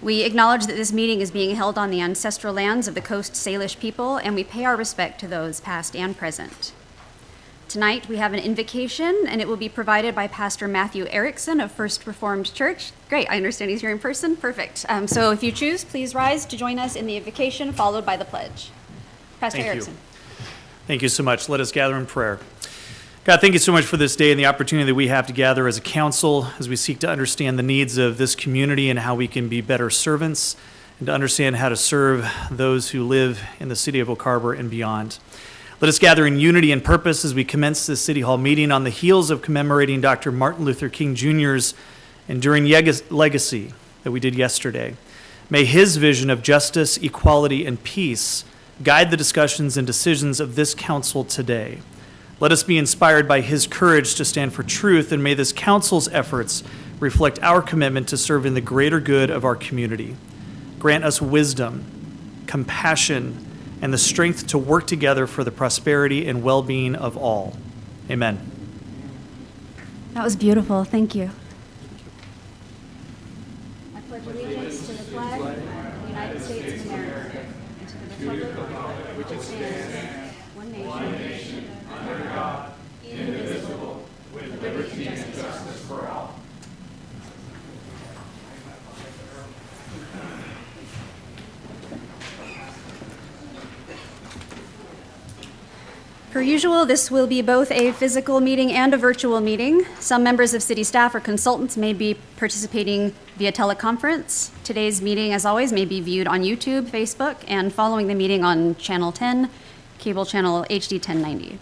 We acknowledge that this meeting is being held on the ancestral lands of the Coast Salish people, and we pay our respect to those past and present. Tonight, we have an invocation, and it will be provided by Pastor Matthew Erikson of First Reformed Church. Great, I understand he's here in person. Perfect. So if you choose, please rise to join us in the invocation, followed by the pledge. Pastor Erikson. Thank you so much. Let us gather in prayer. God, thank you so much for this day and the opportunity that we have to gather as a council as we seek to understand the needs of this community and how we can be better servants and to understand how to serve those who live in the city of Oak Harbor and beyond. Let us gather in unity and purpose as we commence this City Hall meeting on the heels of commemorating Dr. Martin Luther King Jr.'s enduring legacy that we did yesterday. May his vision of justice, equality, and peace guide the discussions and decisions of this council today. Let us be inspired by his courage to stand for truth, and may this council's efforts reflect our commitment to serve in the greater good of our community. Grant us wisdom, compassion, and the strength to work together for the prosperity and well-being of all. Amen. That was beautiful. Thank you. I pledge allegiance to the flag of the United States of America and to the republic for which it stands, one nation, under God, indivisible, with liberty and justice for all. Per usual, this will be both a physical meeting and a virtual meeting. Some members of city staff or consultants may be participating via teleconference. Today's meeting, as always, may be viewed on YouTube, Facebook, and following the meeting on Channel 10, cable channel HD 1090.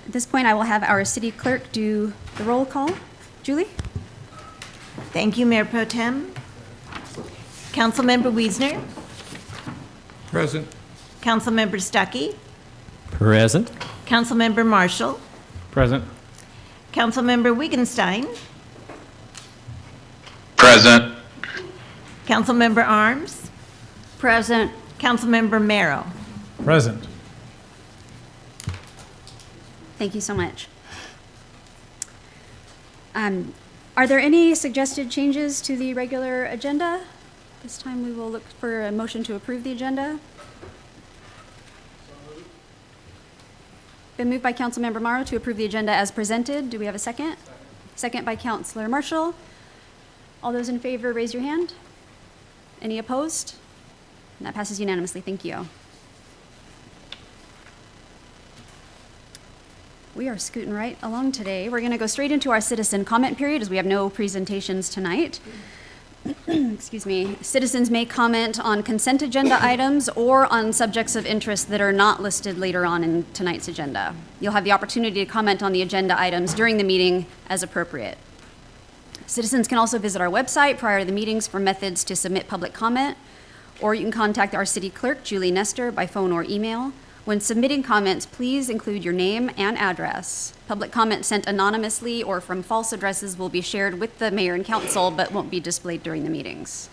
At this point, I will have our city clerk do the roll call. Julie? Thank you, Mayor Pro Tem. Councilmember Wiesner. Present. Councilmember Stuckey. Present. Councilmember Marshall. Present. Councilmember Wittgenstein. Present. Councilmember Arms. Present. Councilmember Merrill. Present. Thank you so much. Are there any suggested changes to the regular agenda? This time we will look for a motion to approve the agenda. Been moved by Councilmember Morrow to approve the agenda as presented. Do we have a second? Second by Councilor Marshall. All those in favor, raise your hand. Any opposed? And that passes unanimously. Thank you. We are scooting right along today. We're going to go straight into our citizen comment period as we have no presentations tonight. Excuse me. Citizens may comment on consent agenda items or on subjects of interest that are not listed later on in tonight's agenda. You'll have the opportunity to comment on the agenda items during the meeting as appropriate. Citizens can also visit our website prior to the meetings for methods to submit public comment, or you can contact our city clerk, Julie Nestor, by phone or email. When submitting comments, please include your name and address. Public comment sent anonymously or from false addresses will be shared with the mayor and council, but won't be displayed during the meetings.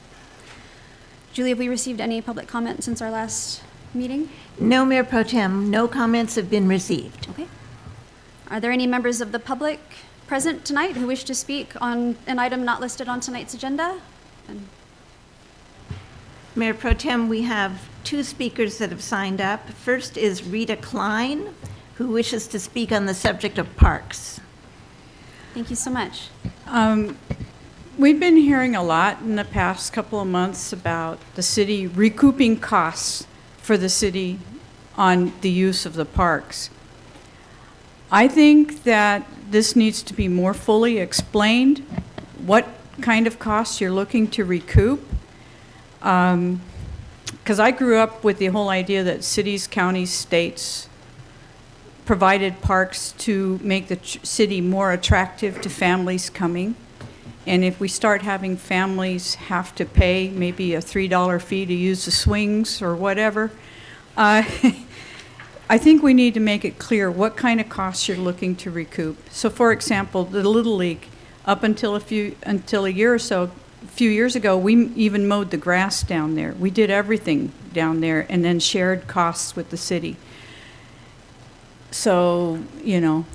Julie, have we received any public comment since our last meeting? No, Mayor Pro Tem. No comments have been received. Okay. Are there any members of the public present tonight who wish to speak on an item not listed on tonight's agenda? Mayor Pro Tem, we have two speakers that have signed up. First is Rita Klein, who wishes to speak on the subject of parks. Thank you so much. We've been hearing a lot in the past couple of months about the city recouping costs for the city on the use of the parks. I think that this needs to be more fully explained, what kind of costs you're looking to recoup. Because I grew up with the whole idea that cities, counties, states provided parks to make the city more attractive to families coming. And if we start having families have to pay maybe a $3 fee to use the swings or whatever, I think we need to make it clear what kind of costs you're looking to recoup. So for example, the Little League, up until a year or so, a few years ago, we even mowed the grass down there. We did everything down there and then shared costs with the city. So, you know,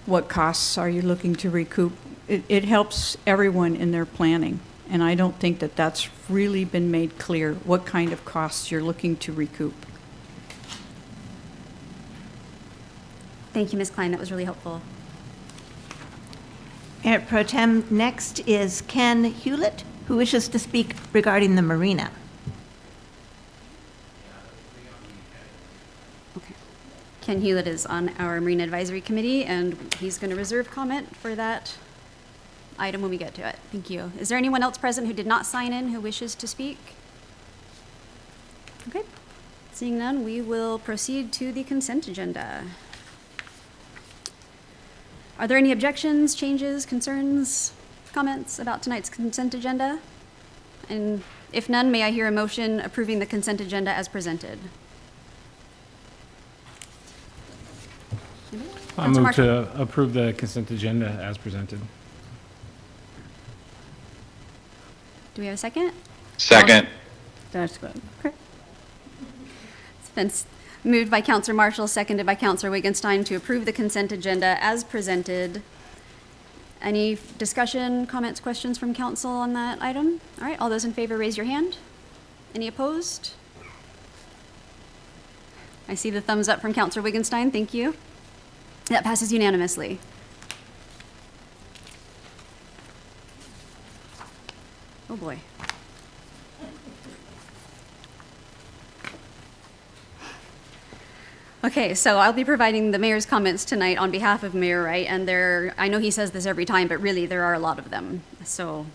what costs are you looking to recoup? It helps everyone in their planning. And I don't think that that's really been made clear, what kind of costs you're looking to recoup. Thank you, Ms. Klein. That was really helpful. Mayor Pro Tem, next is Ken Hewlett, who wishes to speak regarding the Marina. Okay. Ken Hewlett is on our Marina Advisory Committee, and he's going to reserve comment for that item when we get to it. Thank you. Is there anyone else present who did not sign in who wishes to speak? Okay. Seeing none, we will proceed to the consent agenda. Are there any objections, changes, concerns, comments about tonight's consent agenda? And if none, may I hear a motion approving the consent agenda as presented? I Councilor move Marshall. to approve the consent agenda as presented. Do we have a second? Second. That's good. Okay. It's been moved by Councilor Marshall, seconded by Councilor Wittgenstein to approve the consent agenda as presented. Any discussion, comments, questions from council on that item? All right, all those in favor, raise your hand. Any opposed? I see the thumbs up from Councilor Wittgenstein. Thank you. That passes unanimously. Oh, boy. Okay, so I'll be providing the mayor's comments tonight on behalf of Mayor Wright, and I know he says this every time, but really there are a lot of them. So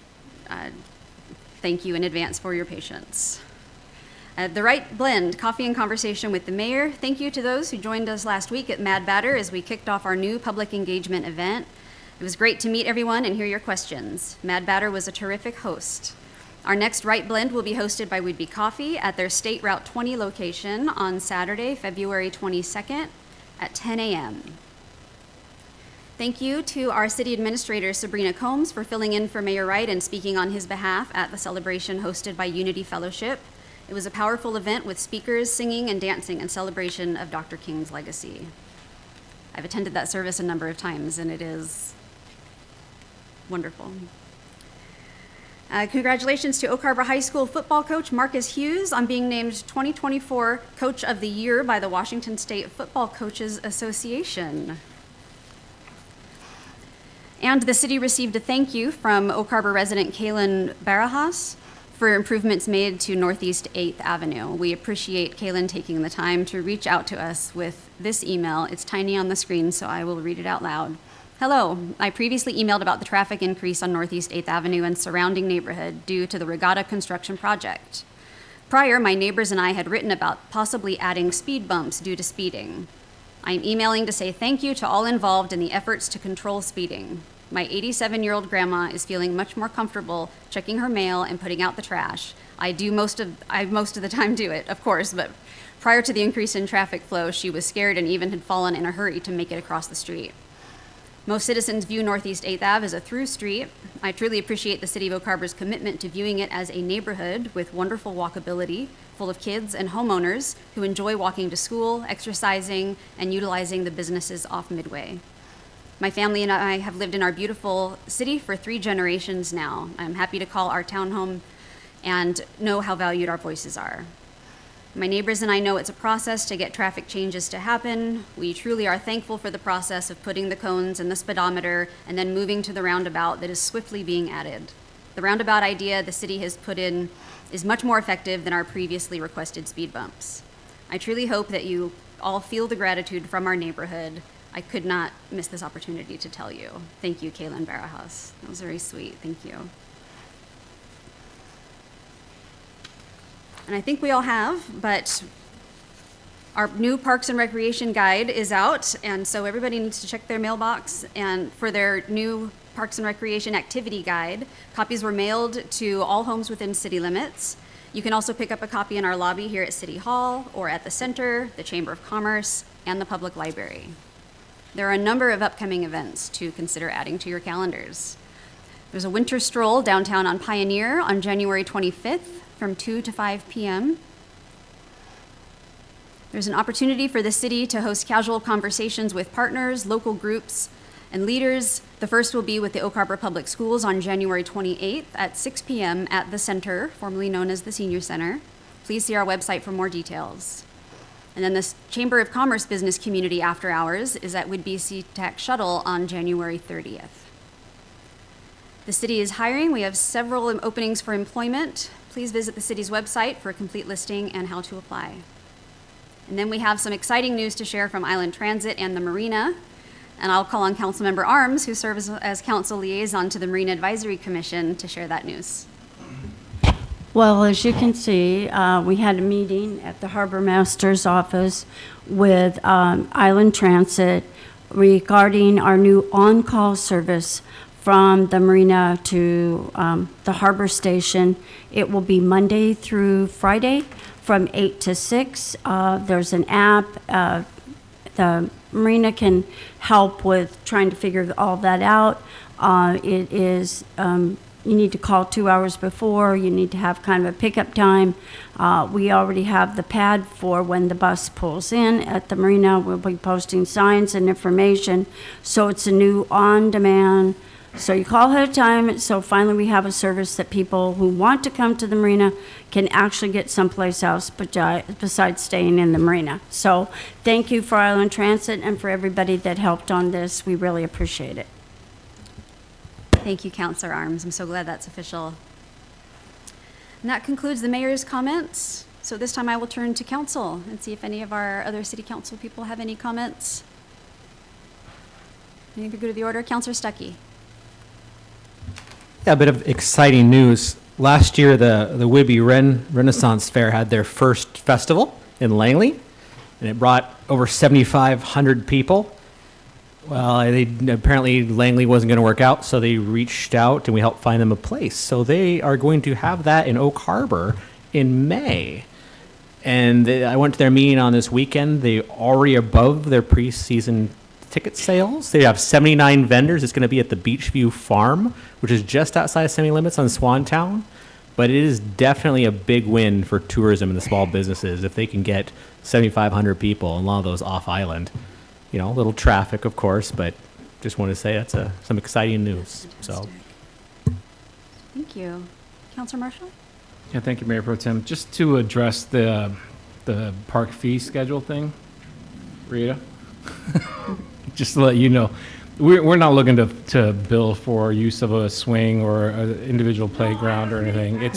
thank you in advance for your patience. The Wright Blend, coffee and conversation with the mayor. Thank you to those who joined us last week at Mad Batter as we kicked off our new public engagement event. It was great to meet everyone and hear your questions. Mad Batter was a terrific host. Our next Wright Blend will be hosted by Woodby Coffee at their State Route 20 location on Saturday, February 22nd at 10 a.m. Thank you to our city administrator, Sabrina Combs, for filling in for Mayor Wright and speaking on his behalf at the celebration hosted by Unity Fellowship. It was a powerful event with speakers, singing, and dancing in celebration of Dr. King's legacy. I've attended that service a number of times, and it is wonderful. Congratulations to Oak Harbor High School football coach Marcus Hughes on being named 2024 Coach of the Year by the Washington State Football Coaches Association. And the city received a thank you from Oak Harbor resident Kaylin Barajas for improvements made to Northeast 8th Avenue. We appreciate Kaylin taking the time to reach out to us with this email. It's tiny on the screen, so I will read it out loud. Hello, I previously emailed about the traffic increase on Northeast 8th Avenue and surrounding neighborhood due to the Regatta construction project. Prior, my neighbors and I had written about possibly adding speed bumps due to speeding. I'm emailing to say thank you to all involved in the efforts to control speeding. My 87-year-old grandma is feeling much more comfortable checking her mail and putting out the trash. I most of the time do it, of course, but prior to the increase in traffic flow, she was scared and even had fallen in a hurry to make it across the street. Most citizens view Northeast 8th Ave as a through street. I truly appreciate the City of Oak Harbor's commitment to viewing it as a neighborhood with wonderful walkability, full of kids and homeowners who enjoy walking to school, exercising, and utilizing the businesses off Midway. My family and I have lived in our beautiful city for 3 generations now. I'm happy to call our town home and know how valued our voices are. My neighbors and I know it's a process to get traffic changes to happen. We truly are thankful for the process of putting the cones and the speedometer and then moving to the roundabout that is swiftly being added. The roundabout idea the city has put in is much more effective than our previously requested speed bumps. I truly hope that you all feel the gratitude from our neighborhood. I could not miss this opportunity to tell you. Thank you, Kaylin Barajas. That was very sweet. Thank you. And I think we all have, but our new Parks and Recreation Guide is out, and so everybody needs to check their mailbox and for their new Parks and Recreation Activity Guide. Copies were mailed to all homes within city limits. You can also pick up a copy in our lobby here at City Hall or at the Center, the Chamber of Commerce, and the Public Library. There are a number of upcoming events to consider adding to your calendars. There's a winter stroll downtown on Pioneer on January 25th from 2 to 5 p.m. There's an opportunity for the city to host casual conversations with partners, local groups, And leaders, the first will be with the Oak Harbor Public Schools on January 28th at 6 p.m. at the Center, formerly known as the Senior Center. Please see our website for more details. And then the Chamber of Commerce Business Community After Hours is at Whidbey SeaTac Shuttle on January 30th. The city is hiring. We have several openings for employment. Please visit the city's website for a complete listing and how to apply. And then we have some exciting news to share from Island Transit and the Marina. And I'll call on Councilmember Arms, who serves as council liaison to the Marina Advisory Commission, to share that news. Well, as you can see, we had a meeting at the Harbor Master's office with Island Transit regarding our new on-call service from the Marina to the Harbor Station. It will be Monday through Friday from 8 to 6. There's an app. The Marina can help with trying to figure all that out. It is, you need to call 2 hours before. You need to have kind of a pickup time. We already have the pad for when the bus pulls in at the Marina. We'll be posting signs and information. So it's a new on-demand. So you call ahead of time. So finally we have a service that people who want to come to the Marina can actually get someplace else besides staying in the Marina. So thank you for Island Transit and for everybody that helped on this. We really appreciate it. Thank you, Councilor Arms. I'm so glad that's official. And that concludes the mayor's comments. So this time I will turn to council and see if any of our other city council people have any comments. Anything for good of the order? Councilor Stuckey. Yeah, a bit of exciting news. Last year, the Whidbey Renaissance Fair had their first festival in Langley, and it brought over 7,500 people. Well, apparently Langley wasn't going to work out, so they reached out and we helped find them a place. So they are going to have that in Oak Harbor in May. And I went to their meeting on this weekend. They're already above their preseason ticket sales. They have 79 vendors. It's going to be at the Beachview Farm, which is just outside of city limits on Swantown. But it is definitely a big win for tourism and the small businesses if they can get 7,500 people and a lot of those off island. You know, a little traffic, of course, but just want to say that's some exciting news. So, Thank you. Councilor Marshall? Yeah, thank you, Mayor Pro Tem. Just to address the park fee schedule thing, Rita, just to let you know, we're not looking to bill for use of a swing or an individual playground or anything.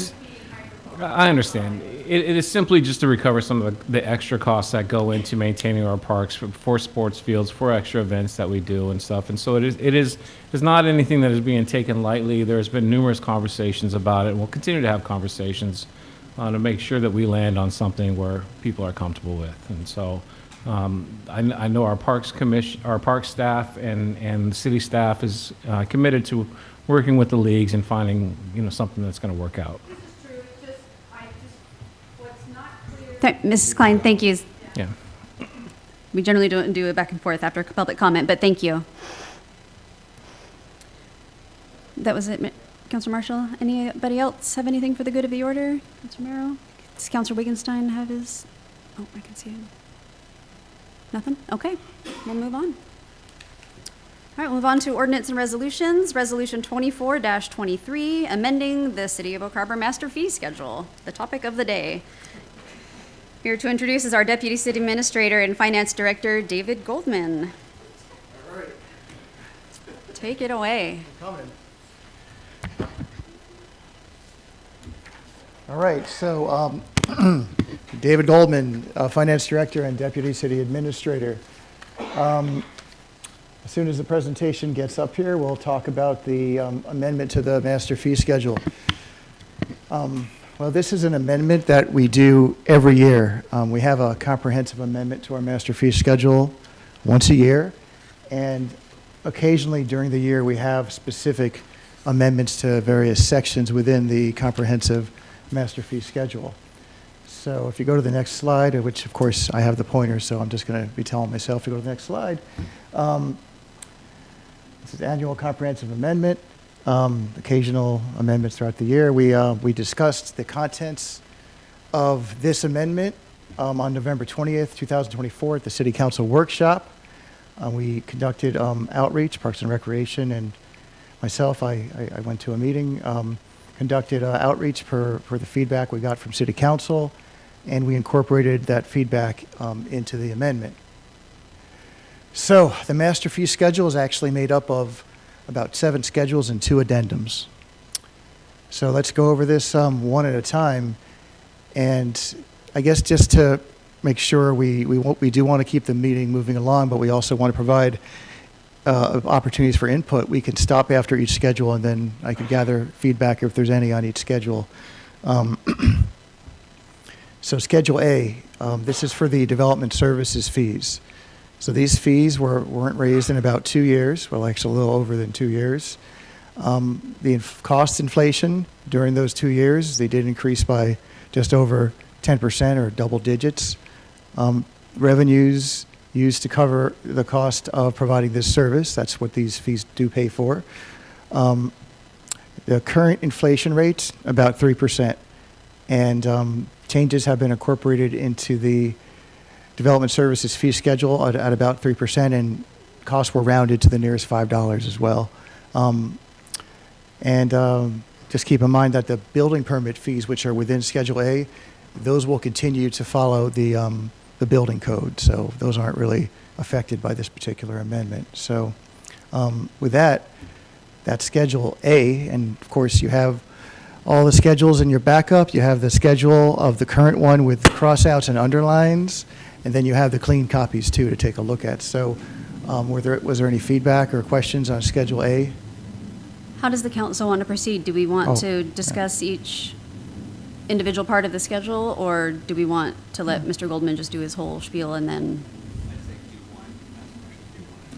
I understand. It is simply just to recover some of the extra costs that go into maintaining our parks for sports fields, for extra events that we do and stuff. And so it's not anything that is being taken lightly. There's been numerous conversations about it, and we'll continue to have conversations to make sure that we land on something where people are comfortable with. And so I know our parks staff and the city staff is committed to working with the leagues and finding something that's going to work out. Mrs. Klein, thank you. Yeah. We generally don't do a back and forth after public comment, but thank you. That was it, Councilor Marshall. Anybody else have anything for the good of the order? Councilor Merrow? Does Councilor Wittgenstein have his? Oh, I can see him. Nothing? Okay, we'll move on. All right, we'll move on to ordinance and resolutions. Resolution 24-23, amending the City of Oak Harbor Master Fee Schedule, the topic of the day. Here to introduce is our Deputy City Administrator and Finance Director, David Goldman. All right. Take it away. Coming. All right, so David Goldman, Finance Director and Deputy City Administrator. As soon as the presentation gets up here, we'll talk about the amendment to the master fee schedule. Well, this is an amendment that we do every year. We have a comprehensive amendment to our master fee schedule once a year, and occasionally during the year we have specific amendments to various sections within the comprehensive master fee schedule. So if you go to the next slide, which of course I have the pointer, so I'm just going to be telling myself to go to the next slide. This is annual comprehensive amendment. Occasional amendments throughout the year. We discussed the contents of this amendment on November 20th, 2024 at the City Council workshop. We conducted outreach, Parks and Recreation, and myself, I went to a meeting, conducted outreach for the feedback we got from City Council, and we incorporated that feedback into the amendment. So the master fee schedule is actually made up of about 7 schedules and 2 addendums. So let's go over this one at a time. And I guess just to make sure we do want to keep the meeting moving along, but we also want to provide opportunities for input. We can stop after each schedule, and then I could gather feedback if there's any on each schedule. So Schedule A, this is for the development services fees. So these fees weren't raised in about 2 years, well, actually a little over than 2 years. The cost inflation during those 2 years, they did increase by just over 10% or double digits. Revenues used to cover the cost of providing this service, that's what these fees do pay for. The current inflation rate, about 3%. And changes have been incorporated into the development services fee schedule at about 3%, and costs were rounded to the nearest $5 as well. Just keep in mind that the building permit fees, which are within Schedule A, those will continue to follow the building code. So those aren't really affected by this particular amendment. So with that, that's Schedule A. And of course, you have all the schedules in your backup. You have the schedule of the current one with crossouts and underlines. And then you have the clean copies too to take a look at. So was there any feedback or questions on Schedule A? How does the council want to proceed? Do we want Oh, to discuss each individual part of the schedule, or do we want to let Mr. Goldman just do his whole spiel and then?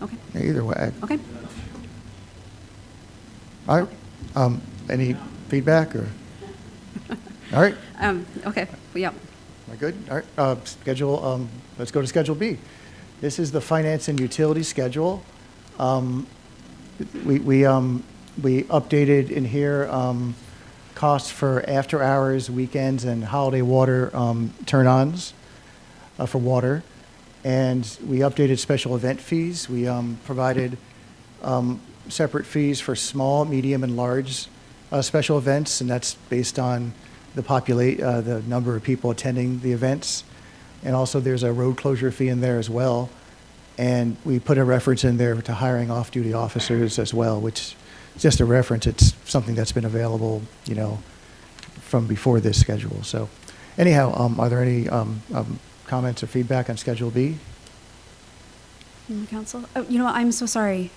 Okay, Either way. okay. All right. Any feedback or? All right. Okay, yeah. Am I good? All right. Schedule. Let's go to Schedule B. This is the finance and utility schedule. We updated in here costs for after hours, weekends, and holiday water turn-ons for water. And we updated special event fees. We provided separate fees for small, medium, and large special events, and that's based on the number of people attending the events. And also there's a road closure fee in there as well. And we put a reference in there to hiring off-duty officers as well, which is just a reference. It's something that's been available, from before this schedule. So anyhow, are there any comments or feedback on Schedule B? From the council? Oh, I'm so sorry.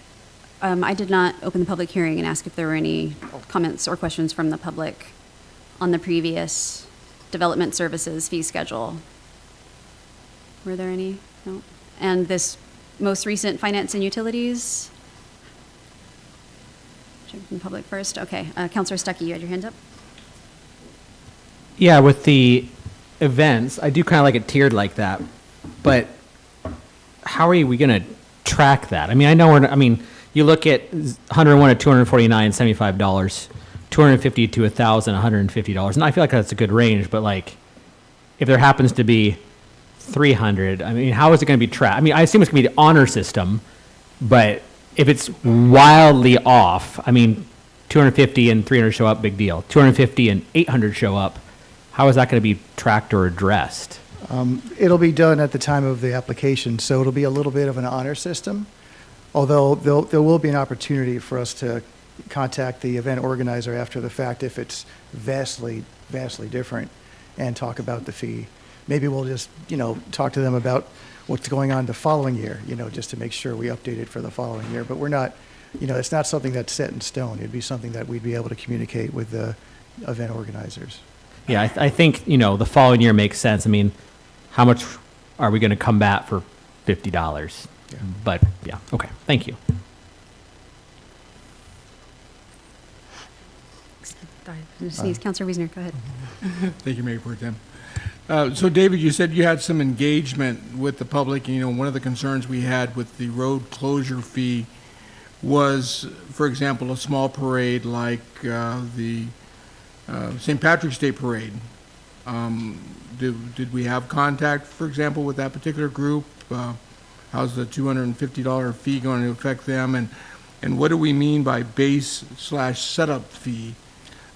I did not open the public hearing and ask if there were any comments or questions from the public on the previous development services fee schedule. Were there any? No. And this most recent finance and utilities? Check from the public first. Okay. Councilor Stuckey, you had your hand up? Yeah, with the events, I do kind of like it tiered like that, but how are we going to track that? I mean, you look at 101 to 249, $75, 250 to 1,000, $150, and I feel like that's a good range, but like, if there happens to be 300, I mean, how is it going to be tracked? I mean, I assume it's going to be the honor system, but if it's wildly off, I mean, 250 and 300 show up, big deal. 250 and 800 show up, how is that going to be tracked or addressed? It'll be done at the time of the application, so it'll be a little bit of an honor system, although there will be an opportunity for us to contact the event organizer after the fact if it's vastly, vastly different and talk about the fee. Maybe we'll just, talk to them about what's going on the following year, just to make sure we update it for the following year. But we're not, it's not something that's set in stone. It'd be something that we'd be able to communicate with the event organizers. Yeah, I think, the following year makes sense. I mean, how much are we going to combat for $50? Yeah. But, yeah, okay, thank you. Sneeze. Councilor Wiesner, go ahead. Thank you, Mayor Pro Tem. So, David, you said you had some engagement with the public. One of the concerns we had with the road closure fee was, for example, a small parade like the St. Patrick's Day Parade. Did we have contact, for example, with that particular group? how's the $250 fee going to affect them? And what do we mean by base/setup fee?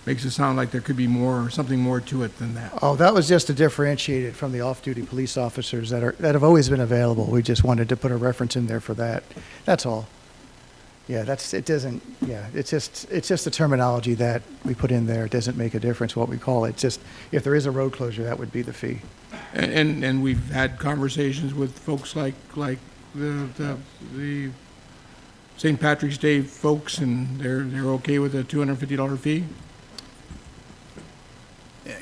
Makes it sound like there could be more, something more to it than that. Oh, that was just to differentiate it from the off-duty police officers that have always been available. We just wanted to put a reference in there for that. That's all. Yeah, it's just the terminology that we put in there. It doesn't make a difference what we call it. It's just, if there is a road closure, that would be the fee. And we've had conversations with folks like the St. Patrick's Day folks, and they're okay with a $250 fee?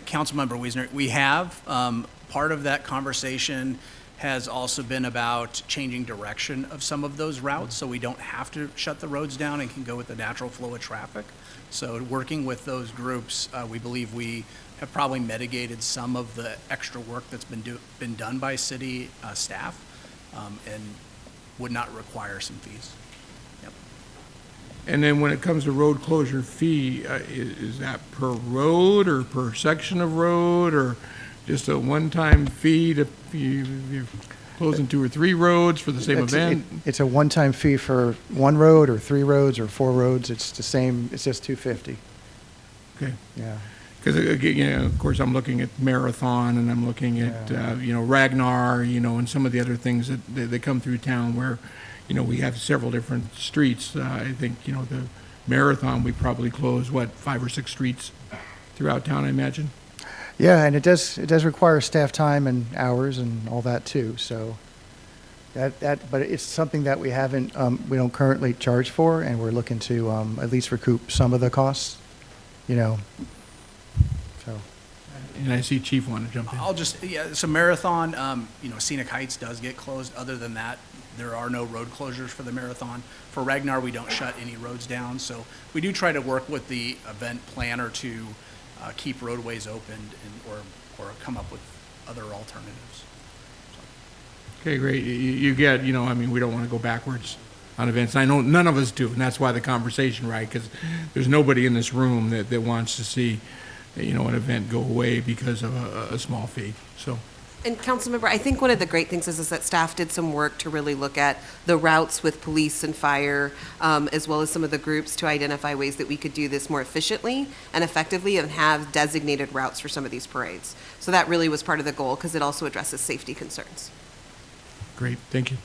Councilmember Wiesner, we have. Part of that conversation has also been about changing direction of some of those routes, so we don't have to shut the roads down and can go with the natural flow of traffic. So working with those groups, we believe we have probably mitigated some of the extra work that's been done by city staff, and would not require some fees. Yep. And then when it comes to road closure fee, is that per road or per section of road, or just a one-time fee to, you're closing 2 or 3 roads for the same event? It's a one-time fee for 1 road or 3 roads or 4 roads. It's the same, it's just $250. Okay. Yeah. Because, again, of course, I'm looking at Marathon, and I'm looking at, Ragnar, and some of the other things that come through town where, we have several different streets. I think, the Marathon, we probably close, 5 or 6 streets throughout town, I imagine? Yeah, and it does require staff time and hours and all that too. So but it's something that we don't currently charge for, and we're looking to at least recoup some of the costs, So. And I see Chief want to jump in. So Marathon, Scenic Heights does get closed. Other than that, there are no road closures for the Marathon. For Ragnar, we don't shut any roads down. So we do try to work with the event planner to keep roadways open or come up with other alternatives. Okay, great. You get, we don't want to go backwards on events. I know none of us do, and that's why the conversation, right? Because there's nobody in this room that wants to see, an event go away because of a small fee, so. And Councilmember, I think one of the great things is that staff did some work to really look at the routes with police and fire, as well as some of the groups, to identify ways that we could do this more efficiently and effectively and have designated routes for some of these parades. So that really was part of the goal, because it also addresses safety concerns. Great, thank you.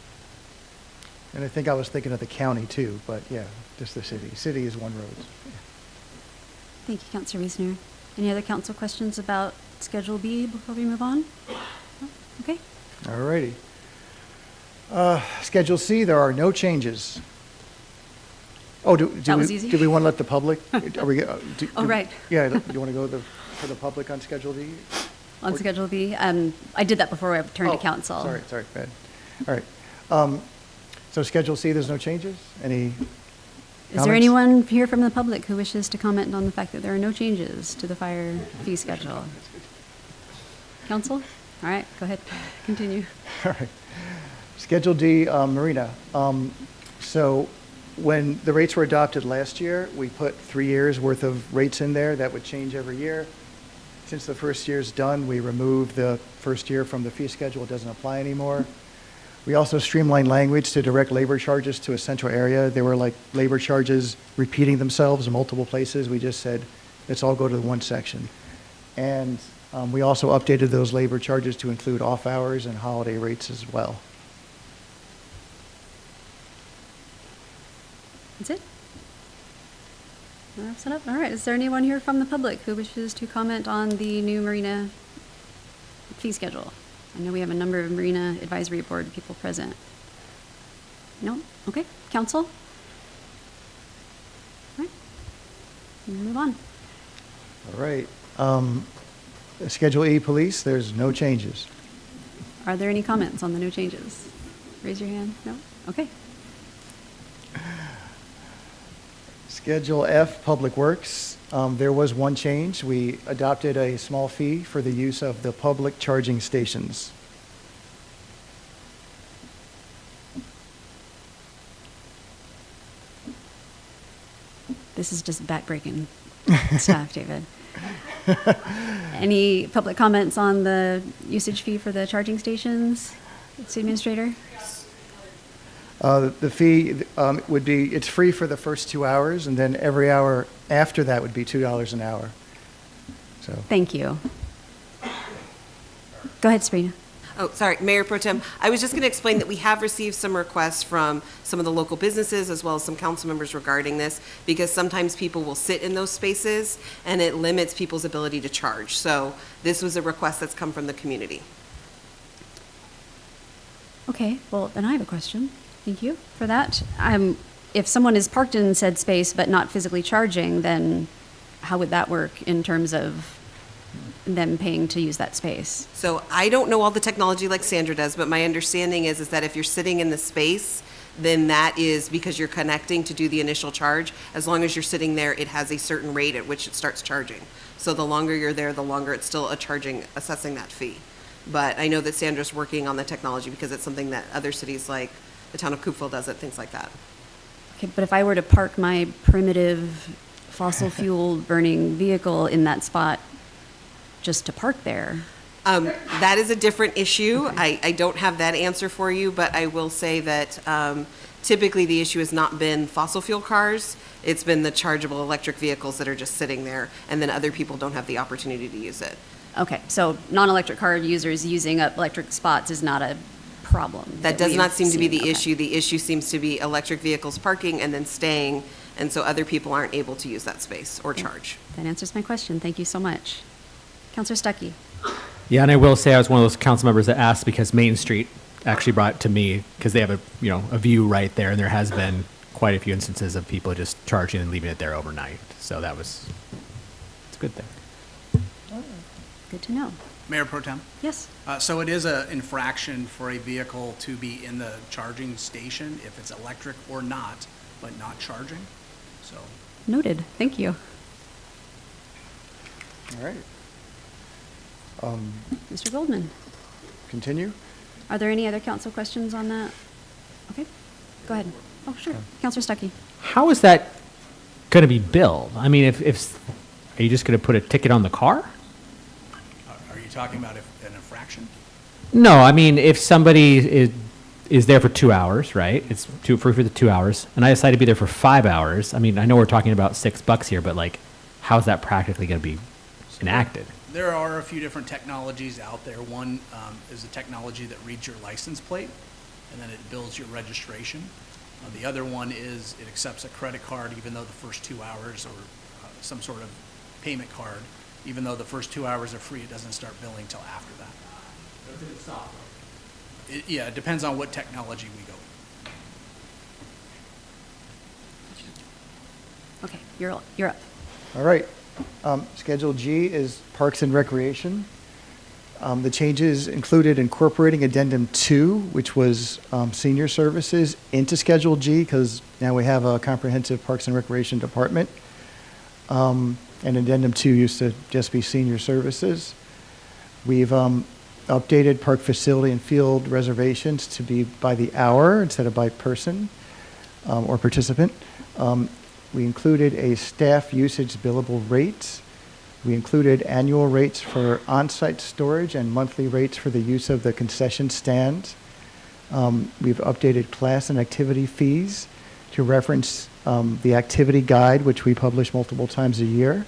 And I think I was thinking of the county too, but yeah, just the city. City is 1 road. Thank you, Councilor Wiesner. Any other council questions about Schedule B before we move on? No? Okay. All righty. Schedule C, there are no changes. Oh, That was easy. Do we want to let the public? Are we? Right. Yeah. Do you want to go for the public on Schedule D? On Schedule B, I did that before I turned to Oh, council. Sorry, bad. All right. So Schedule C, there's no changes? Any Is there comments? anyone here from the public who wishes to comment on the fact that there are no changes to the fire fee schedule? Council? All right, go ahead, continue. All right. Schedule D, Marina. So when the rates were adopted last year, we put 3 years' worth of rates in there that would change every year. Since the first year's done, we removed the first year from the fee schedule. It doesn't apply anymore. We also streamlined language to direct labor charges to a central area. There were like labor charges repeating themselves in multiple places. We just said, let's all go to the one section. And we also updated those labor charges to include off hours and holiday rates as well. That's it? That wraps it up. All right, is there anyone here from the public who wishes to comment on the new Marina fee schedule? I know we have a number of Marina Advisory Board people present. No? Okay. Council? All right. We'll move on. All right. Schedule E, police, there's no changes. Are there any comments on the no changes? Raise your hand. No? Okay. Schedule F, Public Works. There was one change. We adopted a small fee for the use of the public charging stations. This is just backbreaking stuff, David. Any public comments on the usage fee for the charging stations, City Administrator? The fee would be, it's free for the first 2 hours, and then every hour after that would be $2 an hour. So, Thank you. Go ahead, Sabrina. Oh, sorry, Mayor Pro Tem. I was just going to explain that we have received some requests from some of the local businesses as well as some council members regarding this, because sometimes people will sit in those spaces and it limits people's ability to charge. So this was a request that's come from the community. Okay, well, then I have a question. Thank you for that. If someone is parked in said space but not physically charging, then how would that work in terms of them paying to use that space? So I don't know all the technology like Sandra does, but my understanding is that if you're sitting in the space, then that is because you're connecting to do the initial charge. As long as you're sitting there, it has a certain rate at which it starts charging. So the longer you're there, the longer it's still assessing that fee. But I know that Sandra's working on the technology because it's something that other cities like the town of Coopville does it, things like that. Okay, but if I were to park my primitive fossil fuel burning vehicle in that spot just to park there, That is a different issue. I don't have that answer for you, but I will say that typically the issue has not been fossil fuel cars. It's been the chargeable electric vehicles that are just sitting there, and then other people don't have the opportunity to use it. okay, so non-electric car users using up electric spots is not a problem. That does we've not seem to be seen. the Okay. issue. The issue seems to be electric vehicles parking and then staying, and so other people aren't able to use that space or charge. That answers my question. Thank you so much. Counselor Stuckey. Yeah, and I will say I was one of those council members that asked because Main Street actually brought it to me because they have a view right there, and there has been quite a few instances of people just charging and leaving it there overnight. So it's a good thing. Good to know. Mayor Pro Tem? Yes. So it is an infraction for a vehicle to be in the charging station if it's electric or not, but not charging. So Noted. Thank you. all right. Mr. Goldman, Continue? are there any other council questions on that? Okay, go ahead. Oh, sure. Counselor Stuckey. How is that going to be billed? I mean, if are you just going to put a ticket on the car? are you talking about an infraction? No, I mean, if somebody is there for 2 hours, right? It's free for the 2 hours, and I decide to be there for 5 hours. I mean, I know we're talking about $6 here, but how is that practically going to be enacted? There are a few different technologies out there. One is a technology that reads your license plate, and then it bills your registration. The other one is it accepts a credit card, even though the first 2 hours, or some sort of payment card, even though the first 2 hours are free, it doesn't start billing till after that. Yeah, it depends on what technology we go with. Okay, you're up. All right. Schedule G is Parks and Recreation. The changes included incorporating Addendum 2, which was senior services, into Schedule G, because now we have a comprehensive Parks and Recreation department. And Addendum 2 used to just be senior services. We've updated park facility and field reservations to be by the hour instead of by person or participant. We included a staff usage billable rates. We included annual rates for on-site storage and monthly rates for the use of the concession stand. We've updated class and activity fees to reference the activity guide, which we publish multiple times a year.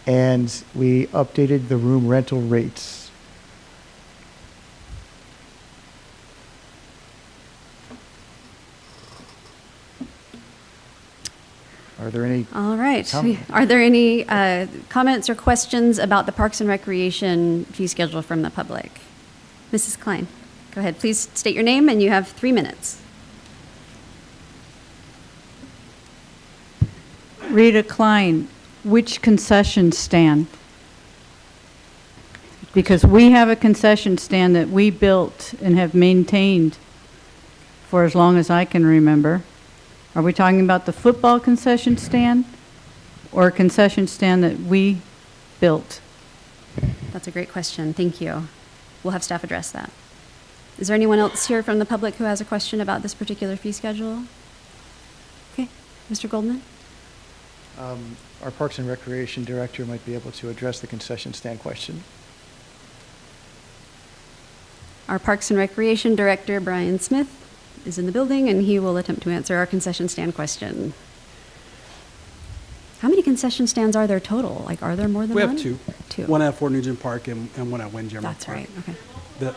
And we updated the room rental rates. Are there any? All right. Comment. Are there any comments or questions about the Parks and Recreation fee schedule from the public? Mrs. Klein, go ahead. Please state your name, and you have 3 minutes. Rita Klein, which concession stand? Because we have a concession stand that we built and have maintained for as long as I can remember. Are we talking about the football concession stand or a concession stand that we built? That's a great question. Thank you. We'll have staff address that. Is there anyone else here from the public who has a question about this particular fee schedule? Okay, Mr. Goldman? Our Parks and Recreation Director might be able to address the concession stand question. Our Parks and Recreation Director, Brian Smith, is in the building, and he will attempt to answer our concession stand question. How many concession stands are there total? Like, are there more than We one? have two. Two. One at Fort Nugent Park and one at Windjammer That's Park. right, okay. The-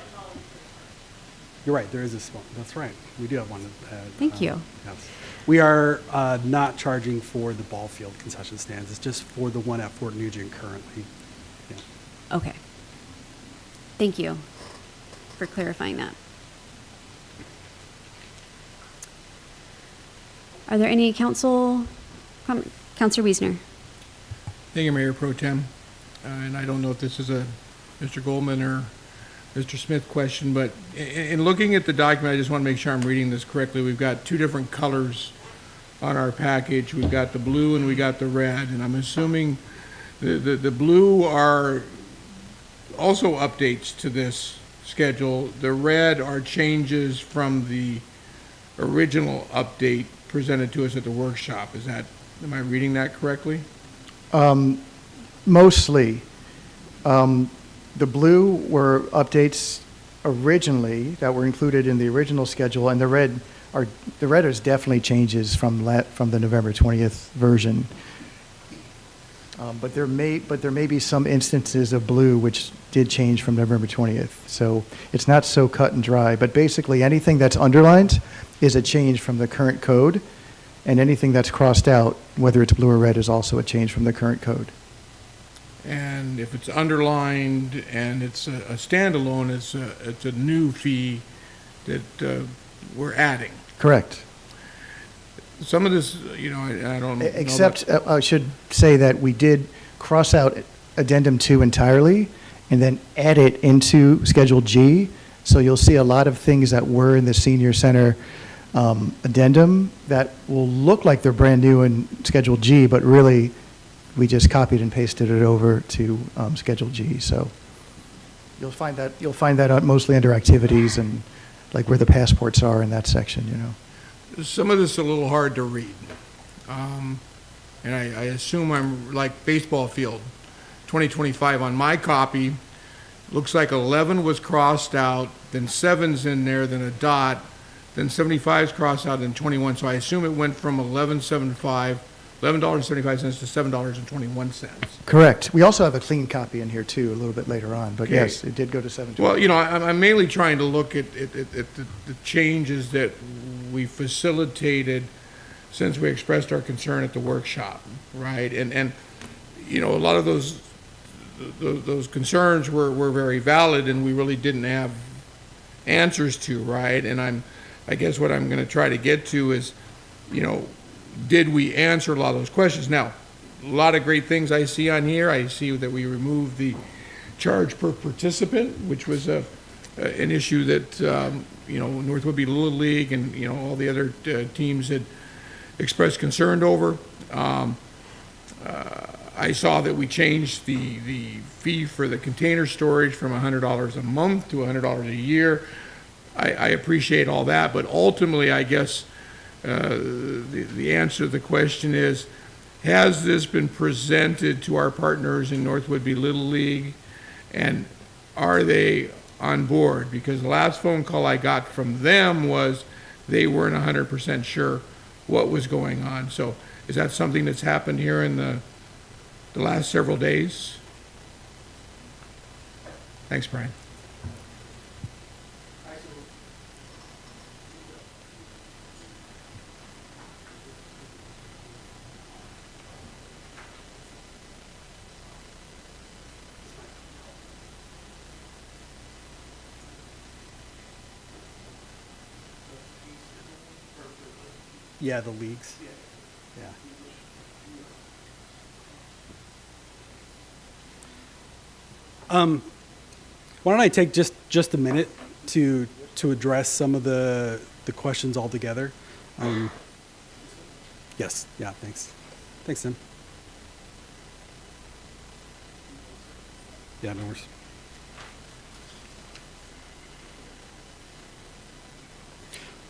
You're right, there is a small, that's right. We do have one. Thank you. Yes. We are not charging for the ball field concession stands. It's just for the one at Fort Nugent currently. Yeah. Okay. Thank you for clarifying that. Are there any council comments? Councilor Wiesner. Thank you, Mayor Pro Tem. And I don't know if this is a Mr. Goldman or Mr. Smith question, but in looking at the document, I just want to make sure I'm reading this correctly. We've got two different colors on our package. We've got the blue and we got the red, and I'm assuming the blue are also updates to this schedule. The red are changes from the original update presented to us at the workshop. Am I reading that correctly? Mostly. The blue were updates originally that were included in the original schedule, and the red is definitely changes from the November 20th version. But there may be some instances of blue which did change from November 20th. So it's not so cut and dry, but basically anything that's underlined is a change from the current code, and anything that's crossed out, whether it's blue or red, is also a change from the current code. And if it's underlined and it's a standalone, it's a new fee that we're adding. Correct. Some of this, I don't know. Except, I should say that we did cross out Addendum 2 entirely and then add it into Schedule G. So you'll see a lot of things that were in the Senior Center addendum that will look like they're brand new in Schedule G, but really, we just copied and pasted it over to Schedule G. So you'll find that out mostly under activities and like where the passports are in that section, Some of this is a little hard to read. And I assume I'm like baseball field, 2025 on my copy. Looks like 11 was crossed out, then 7's in there, then a dot, then 75's crossed out, then 21. So I assume it went from $11.75 to $7.21. Correct. We also have a clean copy in here too, a little bit later on, but Okay. yes, it did go to 7. Well, I'm mainly trying to look at the changes that we facilitated since we expressed our concern at the workshop, right? And a lot of those concerns were very valid, and we really didn't have answers to, right? And I guess what I'm going to try to get to is, did we answer a lot of those questions? Now, a lot of great things I see on here. I see that we removed the charge per participant, which was an issue that, North Woodby Little League and, all the other teams had expressed concern over. I saw that we changed the fee for the container storage from $100 a month to $100 a year. I appreciate all that, but ultimately, I guess, the answer to the question is, has this been presented to our partners in North Woodby Little League, and are they on board? Because the last phone call I got from them was they weren't 100% sure what was going on. So is that something that's happened here in the last several days? Thanks, Brian. Yeah, the leagues. Yeah. Why don't I take just a minute to address some of the questions all together? Yes. Yeah. Thanks. Thanks, Tim. Yeah. No worries.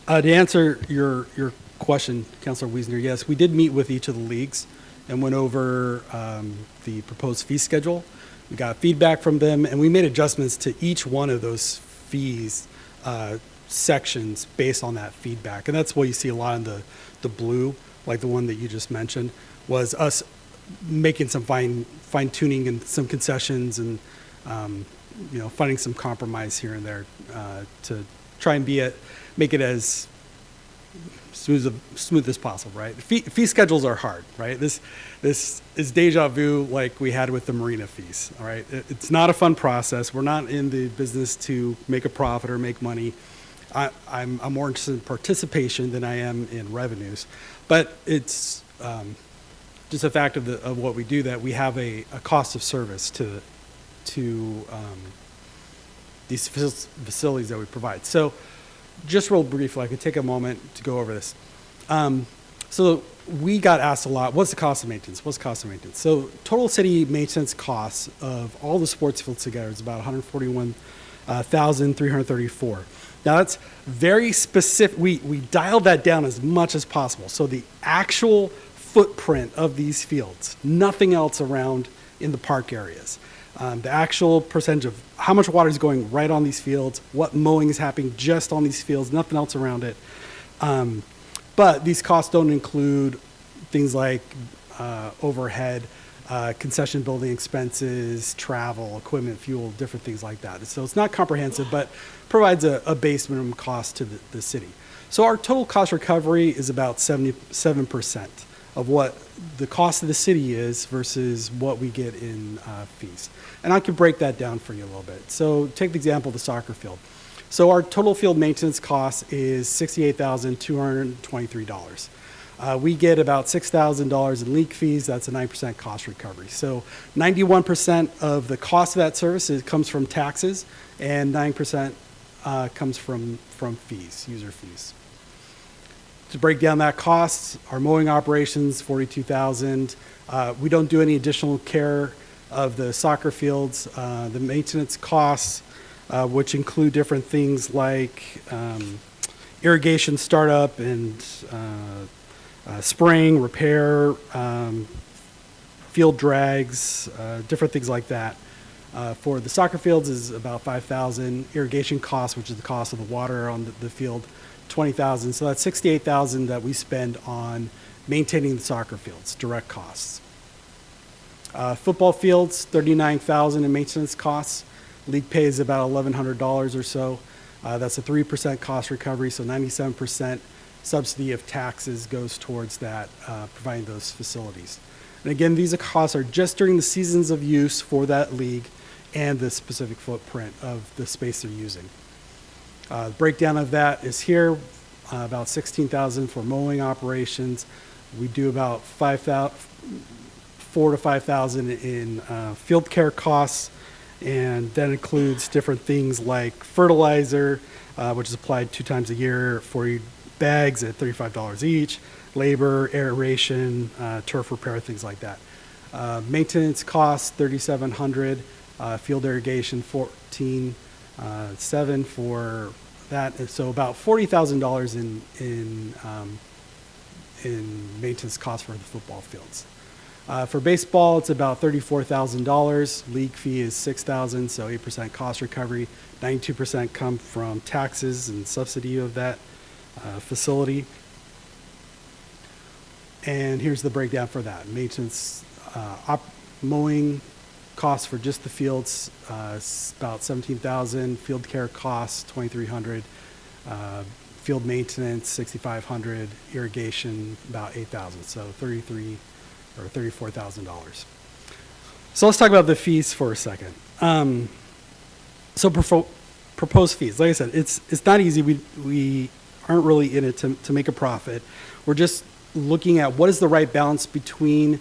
To answer your question, Councilor Wiesner, yes, we did meet with each of the leagues and went over the proposed fee schedule. We got feedback from them, and we made adjustments to each one of those fees sections based on that feedback. And that's what you see a lot in the blue, like the one that you just mentioned, was us making some fine tuning and some concessions and, finding some compromise here and there to try and make it as smooth as possible, right? Fee schedules are hard, right? This is deja vu like we had with the Marina fees, all right? It's not a fun process. We're not in the business to make a profit or make money. I'm more interested in participation than I am in revenues. But it's just a fact of what we do, that we have a cost of service to these facilities that we provide. So just real briefly, I could take a moment to go over this. So we got asked a lot, what's the cost of maintenance? What's the cost of maintenance? So total city maintenance costs of all the sports fields together is about $141,334. Now that's very specific. We dialed that down as much as possible. So the actual footprint of these fields, nothing else around in the park areas. The actual percentage of how much water is going right on these fields, what mowing is happening just on these fields, nothing else around it. But these costs don't include things like overhead, concession building expenses, travel, equipment, fuel, different things like that. So it's not comprehensive, but provides a base minimum cost to the city. So our total cost recovery is about 77% of what the cost of the city is versus what we get in fees. And I can break that down for you a little bit. So take the example of the soccer field. So our total field maintenance cost is $68,223. We get about $6,000 in leak fees. That's a 9% cost recovery. So 91% of the cost of that service comes from taxes, and 9% comes from fees, user fees. To break down that cost, our mowing operations, $42,000. We don't do any additional care of the soccer fields. The maintenance costs, which include different things like irrigation startup and spraying, repair, field drags, different things like that. For the soccer fields is about $5,000. Irrigation costs, which is the cost of the water on the field, $20,000. So that's $68,000 that we spend on maintaining the soccer fields, direct costs. Football fields, $39,000 in maintenance costs. League pay is about $1,100 or so. That's a 3% cost recovery, so 97% subsidy of taxes goes towards that, providing those facilities. And again, these costs are just during the seasons of use for that league and the specific footprint of the space they're using. The breakdown of that is here, about $16,000 for mowing operations. We do about $4,000 to $5,000 in field care costs, and that includes different things like fertilizer, which is applied 2 times a year, 40 bags at $35 each, labor, aeration, turf repair, things like that. Maintenance costs, $3,700, field irrigation, $14,700 for that. And so about $40,000 in maintenance costs for the football fields. For baseball, it's about $34,000. League fee is $6,000, so 8% cost recovery. 92% come from taxes and subsidy of that facility. And here's the breakdown for that. Maintenance, mowing costs for just the fields, is about $17,000. Field care costs, $2,300. Field maintenance, $6,500. Irrigation, about $8,000. So $34,000. So let's talk about the fees for a second. So proposed fees, like I said, it's not easy. We aren't really in it to make a profit. We're just looking at what is the right balance between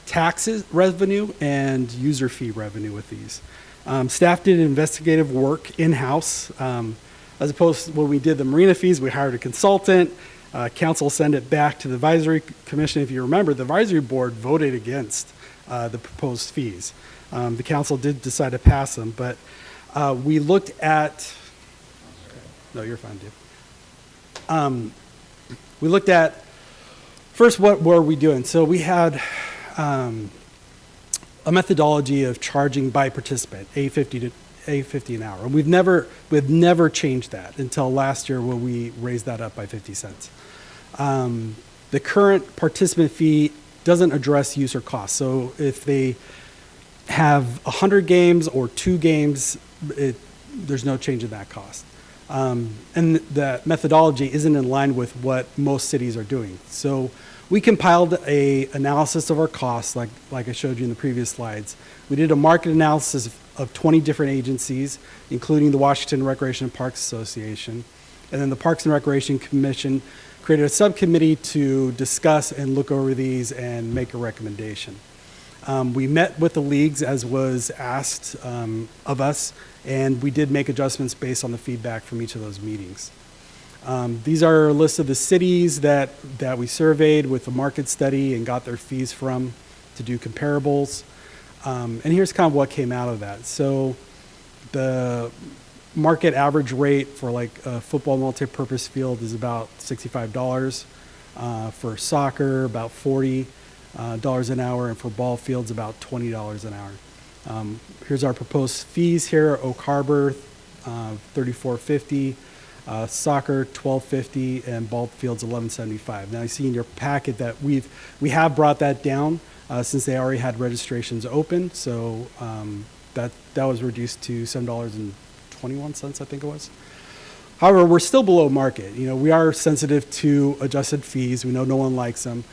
taxes revenue and user fee revenue with these. Staff did investigative work in-house. As opposed to when we did the Marina fees, we hired a consultant. Council sent it back to the advisory commission. If you remember, the advisory board voted against the proposed fees. The council did decide to pass them, but we looked at, no, you're fine, Dave. We looked at, first, what were we doing? So we had a methodology of charging by participant, $8.50 $8.50 an hour. And we've never changed that until last year when we raised that up by 50 cents. The current participant fee doesn't address user costs. So if they have 100 games or 2 games, there's no change in that cost. And the methodology isn't in line with what most cities are doing. So we compiled a analysis of our costs, like I showed you in the previous slides. We did a market analysis of 20 different agencies, including the Washington Recreation and Parks Association. And then the Parks and Recreation Commission created a subcommittee to discuss and look over these and make a recommendation. We met with the leagues as was asked of us, and we did make adjustments based on the feedback from each of those meetings. These are a list of the cities that we surveyed with the market study and got their fees from to do comparables. And here's kind of what came out of that. So the market average rate for like a football multi-purpose field is about $65. For soccer, about $40 an hour, and for ball fields, about $20 an hour. Here's our proposed fees here. Oak Harbor, $34.50. Soccer, $12.50, and ball fields, $11.75. Now, I see in your packet that we have brought that down since they already had registrations open. So that was reduced to $7.21, I think it was. However, we're still below market. You know, we are sensitive to adjusted fees. We know no one likes them.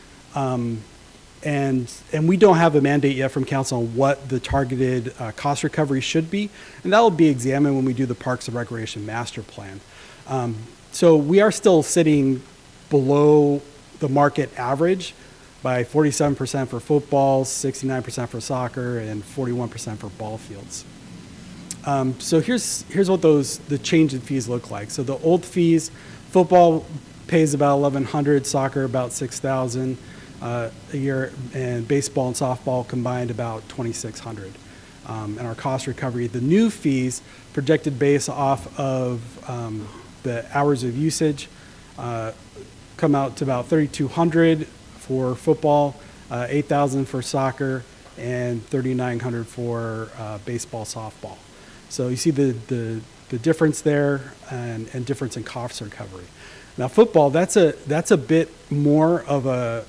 And we don't have a mandate yet from council on what the targeted cost recovery should be. And that will be examined when we do the Parks and Recreation Master Plan. So we are still sitting below the market average by 47% for football, 69% for soccer, and 41% for ball fields. So here's what the change in fees look like. So the old fees, football pays about $1,100, soccer about $6,000 a year, and baseball and softball combined about $2,600. And our cost recovery, the new fees projected based off of the hours of usage come out to about $3,200 for football, $8,000 for soccer, and $3,900 for baseball, softball. So you see the difference there and difference in cost recovery. Now football, that's a bit more of a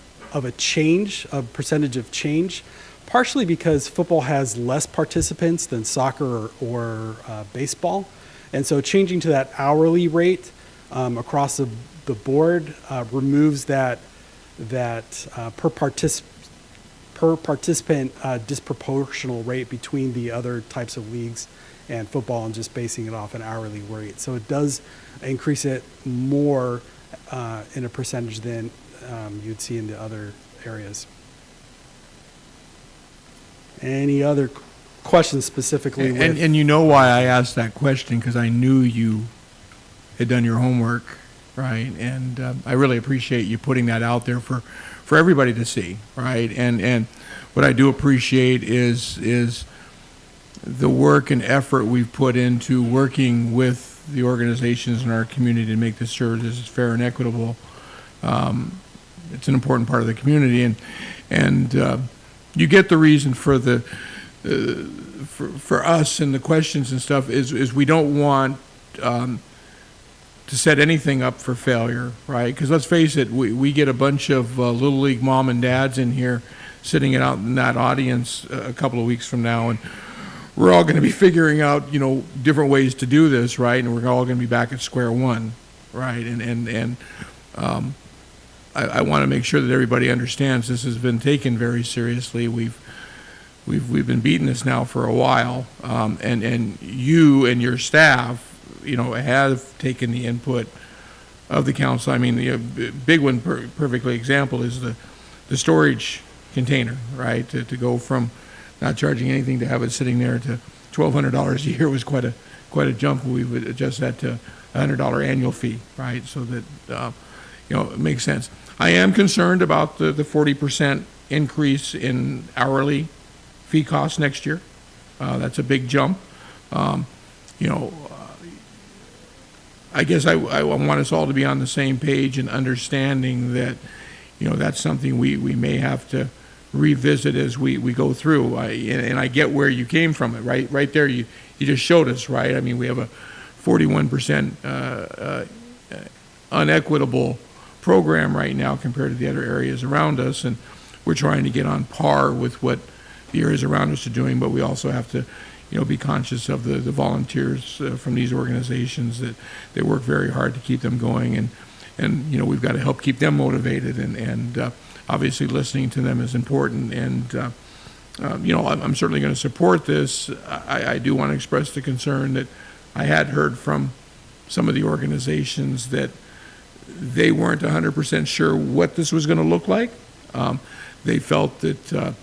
change, a percentage of change, partially because football has less participants than soccer or baseball. And so changing to that hourly rate across the board removes that per participant disproportional rate between the other types of leagues and football, and just basing it off an hourly rate. So it does increase it more in a percentage than you'd see in the other areas. Any other questions specifically? And you know why I asked that question, because I knew you had done your homework, right? And I really appreciate you putting that out there for everybody to see, right? And what I do appreciate is the work and effort we've put into working with the organizations in our community to make the services fair and equitable. It's an important part of the community, and you get the reason for for us and the questions and stuff is we don't want to set anything up for failure, right? Because let's face it, we get a bunch of Little League mom and dads in here sitting out in that audience a couple of weeks from now, and we're all going to be figuring out, different ways to do this, right? And we're all going to be back at square one, right? And I want to make sure that everybody understands this has been taken very seriously. We've been beating this now for a while, and you and your staff, have taken the input of the council. I mean, the big one, perfectly example, is the storage container, right? To go from not charging anything to have it sitting there to $1,200 a year was quite a jump. We would adjust that to a $100 annual fee, right? So that it makes sense. I am concerned about the 40% increase in hourly fee costs next year. That's a big jump. I guess I want us all to be on the same page and understanding that, that's something we may have to revisit as we go through. And I get where you came from it, right? Right there, you just showed us, right? I mean, we have a 41% unequitable program right now compared to the other areas around us, and we're trying to get on par with what the areas around us are doing, but we also have to, be conscious of the volunteers from these organizations that they work very hard to keep them going, and we've got to help keep them motivated, and obviously listening to them is important, and I'm certainly going to support this. I do want to express the concern that I had heard from some of the organizations that they weren't 100% sure what this was going to look like. They felt that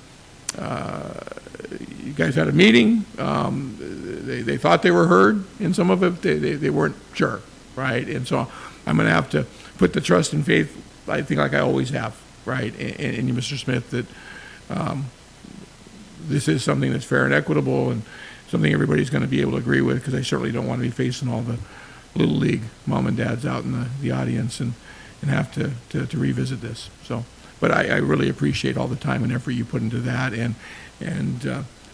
you guys had a meeting. They thought they were heard in some of it. They weren't sure, right? And so I'm going to have to put the trust and faith, I think, like I always have, right? And you, Mr. Smith, that this is something that's fair and equitable and something everybody's going to be able to agree with, because I certainly don't want to be facing all the Little League mom and dads out in the audience and have to revisit this. So, but I really appreciate all the time and effort you put into that, and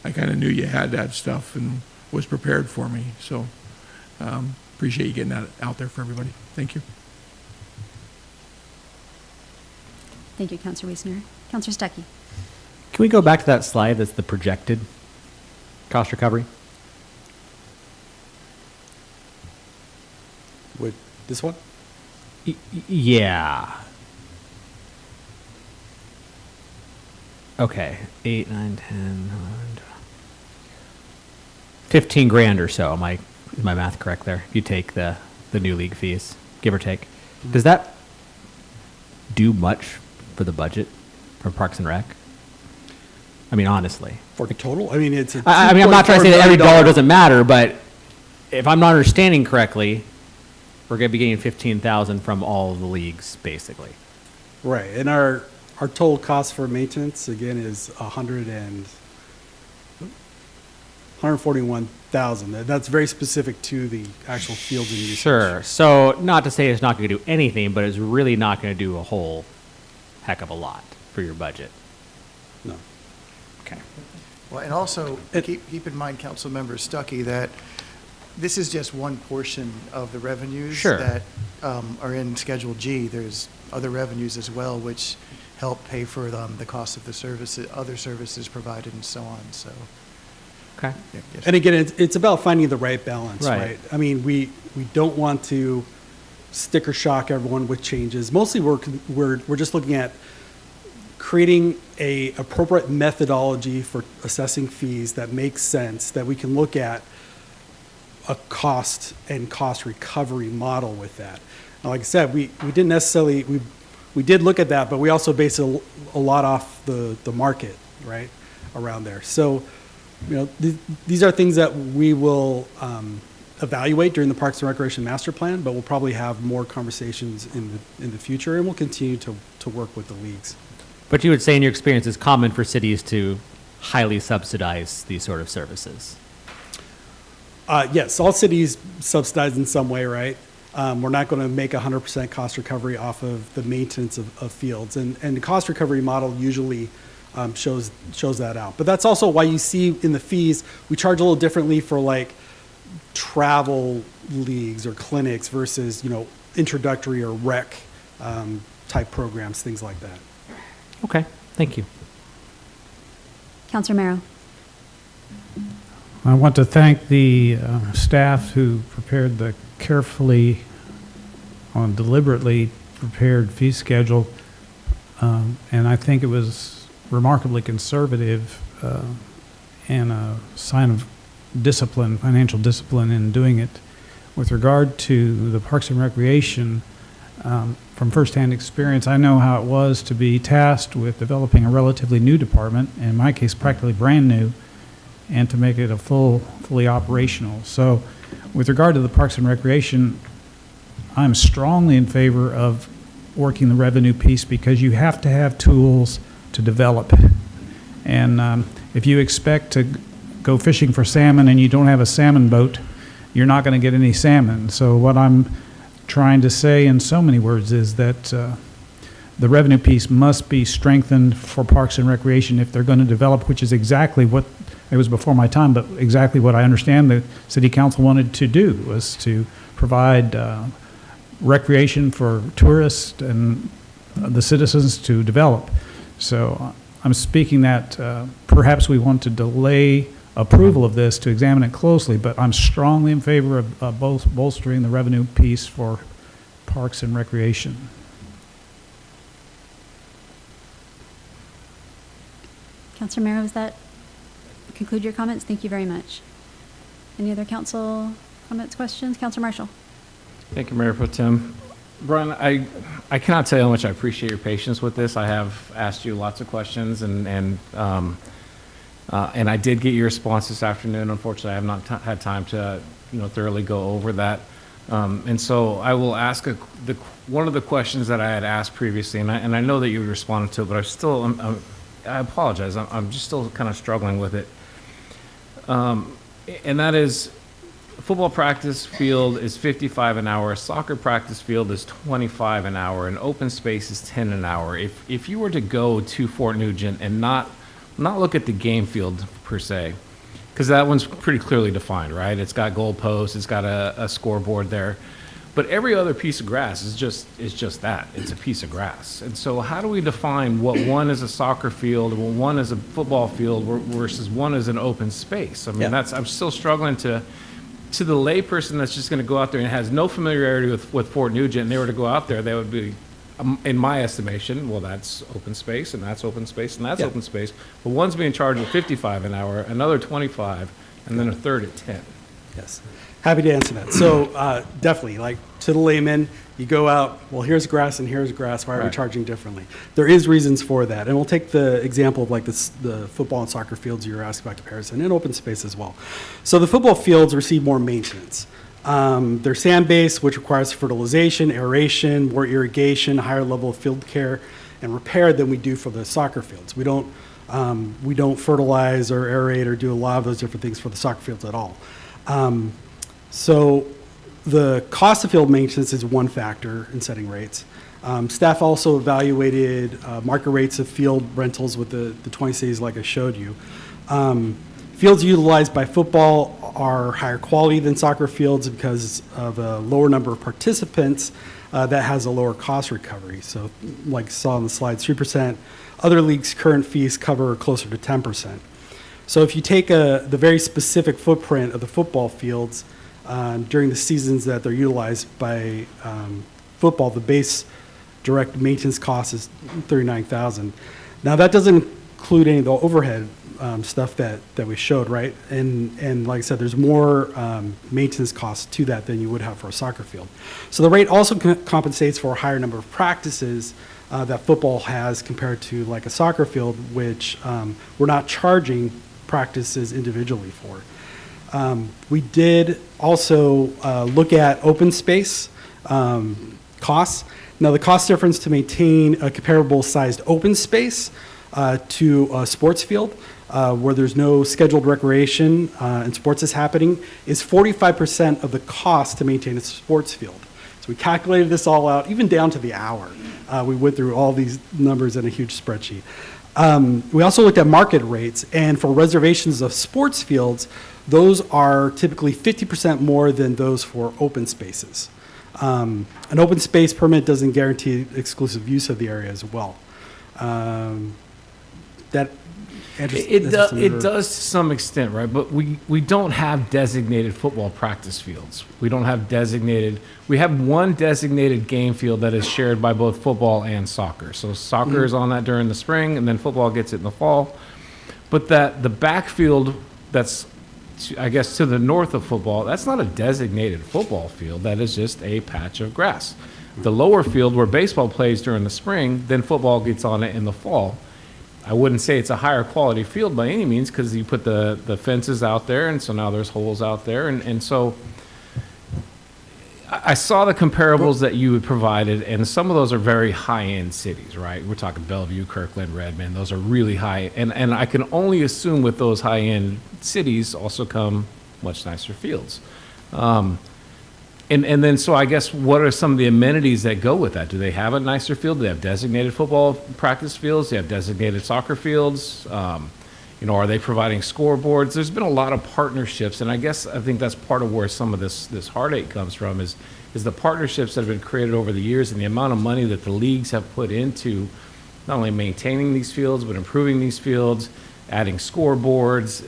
I kind of knew you had that stuff and was prepared for me. So appreciate you getting that out there for everybody. Thank you. Thank you, Councilor Wiesner. Councilor Stuckey. Can we go back to that slide that's the projected cost recovery? With this one? Yeah. Okay, 8, 9, 10, 11, 12. 15 grand or so. Is my math correct there? If you take the new league fees, give or take. Does that do much for the budget for Parks and Rec? I mean, honestly. For total? I mean, it's a I'm not trying to say that every $2.4 dollar million doesn't matter, but if I'm not understanding correctly, we're going to be getting 15,000 from all of the leagues, basically. Right, and our total cost for maintenance, again, is $141,000. That's very specific to the actual fields and usage. Sure. So not to say it's not going to do anything, but it's really not going to do a whole heck of a lot for your budget. No. Okay. Well, and also, keep in mind, Councilmember Stuckey, that this is just one portion of the revenues Sure. that are in Schedule G. There's other revenues as well, which help pay for the cost of the services, other services provided, and so on. So, Okay. yeah, yes. And again, it's about finding the right balance, Right. right? I mean, we don't want to sticker shock everyone with changes. Mostly, we're just looking at creating a appropriate methodology for assessing fees that makes sense, that we can look at a cost and cost recovery model with that. Now, like I said, we didn't necessarily, we did look at that, but we also base a lot off the market, right, around there. So, these are things that we will evaluate during the Parks and Recreation Master Plan, but we'll probably have more conversations in the future, and we'll continue to work with the leagues. But you would say in your experience it's common for cities to highly subsidize these sort of services? Yes, all cities subsidize in some way, right? We're not going to make 100% cost recovery off of the maintenance of fields. And the cost recovery model usually shows that out. But that's also why you see in the fees, we charge a little differently for like travel leagues or clinics versus, introductory or rec type programs, things like that. Okay, thank you. Councilor Merrow. I want to thank the staff who prepared the carefully, deliberately prepared fee schedule, and I think it was remarkably conservative and a sign of discipline, financial discipline in doing it. With regard to the Parks and Recreation, from firsthand experience, I know how it was to be tasked with developing a relatively new department, in my case practically brand new, and to make it a fully operational. So with regard to the Parks and Recreation, I'm strongly in favor of working the revenue piece because you have to have tools to develop. And if you expect to go fishing for salmon and you don't have a salmon boat, you're not going to get any salmon. So what I'm trying to say in so many words is that the revenue piece must be strengthened for Parks and Recreation if they're going to develop, which is exactly what, it was before my time, but exactly what I understand the city council wanted to do, was to provide recreation for tourists and the citizens to develop. So I'm speaking that perhaps we want to delay approval of this to examine it closely, but I'm strongly in favor of bolstering the revenue piece for Parks and Recreation. Councilor Mero, does that conclude your comments? Thank you very much. Any other council comments, questions? Councilor Marshall. Thank you, Mayor Pro Tem. Brian, I cannot tell you how much I appreciate your patience with this. I have asked you lots of questions, and I did get your response this afternoon. Unfortunately, I have not had time to, thoroughly go over that. And so I will ask one of the questions that I had asked previously, and I know that you responded to it, but I apologize. I'm just still kind of struggling with it. And that is, football practice field is $55 an hour, soccer practice field is $25 an hour, and open space is $10 an hour. If you were to go to Fort Nugent and not look at the game field per se, because that one's pretty clearly defined, right? It's got goalposts, it's got a scoreboard there, but every other piece of grass is just that. It's a piece of grass. And so how do we define what one is a soccer field and what one is a football field versus one is an open space? I mean, I'm still struggling to the layperson that's just going to go out there and has no familiarity with Fort Nugent, and they were to go out there, they would be, in my estimation, well, that's open space, and that's open space, and that's open space. But one's being charged at $55 an hour, another $25, and then a third at $10. Yes. Happy to answer that. So definitely, like to the layman, you go out, well, here's grass and here's grass. Why are we charging differently? There is reasons for that. And we'll take the example of like the football and soccer fields you were asking about comparison, and open space as well. So the football fields receive more maintenance. They're sand-based, which requires fertilization, aeration, more irrigation, higher level of field care and repair than we do for the soccer fields. We don't fertilize or aerate or do a lot of those different things for the soccer fields at all. So the cost of field maintenance is one factor in setting rates. Staff also evaluated market rates of field rentals with the 20 cities like I showed you. Fields utilized by football are higher quality than soccer fields because of a lower number of participants that has a lower cost recovery. So like you saw on the slides, 3%. Other leagues' current fees cover closer to 10%. So if you take the very specific footprint of the football fields during the seasons that they're utilized by football, the base direct maintenance cost is $39,000. Now that doesn't include any of the overhead stuff that we showed, right? And like I said, there's more maintenance costs to that than you would have for a soccer field. So the rate also compensates for a higher number of practices that football has compared to like a soccer field, which we're not charging practices individually for. We did also look at open space costs. Now the cost difference to maintain a comparable sized open space to a sports field where there's no scheduled recreation and sports is happening is 45% of the cost to maintain a sports field. So we calculated this all out, even down to the hour. We went through all these numbers in a huge spreadsheet. We also looked at market rates, and for reservations of sports fields, those are typically 50% more than those for open spaces. An open space permit doesn't guarantee exclusive use of the area as well. It does to some extent, right? But we don't have designated football practice fields. We don't have designated. We have one designated game field that is shared by both football and soccer. So soccer is on that during the spring, and then football gets it in the fall. But the backfield that's, I guess, to the north of football, that's not a designated football field. That is just a patch of grass. The lower field where baseball plays during the spring, then football gets on it in the fall. I wouldn't say it's a higher quality field by any means because you put the fences out there, and so now there's holes out there. And so I saw the comparables that you had provided, and some of those are very high-end cities, right? We're talking Bellevue, Kirkland, Redmond. Those are really high. And I can only assume with those high-end cities also come much nicer fields. And then, so I guess, what are some of the amenities that go with that? Do they have a nicer field? Do they have designated football practice fields? Do they have designated soccer fields? Are they providing scoreboards? There's been a lot of partnerships, and I think that's part of where some of this heartache comes from is the partnerships that have been created over the years and the amount of money that the leagues have put into not only maintaining these fields, but improving these fields, adding scoreboards,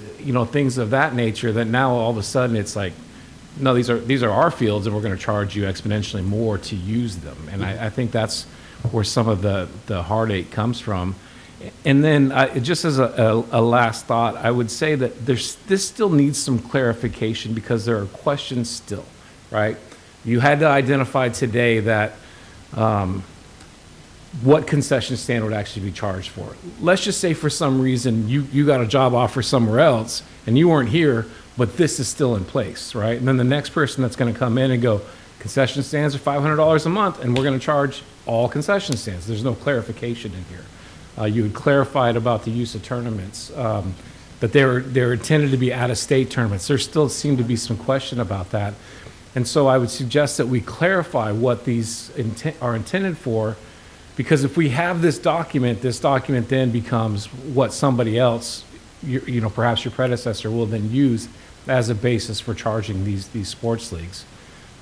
things of that nature, that now all of a sudden it's like, no, these are our fields, and we're going to charge you exponentially more to use them. And I think that's where some of the heartache comes from. And then, just as a last thought, I would say that this still needs some clarification because there are questions still, right? You had to identify today that what concession stand would actually be charged for. Let's just say for some reason you got a job offer somewhere else and you weren't here, but this is still in place, right? And then the next person that's going to come in and go, concession stands are $500 a month, and we're going to charge all concession stands. There's no clarification in here. You had clarified about the use of tournaments, that they're intended to be out-of-state tournaments. There still seem to be some question about that. And so I would suggest that we clarify what these are intended for, because if we have this document then becomes what somebody else, perhaps your predecessor, will then use as a basis for charging these sports leagues.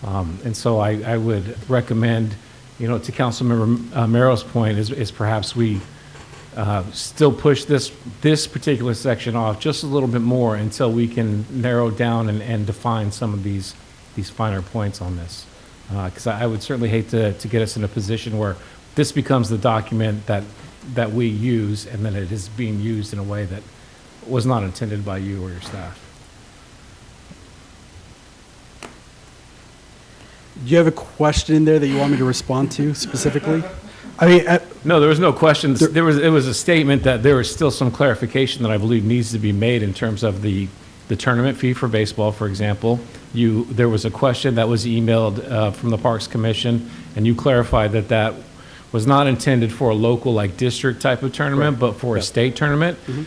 And so I would recommend, to Councilmember Merrill's point, is perhaps we still push this particular section off just a little bit more until we can narrow down and define some of these finer points on this. Because I would certainly hate to get us in a position where this becomes the document that we use, and then it is being used in a way that was not intended by you or your staff. Do you have a question in there that you want me to respond to specifically? I mean, No, there was no questions. It was a statement that there is still some clarification that I believe needs to be made in terms of the tournament fee for baseball, for example. There was a question that was emailed from the Parks Commission, and you clarified that was not intended for a local, like, district type of tournament, but for a state tournament. Mm-hmm.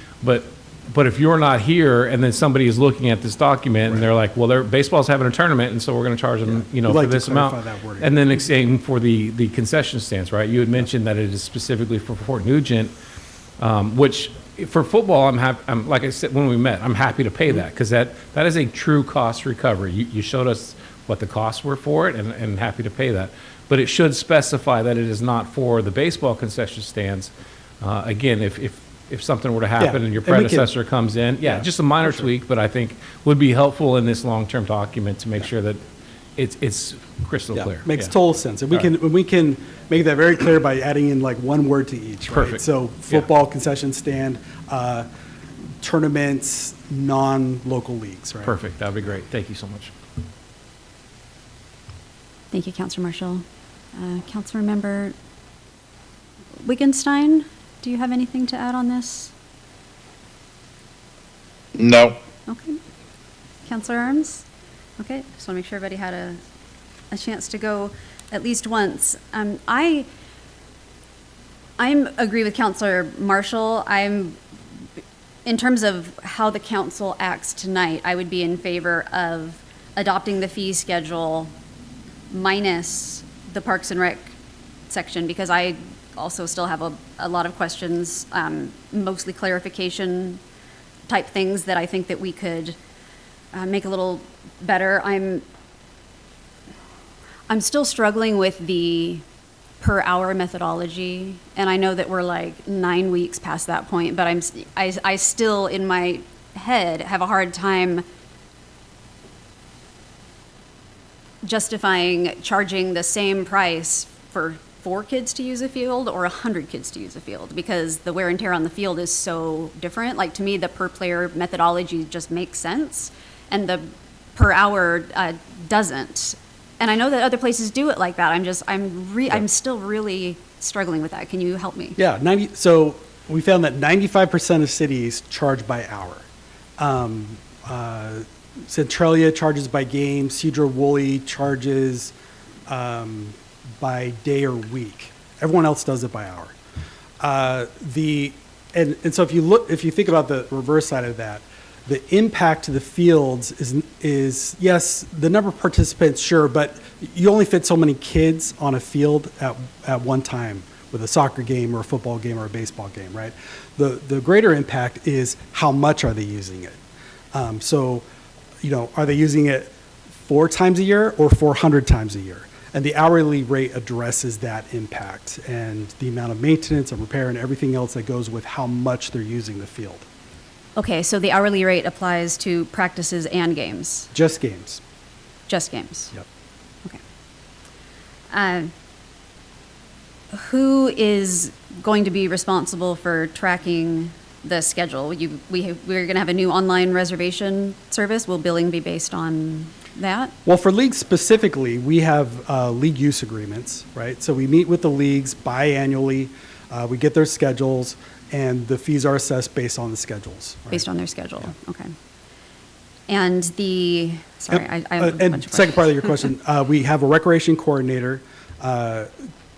But if you're not here and then somebody is looking at this document and they're like, well, baseball's having a tournament, and so we're going to charge them, for this amount. And then it's same for the concession stands, right? You had mentioned that it is specifically for Fort Nugent, which for football, I'm like I said when we met, I'm happy to pay that, because that is a true cost recovery. You showed us what the costs were for it, and happy to pay that. But it should specify that it is not for the baseball concession stands. Again, if something were to happen and your predecessor comes in, just a minor tweak, but I think would be helpful in this long-term document to make sure that it's crystal clear. Makes total sense. And we can make that very clear by adding in like one word to each, right? Perfect. So football concession stand, tournaments, non-local leagues, right? Perfect. That would be great. Thank you so much. Thank you, Councilor Marshall. Councilmember Wittgenstein, do you have anything to add on this? No. Okay. Councilor Arms? Okay, just want to make sure everybody had a chance to go at least once. I agree with Councilor Marshall. In terms of how the council acts tonight, I would be in favor of adopting the fee schedule minus the Parks and Rec section, because I also still have a lot of questions, mostly clarification type things that I think that we could make a little better. I'm still struggling with the per hour methodology, and I know that we're like 9 weeks past that point, but I still in my head have a hard time justifying charging the same price for 4 kids to use a field or 100 kids to use a field, because the wear and tear on the field is so different. Like, to me, the per player methodology just makes sense, and the per hour doesn't. And I know that other places do it like that. I'm still really struggling with that. Can you help me? Yeah, so we found that 95% of cities charge by hour. Centralia charges by game. Cedar-Woolley charges by day or week. Everyone else does it by hour. And so if you think about the reverse side of that, The impact to the fields is yes, the number of participants, sure, but you only fit so many kids on a field at one time with a soccer game or a football game or a baseball game, right? The greater impact is how much are they using it? So, are they using it 4 times a year or 400 times a year? And the hourly rate addresses that impact and the amount of maintenance and repair and everything else that goes with how much they're using the field. Okay, so the hourly rate applies to practices and games, Just games. just games? Yep. Okay. Who is going to be responsible for tracking the schedule? We're going to have a new online reservation service. Will billing be based on that? Well, for leagues specifically, we have league use agreements, right? So we meet with the leagues biannually. We get their schedules, and the fees are assessed based on the schedules. Right? Based on their schedule, okay. And sorry, I have a bunch And of second part of questions. your question, we have a recreation coordinator,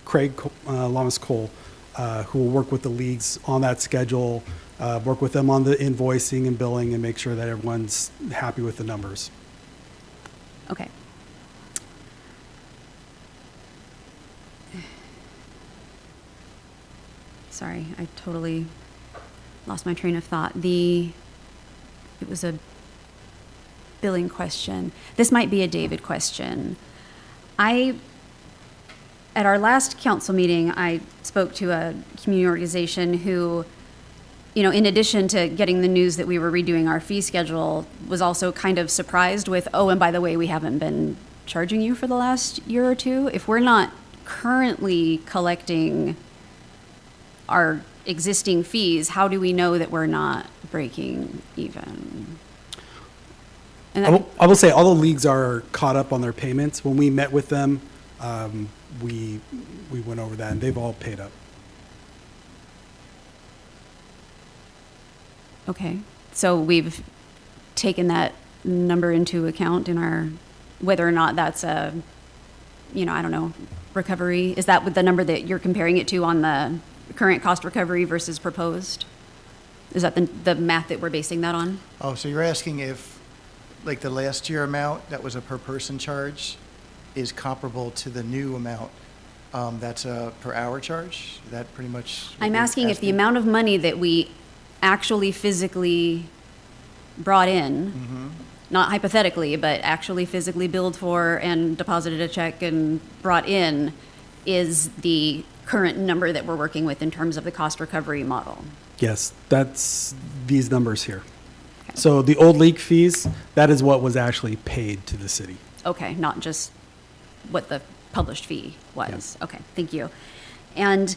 Craig Lamas-Cole, who will work with the leagues on that schedule, work with them on the invoicing and billing, and make sure that everyone's happy with the numbers. Okay. Sorry, I totally lost my train of thought. It was a billing question. This might be a David question. At our last council meeting, I spoke to a community organization who, in addition to getting the news that we were redoing our fee schedule, was also kind of surprised with, oh, and by the way, we haven't been charging you for the last year or two. If we're not currently collecting our existing fees, how do we know that we're not breaking even? And I will say all the leagues are caught up on their payments. When we met with them, we went over that, and they've all paid up. Okay, so we've taken that number into account in our, whether or not that's a, I don't know, recovery? Is that with the number that you're comparing it to on the current cost recovery versus proposed? Is that the math that we're basing that on? Oh, so you're asking if, like, the last year amount that was a per person charge is comparable to the new amount that's a per hour charge? Is that pretty much what I'm you're asking if the amount of money that we actually physically brought in, not hypothetically, but actually physically billed for and deposited a check and brought in, is the current number that we're working with in terms of the cost recovery model. Yes, that's these numbers here. So the old league fees, that is what was actually paid to the city. Okay, not just what the published fee was. Okay, thank you. And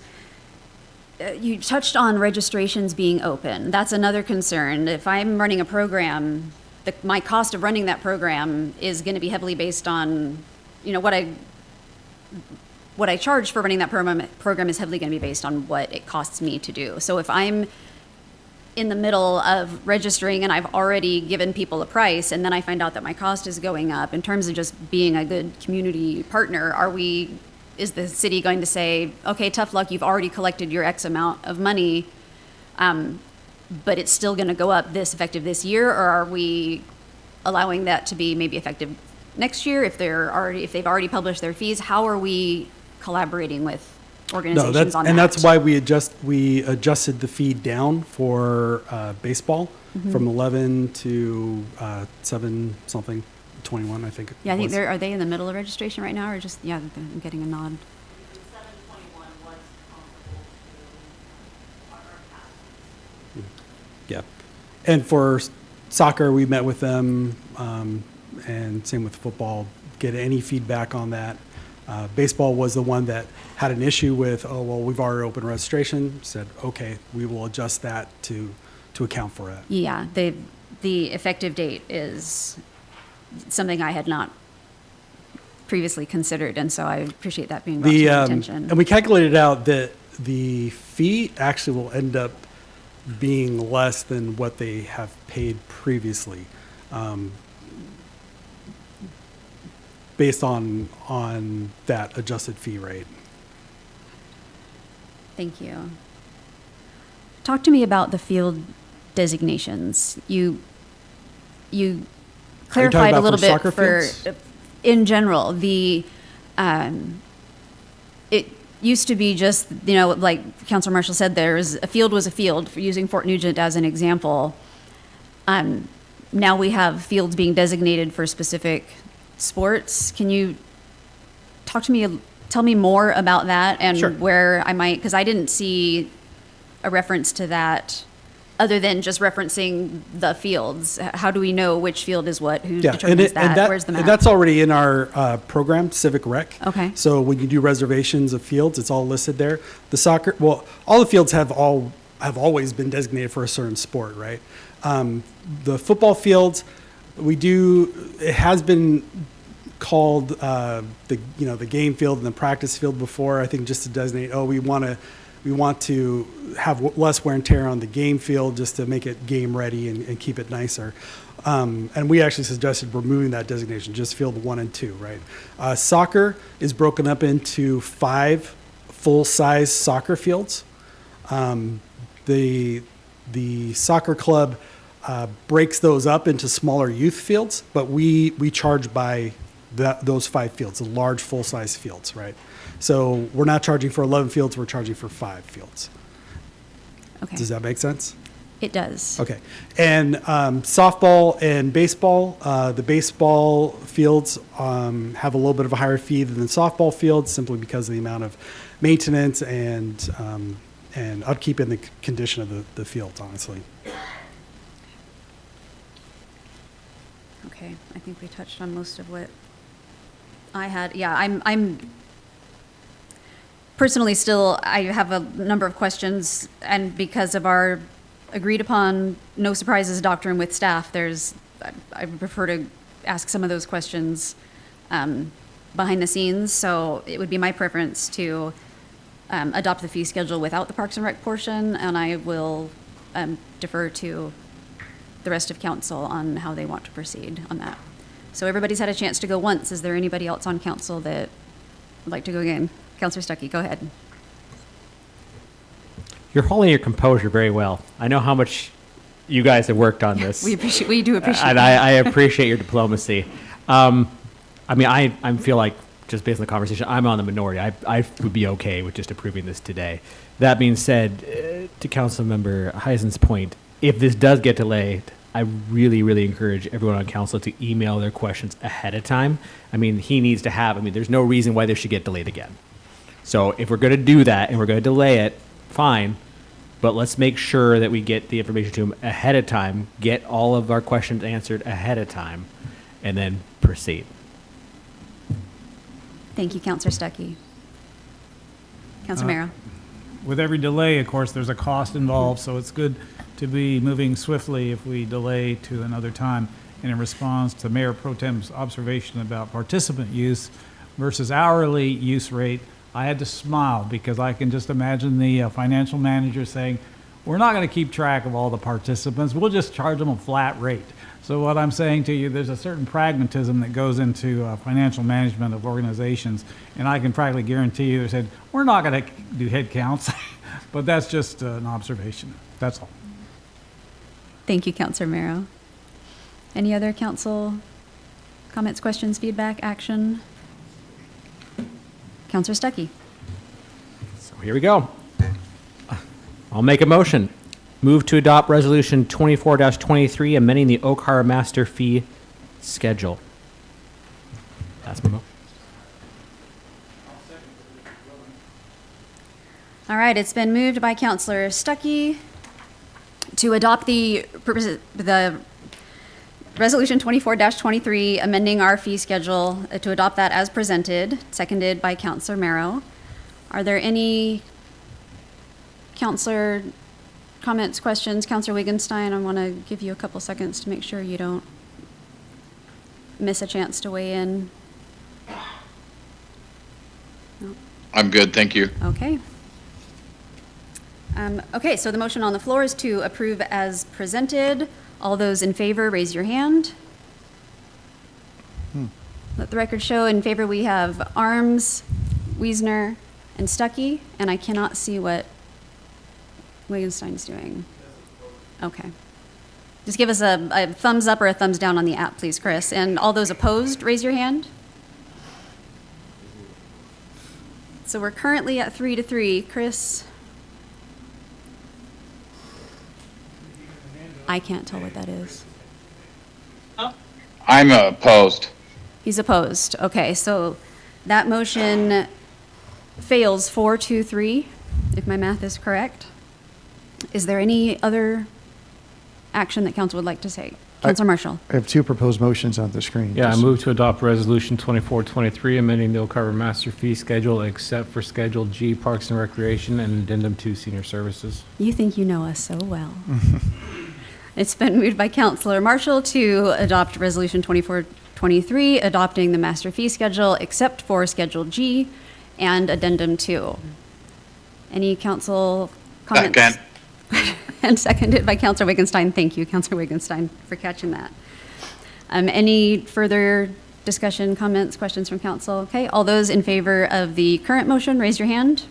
you touched on registrations being open. That's another concern. If I'm running a program, my cost of running that program is going to be heavily based on, what I charge for running that program is heavily going to be based on what it costs me to do. So if I'm in the middle of registering and I've already given people a price, and then I find out that my cost is going up, in terms of just being a good community partner, is the city going to say, okay, tough luck, you've already collected your X amount of money, but it's still going to go up effective this year? Or are we allowing that to be maybe effective next year if they've already published their fees? How are we collaborating with organizations on that? And that's why we adjusted the fee down for baseball from 11 to 7 something, 21, I think. Yeah, I think was. are they in the middle of registration right now, or just, I'm getting a nod. 721 was comparable to our past. Yeah. And for soccer, we met with them, and same with football, get any feedback on that. Baseball was the one that had an issue with, we've already opened registration, said, okay, we will adjust that to account for it. Yeah, the effective date is something I had not previously considered, and so I appreciate that being brought to my attention. And we calculated out that the fee actually will end up being less than what they have paid previously, based on that adjusted fee rate. Thank you. Talk to me about the field designations. You you talking clarified a about little for bit soccer for, fields? in general, it used to be just, like Councilor Marshall said, a field was a field, for using Fort Nugent as an example. Now we have fields being designated for specific sports. Can you tell me more about that and Sure. where I might, because I didn't see a reference to that other than just referencing the fields. How do we know which field is what? Who determines that? Where's the map? And that's already in our program, Civic Rec. Okay. So when you do reservations of fields, it's all listed there. The soccer, well, all the fields have always been designated for a certain sport, right? The football fields, it has been called the game field and the practice field before, I think, just to designate, we want to have less wear and tear on the game field just to make it game ready and keep it nicer. And we actually suggested removing that designation, just field 1 and 2, right? Soccer is broken up into 5 full-size soccer fields. The soccer club breaks those up into smaller youth fields, but we charge by those 5 fields, the large full-size fields, right? So we're not charging for 11 fields, we're charging for 5 fields. Okay. Does that make sense? It does. Okay. And softball and baseball, the baseball fields have a little bit of a higher fee than the softball fields, simply because of the amount of maintenance and upkeep in the condition of the fields, honestly. Okay, I think we touched on most of what I had. Yeah, I'm personally still, I have a number of questions, and because of our agreed upon no surprises doctrine with staff, I prefer to ask some of those questions behind the scenes. So it would be my preference to adopt the fee schedule without the Parks and Rec portion, and I will defer to the rest of council on how they want to proceed on that. So everybody's had a chance to go once. Is there anybody else on council that would like to go again? Councilor Stuckey, go ahead. You're holding your composure very well. I know how much you guys have worked on this. We do appreciate And that. I appreciate your diplomacy. I feel like, just based on the conversation, I'm on the minority. I would be okay with just approving this today. That being said, to Councilmember Heisen's point, if this does get delayed, I really, really encourage everyone on council to email their questions ahead of time. He needs to have, there's no reason why this should get delayed again. So if we're going to do that and we're going to delay it, fine. But let's make sure that we get the information to him ahead of time, get all of our questions answered ahead of time, and then proceed. Thank you, Councilor Stuckey. Councilor Mero. With every delay, of course, there's a cost involved, so it's good to be moving swiftly if we delay to another time. And in response to Mayor Pro Tem's observation about participant use versus hourly use rate, I had to smile because I can just imagine the financial manager saying, we're not going to keep track of all the participants, we'll just charge them a flat rate. So what I'm saying to you, there's a certain pragmatism that goes into financial management of organizations, and I can practically guarantee you, they said, we're not going to do head counts, but that's just an observation, that's all. Thank you, Councilor Mero. Any other council comments, questions, feedback, action? Councilor Stuckey. So here we go. I'll make a motion. Move to adopt Resolution 24-23, amending the Oak Harbor Master Fee Schedule. That's my motion. All right, it's been moved by Councilor Stuckey to adopt the Resolution 24-23, amending our fee schedule, to adopt that as presented, seconded by Councilor Mero. Are there any councilor comments, questions? Councilor Wittgenstein, I want to give you a couple seconds to make sure you don't miss a chance to weigh in. No? I'm good, thank you. Okay. Okay, so the motion on the floor is to approve as presented. All those in favor, raise your hand. Let the record show in favor we have Arms, Wiesner, and Stuckey, and I cannot see what Wittgenstein's doing. Okay. Just give us a thumbs up or a thumbs down on the app, please, Chris. And all those opposed, raise your hand. So we're currently at 3-3. Chris? I can't tell what that is. I'm opposed. He's opposed. Okay, so that motion fails 4-3, if my math is correct. Is there any other action that council would like to take? Councilor Marshall. I have two proposed motions on the screen. Yeah, I Just- move to adopt Resolution 2423, amending the Oak Harbor Master Fee Schedule except for Schedule G, Parks and Recreation, and Addendum 2, Senior Services. You think you know us so well. It's been moved by Councilor Marshall to adopt Resolution 2423, adopting the master fee schedule except for Schedule G and Addendum 2. Any council comments? Second. And seconded by Councilor Wittgenstein. Thank you, Councilor Wittgenstein, for catching that. Any further discussion, comments, questions from council? Okay, all those in favor of the current motion, raise your hand.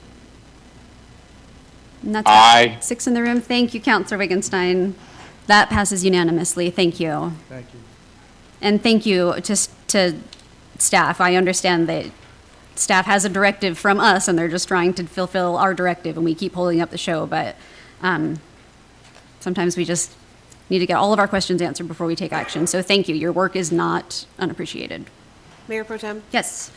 And that's Aye. 6 in the room. Thank you, Councilor Wittgenstein. That passes unanimously. Thank you. Thank you. And thank you to staff. I understand that staff has a directive from us, and they're just trying to fulfill our directive, and we keep holding up the show, but sometimes we just need to get all of our questions answered before we take action. So thank you. Your work is not unappreciated. Mayor Pro Tem? Yes.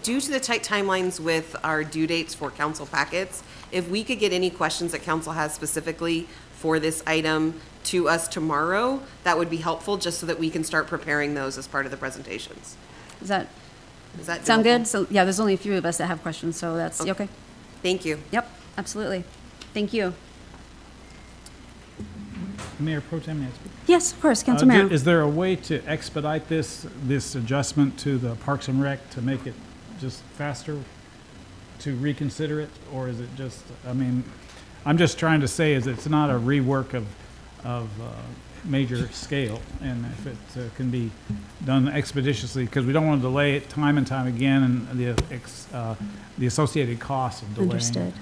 Due to the tight timelines with our due dates for council packets, if we could get any questions that council has specifically for this item to us tomorrow, that would be helpful, just so that we can start preparing those as part of the presentations. Does that Does that sound doable? good? So, yeah, there's only a few of us that have questions, so that's okay. Thank you. Yep, absolutely. Thank you. Mayor Pro Tem, may I speak? Yes, of course, Councilor Merrill. Is there a way to expedite this adjustment to the Parks and Rec to make it just faster, to reconsider it? Or is it just, I mean, I'm just trying to say is it's not a rework of major scale, and if it can be done expeditiously, because we don't want to delay it time and time again, and the associated costs of delaying. Understood.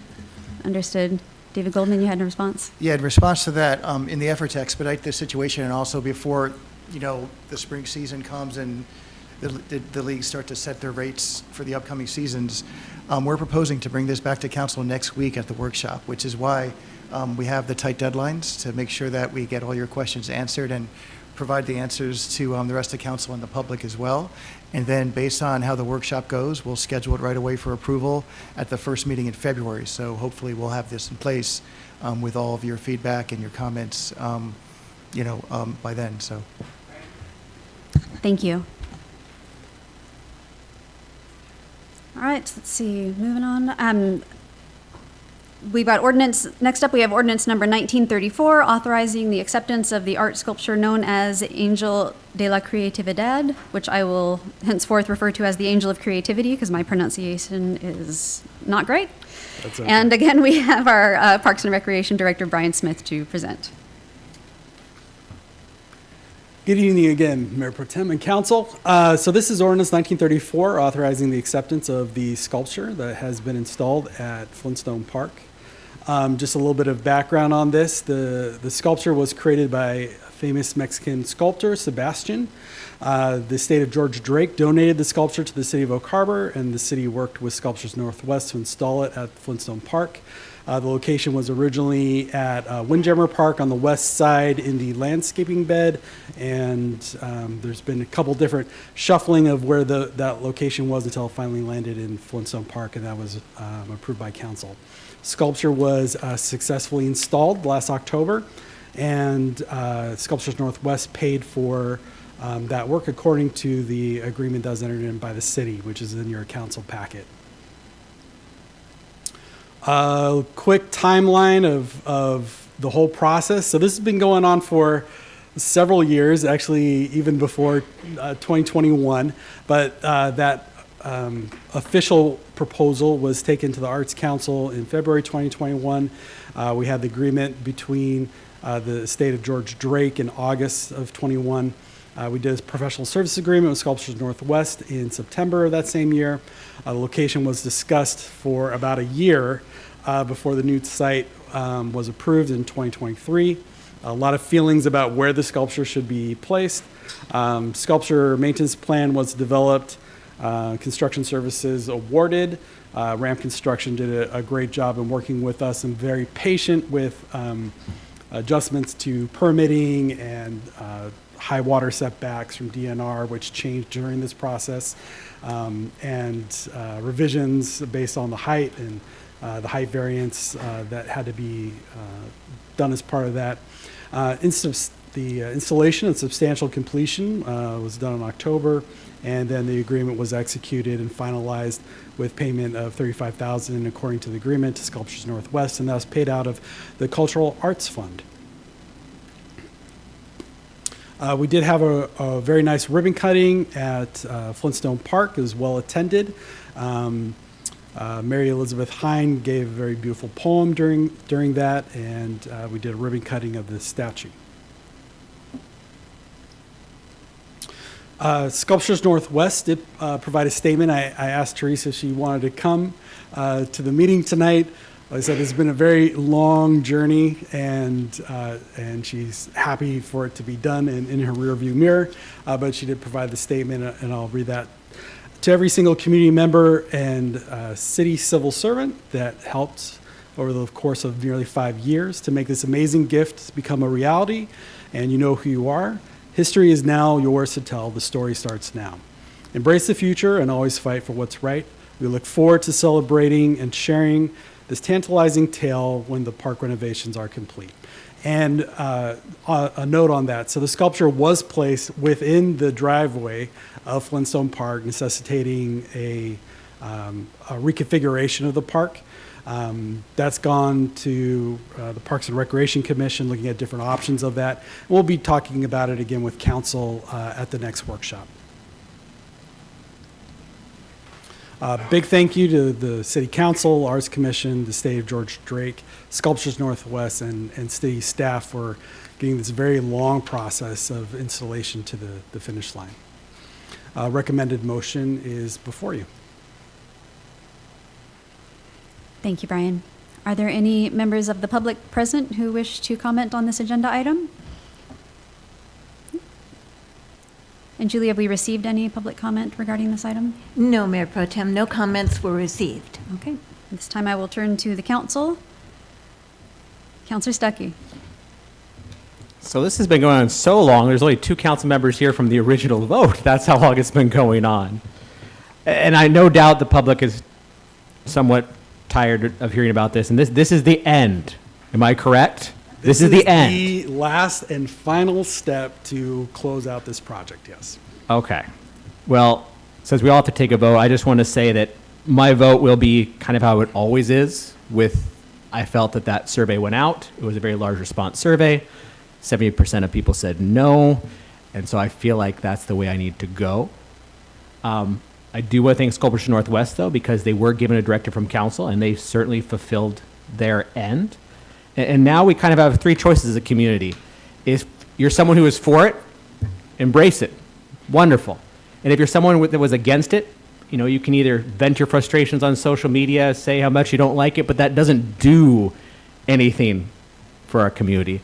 Understood. David Goldman, you had a response? Yeah, in response to that, in the effort to expedite this situation and also before, the spring season comes and the leagues start to set their rates for the upcoming seasons, we're proposing to bring this back to council next week at the workshop, which is why we have the tight deadlines to make sure that we get all your questions answered and provide the answers to the rest of council and the public as well. And then based on how the workshop goes, we'll schedule it right away for approval at the first meeting in February. So hopefully we'll have this in place with all of your feedback and your comments, by then, so. Thank you. All right, let's see, moving on. We've got ordinance, next up we have ordinance number 1934, authorizing the acceptance of the art sculpture known as Angel de la Creatividad, which I will henceforth refer to as the Angel of Creativity because my pronunciation is not great. That's okay. And again, we have our Parks and Recreation Director, Brian Smith, to present. Good evening again, Mayor Pro Tem and Council. So this is ordinance 1934, authorizing the acceptance of the sculpture that has been installed at Flintstone Park. Just a little bit of background on this. The sculpture was created by a famous Mexican sculptor, Sebastian. The state of Georgia Drake donated the sculpture to the city of Oak Harbor, and the city worked with Sculptures Northwest to install it at Flintstone Park. The location was originally at Windjammer Park on the west side in the landscaping bed, and there's been a couple different shuffling of where that location was until it finally landed in Flintstone Park, and that was approved by council. Sculpture was successfully installed last October, and Sculptures Northwest paid for that work according to the agreement that was entered in by the city, which is in your council packet. Quick timeline of the whole process. So this has been going on for several years, actually even before 2021, but that official proposal was taken to the Arts Council in February 2021. We had the agreement between the state of Georgia Drake in August of 21. We did a professional service agreement with Sculptures Northwest in September of that same year. The location was discussed for about a year before the new site was approved in 2023. a lot of feelings about where the sculpture should be placed. Sculpture maintenance plan was developed, construction services awarded. Ramp Construction did a great job in working with us and very patient with adjustments to permitting and high water setbacks from DNR, which changed during this process, and revisions based on the height and the height variance that had to be done as part of that. The installation and substantial completion was done in October, and then the agreement was executed and finalized with payment of $35,000 according to the agreement to Sculptures Northwest, and that was paid out of the Cultural Arts Fund. We did have a very nice ribbon cutting at Flintstone Park. It was well attended. Mary Elizabeth Hine gave a very beautiful poem during that, and we did a ribbon cutting of the statue. Sculptures Northwest did provide a statement. I asked Teresa if she wanted to come to the meeting tonight. Like I said, it's been a very long journey, and she's happy for it to be done in her rearview mirror. But she did provide the statement, and I'll read that. To every single community member and city civil servant that helped over the course of nearly 5 years to make this amazing gift become a reality, and you know who you are. History is now yours to tell. The story starts now. Embrace the future and always fight for what's right. We look forward to celebrating and sharing this tantalizing tale when the park renovations are complete. And a note on that. So the sculpture was placed within the driveway of Flintstone Park, necessitating a reconfiguration of the park. That's gone to the Parks and Recreation Commission, looking at different options of that. We'll be talking about it again with council at the next workshop. Big thank you to the City Council, Arts Commission, the State of George Drake, Sculptures Northwest, and city staff for getting this very long process of installation to the finish line. Recommended motion is before you. Thank you, Brian. Are there any members of the public present who wish to comment on this agenda item? And Julie, have we received any public comment regarding this item? No, Mayor Pro Tem, no comments were received. Okay, this time I will turn to the council. Councilor Stuckey. So this has been going on so long, there's only 2 council members here from the original vote. That's how long it's been going on. And I no doubt the public is somewhat tired of hearing about this, and this is the end. Am I correct? This is the end. The last and final step to close out this project, yes. Okay. Well, since we all have to take a vote, I just want to say that my vote will be kind of how it always is. I felt that survey went out. It was a very large response survey. 70% of people said no, and so I feel like that's the way I need to go. I do want to thank Sculptures Northwest, though, because they were given a directive from council, and they certainly fulfilled their end. And now we kind of have 3 choices as a community. If you're someone who is for it, embrace it. Wonderful. And if you're someone that was against it, you can either vent your frustrations on social media, say how much you don't like it, but that doesn't do anything for our community.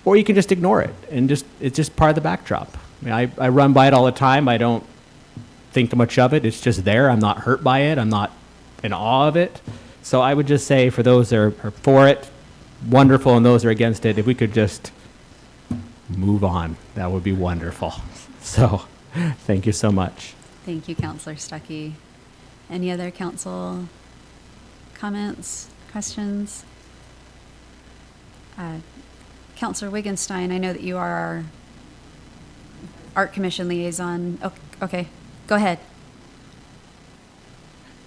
Or you can just ignore it, and it's just part of the backdrop. I run by it all the time. I don't think much of it. It's just there. I'm not hurt by it. I'm not in awe of it. So I would just say for those that are for it, wonderful, and those that are against it, if we could just move on, that would be wonderful. So thank you so much. Thank you, Councilor Stuckey. Any other council comments, questions? Councilor Wittgenstein, I know that you are our Art Commission liaison. Oh, okay, go ahead.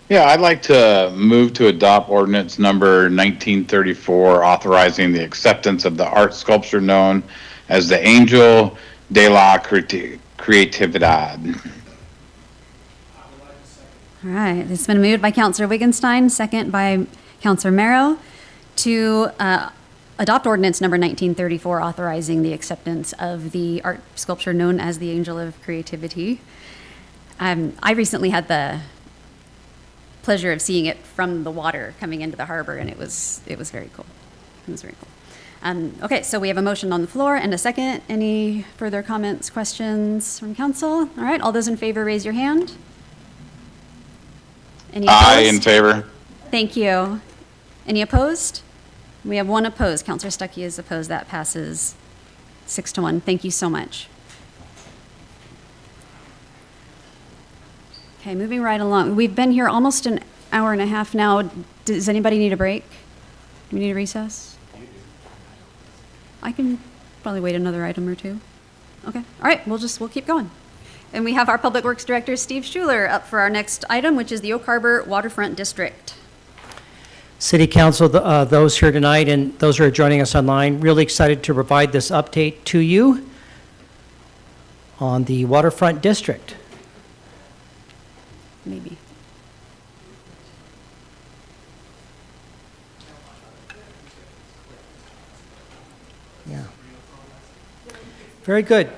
Yeah, I'd like to move to adopt ordinance number 1934, authorizing the acceptance of the art sculpture known as the Angel de la Creatividad. All right, it's been moved by Councilor Wittgenstein, second by Councilor Merrow, to adopt ordinance number 1934, authorizing the acceptance of the art sculpture known as the Angel of Creativity. I recently had the pleasure of seeing it from the water coming into the harbor, and it was very cool. It was very cool. Okay, so we have a motion on the floor and a second. Any further comments, questions from council? All right, all those in favor, raise your hand. Any Aye, in opposed? favor. Thank you. Any opposed? We have one opposed. Counselor Stuckey is opposed. That passes 6-1. Thank you so much. Okay, moving right along. We've been here almost an hour and a half now. Does anybody need a break? Do we need a recess? I can probably wait another item or two. Okay, all right, we'll keep going. And we have our Public Works Director, Steve Schuler, up for our next item, which is the Oak Harbor Waterfront District. City Council, those here tonight and those who are joining us online, really excited to provide this update to you on the Waterfront District. Maybe. Yeah. Very good.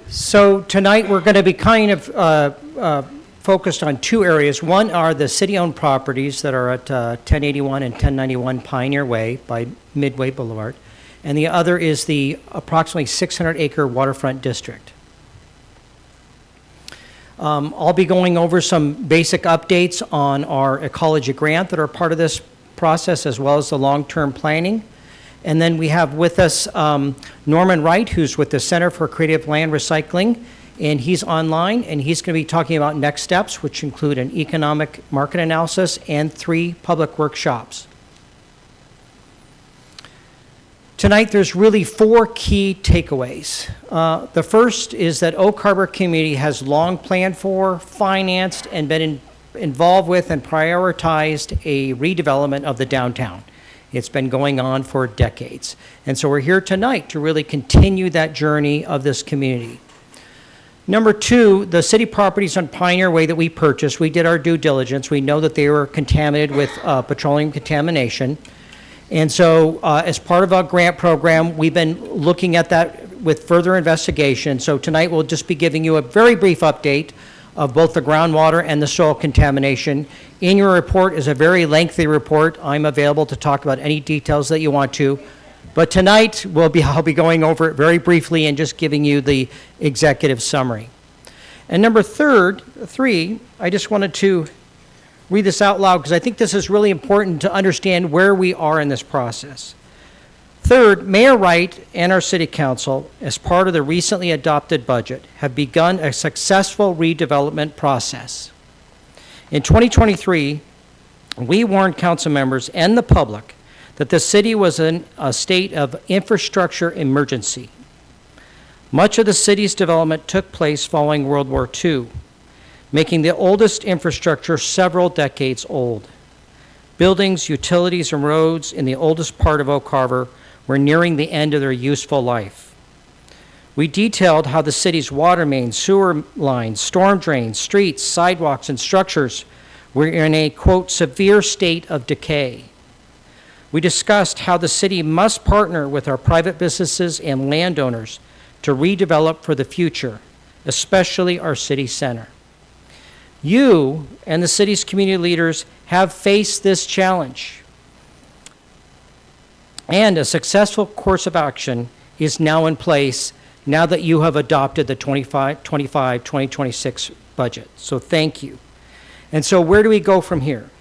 So tonight we're going to be kind of focused on two areas. One are the city-owned properties that are at 1081 and 1091 Pioneer Way by Midway Boulevard. And the other is the approximately 600-acre waterfront district. I'll be going over some basic updates on our ecology grant that are part of this process, as well as the long-term planning. And then we have with us Norman Wright, who's with the Center for Creative Land Recycling, and he's online, and he's going to be talking about next steps, which include an economic market analysis and 3 public workshops. Tonight, there's really 4 key takeaways. The first is that Oak Harbor community has long planned for, financed, and been involved with and prioritized a redevelopment of the downtown. It's been going on for decades. And so we're here tonight to really continue that journey of this community. Number 2, the city properties on Pioneer Way that we purchased, we did our due diligence. We know that they were contaminated with petroleum contamination. And so as part of our grant program, we've been looking at that with further investigation. So tonight we'll just be giving you a very brief update of both the groundwater and the soil contamination. In your report is a very lengthy report. I'm available to talk about any details that you want to. But tonight I'll be going over it very briefly and just giving you the executive summary. And number 3, I just wanted to read this out loud because I think this is really important to understand where we are in this process. 3rd, Mayor Wright and our City Council, as part of the recently adopted budget, have begun a successful redevelopment process. In 2023, we warned council members and the public that the city was in a state of infrastructure emergency. Much of the city's development took place following World War II, making the oldest infrastructure several decades old. Buildings, utilities, and roads in the oldest part of Oak Harbor were nearing the end of their useful life. We detailed how the city's water mains, sewer lines, storm drains, streets, sidewalks, and structures were in a, quote, severe state of decay. We discussed how the city must partner with our private businesses and landowners to redevelop for the future, especially our city center. You and the city's community leaders have faced this challenge. And a successful course of action is now in place now that you have adopted the 2026 budget. So thank you. And so where do we go from here?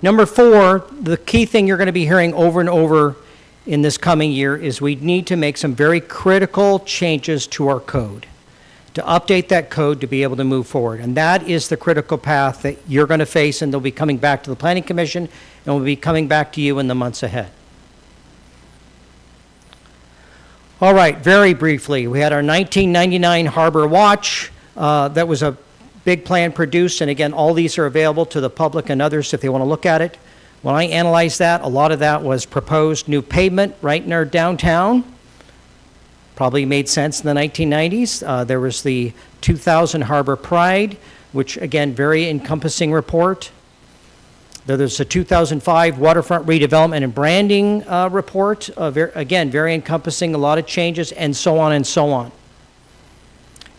Number 4, the key thing you're going to be hearing over and over in this coming year is we need to make some very critical changes to our code, to update that code to be able to move forward. And that is the critical path that you're going to face, and they'll be coming back to the Planning Commission, and we'll be coming back to you in the months ahead. All right, very briefly, we had our 1999 Harbor Watch. That was a big plan produced, and again, all these are available to the public and others if they want to look at it. When I analyzed that, a lot of that was proposed new pavement right in our downtown. Probably made sense in the 1990s. There was the 2000 Harbor Pride, which again, very encompassing report. There's a 2005 Waterfront Redevelopment and Branding report, again, very encompassing, a lot of changes, and so on and so on.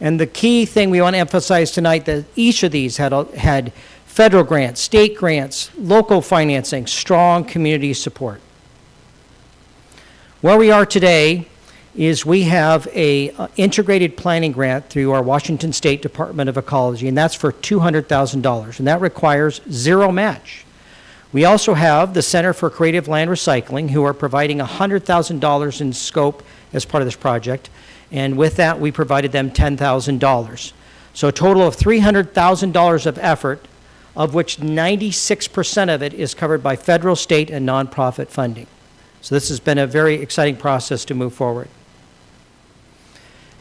And the key thing we want to emphasize tonight, that each of these had federal grants, state grants, local financing, strong community support. Where we are today is we have a integrated planning grant through our Washington State Department of Ecology, and that's for $200,000, and that requires zero match. We also have the Center for Creative Land Recycling, who are providing $100,000 in scope as part of this project, and with that, we provided them $10,000. So a total of $300,000 of effort, of which 96% of it is covered by federal, state, and nonprofit funding. So this has been a very exciting process to move forward.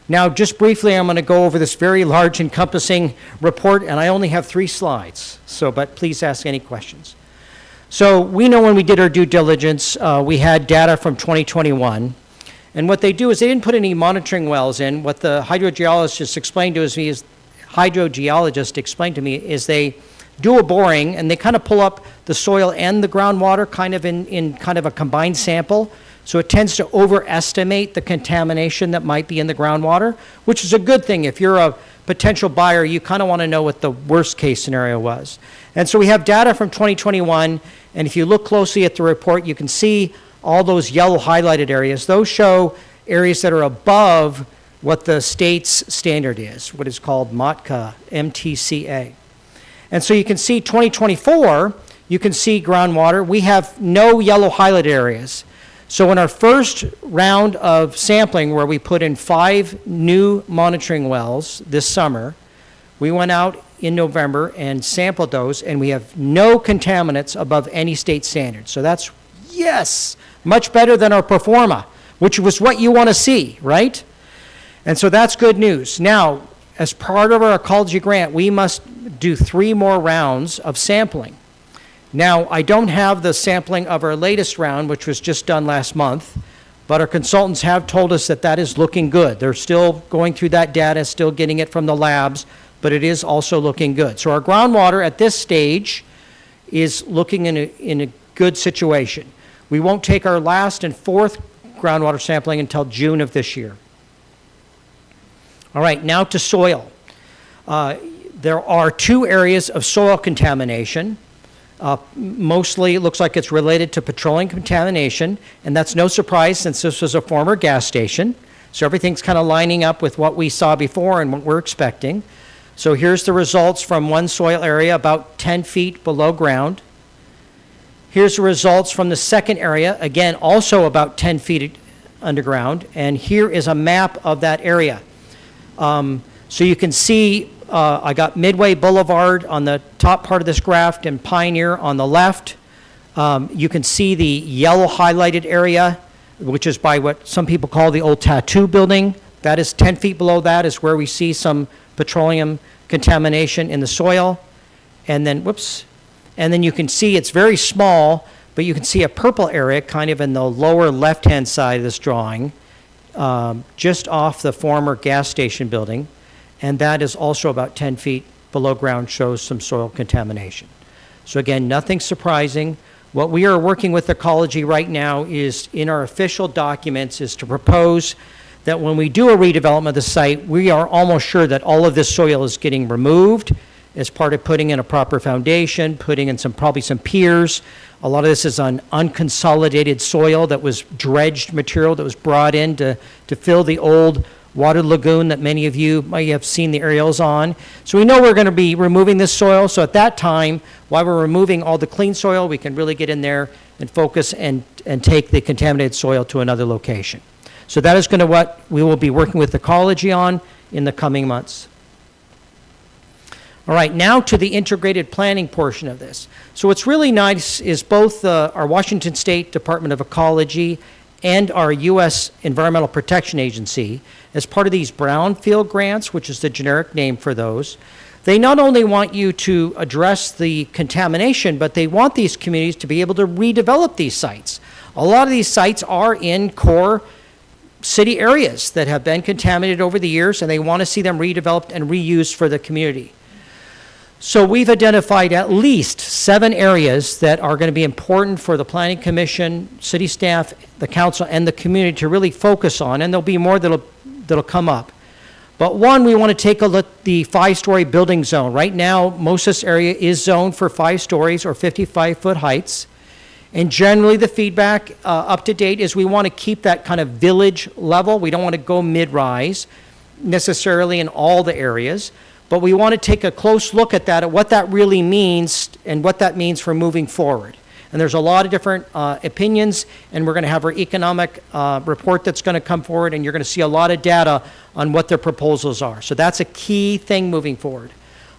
Now, just briefly, I'm going to go over this very large encompassing report, and I only have 3 slides, but please ask any questions. So we know when we did our due diligence, we had data from 2021, and what they do is they didn't put any monitoring wells in. What the hydrogeologist explained to me is they do a boring, and they kind of pull up the soil and the groundwater kind of in kind of a combined sample. So it tends to overestimate the contamination that might be in the groundwater, which is a good thing. If you're a potential buyer, you kind of want to know what the worst case scenario was. And so we have data from 2021, and if you look closely at the report, you can see all those yellow highlighted areas. Those show areas that are above what the state's standard is, what is called MTCA, MTCA. And so you can see 2024, you can see groundwater. We have no yellow highlighted areas. So in our first round of sampling, where we put in 5 new monitoring wells this summer, we went out in November and sampled those, and we have no contaminants above any state standard. So that's, yes, much better than our pro forma, which was what you want to see, right? And so that's good news. Now, as part of our ecology grant, we must do 3 more rounds of sampling. Now, I don't have the sampling of our latest round, which was just done last month, but our consultants have told us that that is looking good. They're still going through that data, still getting it from the labs, but it is also looking good. So our groundwater at this stage is looking in a good situation. We won't take our last and 4th groundwater sampling until June of this year. All right, now to soil. There are 2 areas of soil contamination. Mostly, it looks like it's related to petroleum contamination, and that's no surprise since this was a former gas station. So everything's kind of lining up with what we saw before and what we're expecting. So here's the results from one soil area about 10 feet below ground. Here's the results from the second area, again, also about 10 feet underground, and here is a map of that area. So you can see I got Midway Boulevard on the top part of this graph and Pioneer on the left. You can see the yellow highlighted area, which is by what some people call the old tattoo building. That is 10 feet below that is where we see some petroleum contamination in the soil. And then, and then you can see it's very small, but you can see a purple area kind of in the lower left-hand side of this drawing, just off the former gas station building. And that is also about 10 feet below ground, shows some soil contamination. So again, nothing surprising. What we are working with ecology right now is, in our official documents, is to propose that when we do a redevelopment of the site, we are almost sure that all of this soil is getting removed as part of putting in a proper foundation, putting in probably some piers. A lot of this is on unconsolidated soil that was dredged material that was brought in to fill the old water lagoon that many of you might have seen the aerials on. So we know we're going to be removing this soil. So at that time, while we're removing all the clean soil, we can really get in there and focus and take the contaminated soil to another location. So that is going to what we will be working with ecology on in the coming months. All right, now to the integrated planning portion of this. So what's really nice is both our Washington State Department of Ecology and our U.S. Environmental Protection Agency, as part of these brownfield grants, which is the generic name for those, they not only want you to address the contamination, but they want these communities to be able to redevelop these sites. A lot of these sites are in core city areas that have been contaminated over the years, and they want to see them redeveloped and reused for the community. So we've identified at least 7 areas that are going to be important for the Planning Commission, city staff, the council, and the community to really focus on, and there'll be more that'll come up. But one, we want to take a look at the 5-story building zone. Right now, most of this area is zoned for 5 stories or 55-foot heights. And generally, the feedback up to date is we want to keep that kind of village level. We don't want to go mid-rise necessarily in all the areas, but we want to take a close look at that, at what that really means and what that means for moving forward. And there's a lot of different opinions, and we're going to have our economic report that's going to come forward, and you're going to see a lot of data on what their proposals are. So that's a key thing moving forward.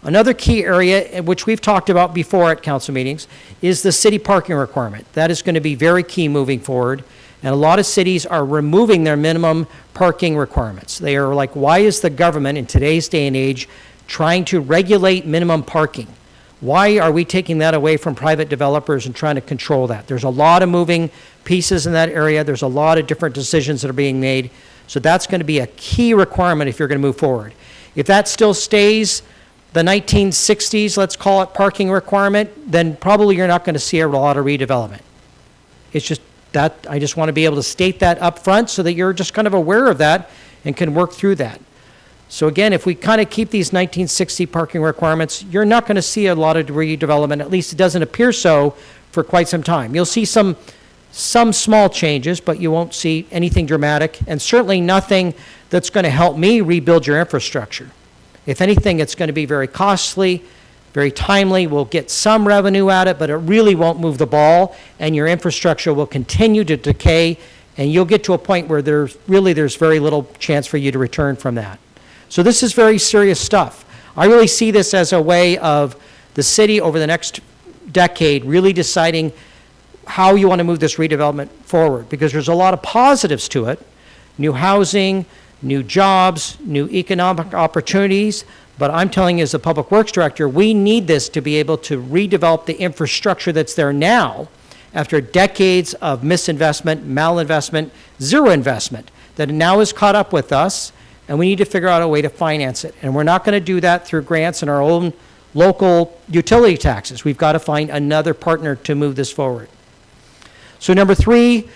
Another key area, which we've talked about before at council meetings, is the city parking requirement. That is going to be very key moving forward. And a lot of cities are removing their minimum parking requirements. They are like, why is the government in today's day and age trying to regulate minimum parking? Why are we taking that away from private developers and trying to control that? There's a lot of moving pieces in that area. There's a lot of different decisions that are being made. So that's going to be a key requirement if you're going to move forward. If that still stays the 1960s, let's call it, parking requirement, then probably you're not going to see a lot of redevelopment. It's just that, I just want to be able to state that up front so that you're just kind of aware of that and can work through that. So again, if we kind of keep these 1960 parking requirements, you're not going to see a lot of redevelopment, at least it doesn't appear so, for quite some time. You'll see some small changes, but you won't see anything dramatic, and certainly nothing that's going to help me rebuild your infrastructure. If anything, it's going to be very costly, very timely. We'll get some revenue at it, but it really won't move the ball, and your infrastructure will continue to decay, and you'll get to a point where there's very little chance for you to return from that. So this is very serious stuff. I really see this as a way of the city over the next decade really deciding how you want to move this redevelopment forward, because there's a lot of positives to it. New housing, new jobs, new economic opportunities, but I'm telling you as a public works director, we need this to be able to redevelop the infrastructure that's there now after decades of misinvestment, malinvestment, zero investment that now is caught up with us, and we need to figure out a way to finance it. And we're not going to do that through grants and our own local utility taxes. We've got to find another partner to move this forward. So number 3,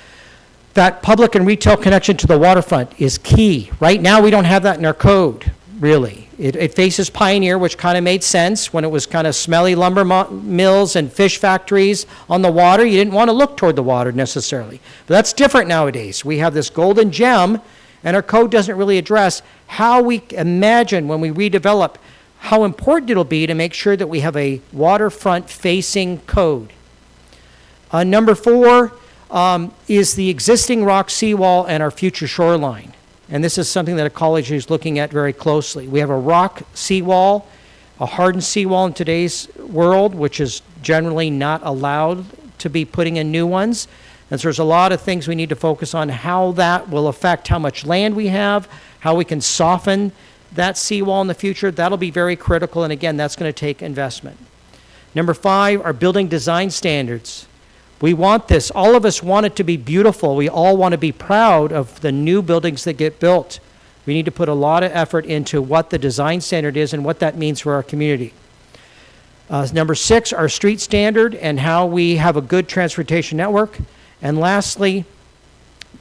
that public and retail connection to the waterfront is key. Right now, we don't have that in our code, really. It faces Pioneer, which kind of made sense when it was kind of smelly lumber mills and fish factories on the water. You didn't want to look toward the water necessarily. But that's different nowadays. We have this golden gem, and our code doesn't really address how we imagine when we redevelop how important it'll be to make sure that we have a waterfront-facing code. Number 4, is the existing rock seawall and our future shoreline. And this is something that a college is looking at very closely. We have a rock seawall, a hardened seawall in today's world, which is generally not allowed to be putting in new ones. And so there's a lot of things we need to focus on, how that will affect how much land we have, how we can soften that seawall in the future. That'll be very critical, and again, that's going to take investment. Number 5, our building design standards. We want this. All of us want it to be beautiful. We all want to be proud of the new buildings that get built. We need to put a lot of effort into what the design standard is and what that means for our community. Number 6, our street standard and how we have a good transportation network. And lastly,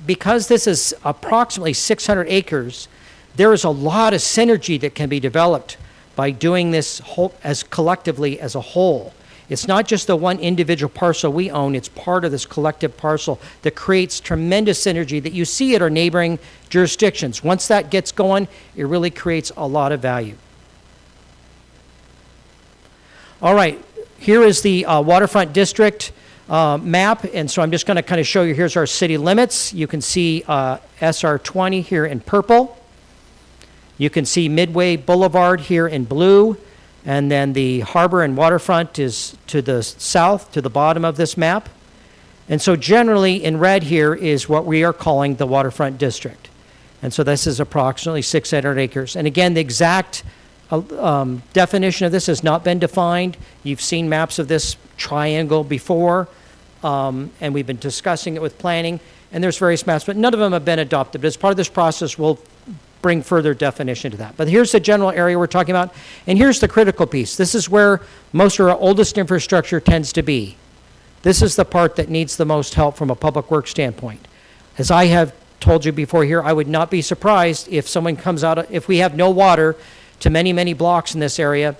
because this is approximately 600 acres, there is a lot of synergy that can be developed by doing this as collectively as a whole. It's not just the one individual parcel we own, it's part of this collective parcel that creates tremendous synergy that you see at our neighboring jurisdictions. Once that gets going, it really creates a lot of value. All right, here is the waterfront district map, and so I'm just going to kind of show you, here's our city limits. You can see SR 20 here in purple. You can see Midway Boulevard here in blue. And then the harbor and waterfront is to the south, to the bottom of this map. And so generally in red here is what we are calling the waterfront district. And so this is approximately 600 acres. And again, the exact definition of this has not been defined. You've seen maps of this triangle before, and we've been discussing it with planning. And there's various maps, but none of them have been adopted. But as part of this process, we'll bring further definition to that. But here's the general area we're talking about, and here's the critical piece. This is where most of our oldest infrastructure tends to be. This is the part that needs the most help from a public works standpoint. As I have told you before here, I would not be surprised if someone comes out, if we have no water to many, many blocks in this area.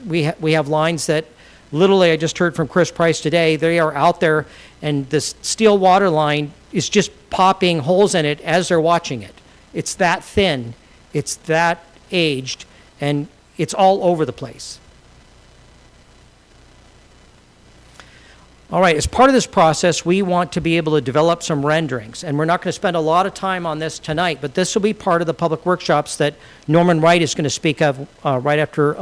We have lines that Literally, I just heard from Chris Price today, they are out there, and this steel water line is just popping holes in it as they're watching it. It's that thin, it's that aged, and it's all over the place. All right, as part of this process, we want to be able to develop some renderings, and we're not going to spend a lot of time on this tonight, but this will be part of the public workshops that Norman Wright is going to speak of right after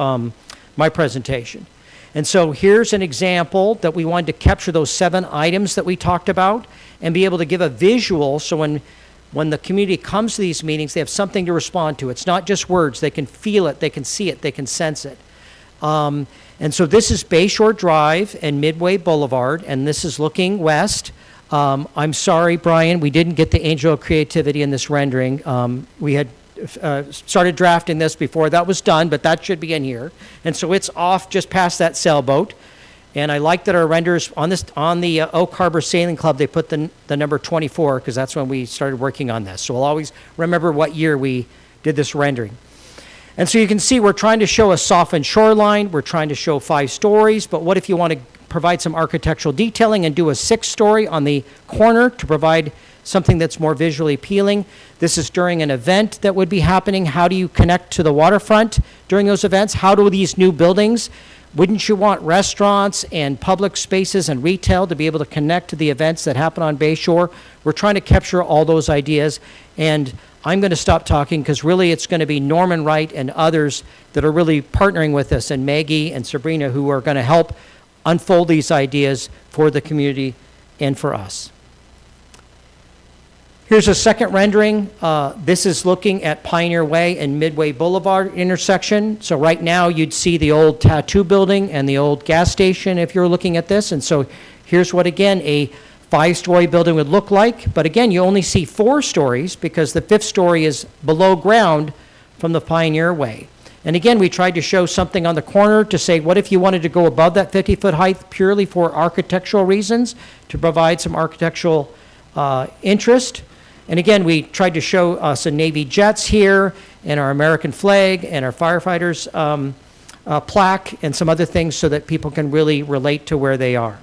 my presentation. And so here's an example that we wanted to capture those 7 items that we talked about and be able to give a visual so when the community comes to these meetings, they have something to respond to. It's not just words. They can feel it, they can see it, they can sense it. And so this is Bayshore Drive and Midway Boulevard, and this is looking west. I'm sorry, Brian, we didn't get the angel of creativity in this rendering. We had started drafting this before that was done, but that should be in here. And so it's off just past that sailboat. And I like that our renders on the Oak Harbor Sailing Club, they put the number 24 because that's when we started working on this. So we'll always remember what year we did this rendering. And so you can see we're trying to show a softened shoreline. We're trying to show 5 stories, but what if you want to provide some architectural detailing and do a 6th story on the corner to provide something that's more visually appealing? This is during an event that would be happening. How do you connect to the waterfront during those events? How do these new buildings, wouldn't you want restaurants and public spaces and retail to be able to connect to the events that happen on Bayshore? We're trying to capture all those ideas, and I'm going to stop talking because really it's going to be Norman Wright and others that are really partnering with us, and Maggie and Sabrina, who are going to help unfold these ideas for the community and for us. Here's a second rendering. This is looking at Pioneer Way and Midway Boulevard intersection. So right now you'd see the old tattoo building and the old gas station if you're looking at this. And so here's what, again, a 5-story building would look like. But again, you only see 4 stories because the 5th story is below ground from the Pioneer Way. And again, we tried to show something on the corner to say, what if you wanted to go above that 50-foot height purely for architectural reasons, to provide some architectural interest. And again, we tried to show some Navy jets here, and our American flag, and our firefighters' plaque, and some other things so that people can really relate to where they are.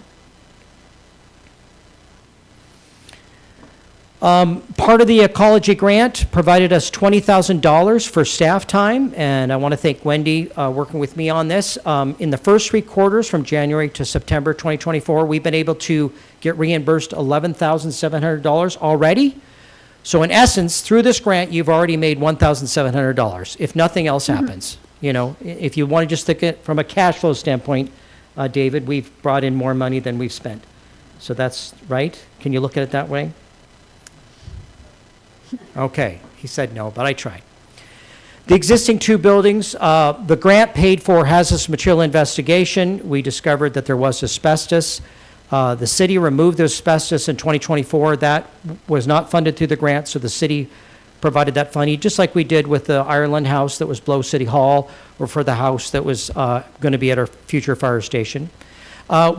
Part of the ecology grant provided us $20,000 for staff time, and I want to thank Wendy working with me on this. In the first 3 quarters from January to September 2024, we've been able to get reimbursed $11,700 already. So in essence, through this grant, you've already made $1,700 if nothing else happens. You know, if you want to just think it from a cash flow standpoint, David, we've brought in more money than we've spent. So that's right. Can you look at it that way? Okay, he said no, but I tried. The existing 2 buildings, the grant paid for hazardous material investigation. We discovered that there was asbestos. The city removed the asbestos in 2024. That was not funded through the grant, so the city provided that funding, just like we did with the Ireland house that was below City Hall, or for the house that was going to be at our future fire station.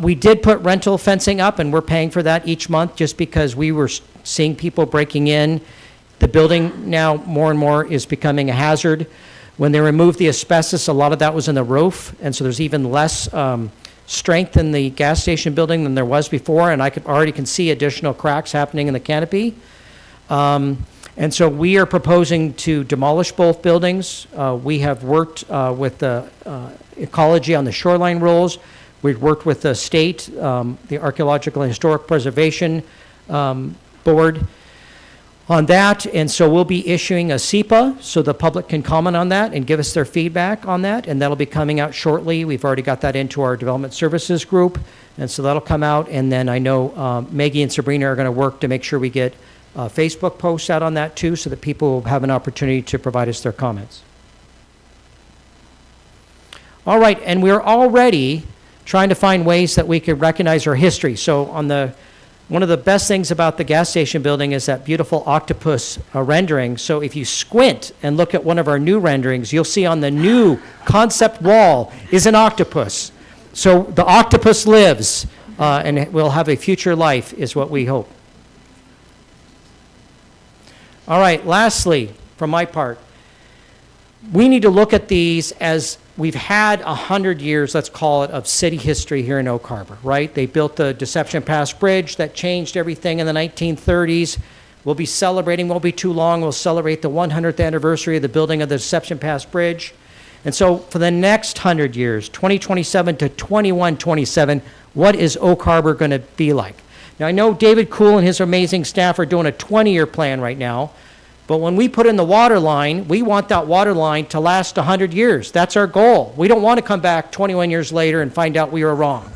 We did put rental fencing up, and we're paying for that each month just because we were seeing people breaking in. The building now more and more is becoming a hazard. When they removed the asbestos, a lot of that was in the roof, and so there's even less strength in the gas station building than there was before, and I already can see additional cracks happening in the canopy. And so we are proposing to demolish both buildings. We have worked with the ecology on the shoreline rules. We've worked with the state, the Archaeological and Historic Preservation Board on that, and so we'll be issuing a SEPA so the public can comment on that and give us their feedback on that, and that'll be coming out shortly. We've already got that into our development services group, and so that'll come out, and then I know Maggie and Sabrina are going to work to make sure we get Facebook posts out on that too, so that people will have an opportunity to provide us their comments. All right, and we're already trying to find ways that we can recognize our history. So on one of the best things about the gas station building is that beautiful octopus rendering. So if you squint and look at one of our new renderings, you'll see on the new concept wall is an octopus. So the octopus lives, and it will have a future life, is what we hope. All right, lastly, from my part, we need to look at these as we've had 100 years, let's call it, of city history here in Oak Harbor, right? They built the Deception Pass Bridge that changed everything in the 1930s. We'll be celebrating, won't be too long, we'll celebrate the 100th anniversary of the building of the Deception Pass Bridge. And so for the next 100 years, 2027 to 2127, what is Oak Harbor going to be like? Now, I know David Kuhl and his amazing staff are doing a 20-year plan right now, but when we put in the water line, we want that water line to last 100 years. That's our goal. We don't want to come back 21 years later and find out we were wrong.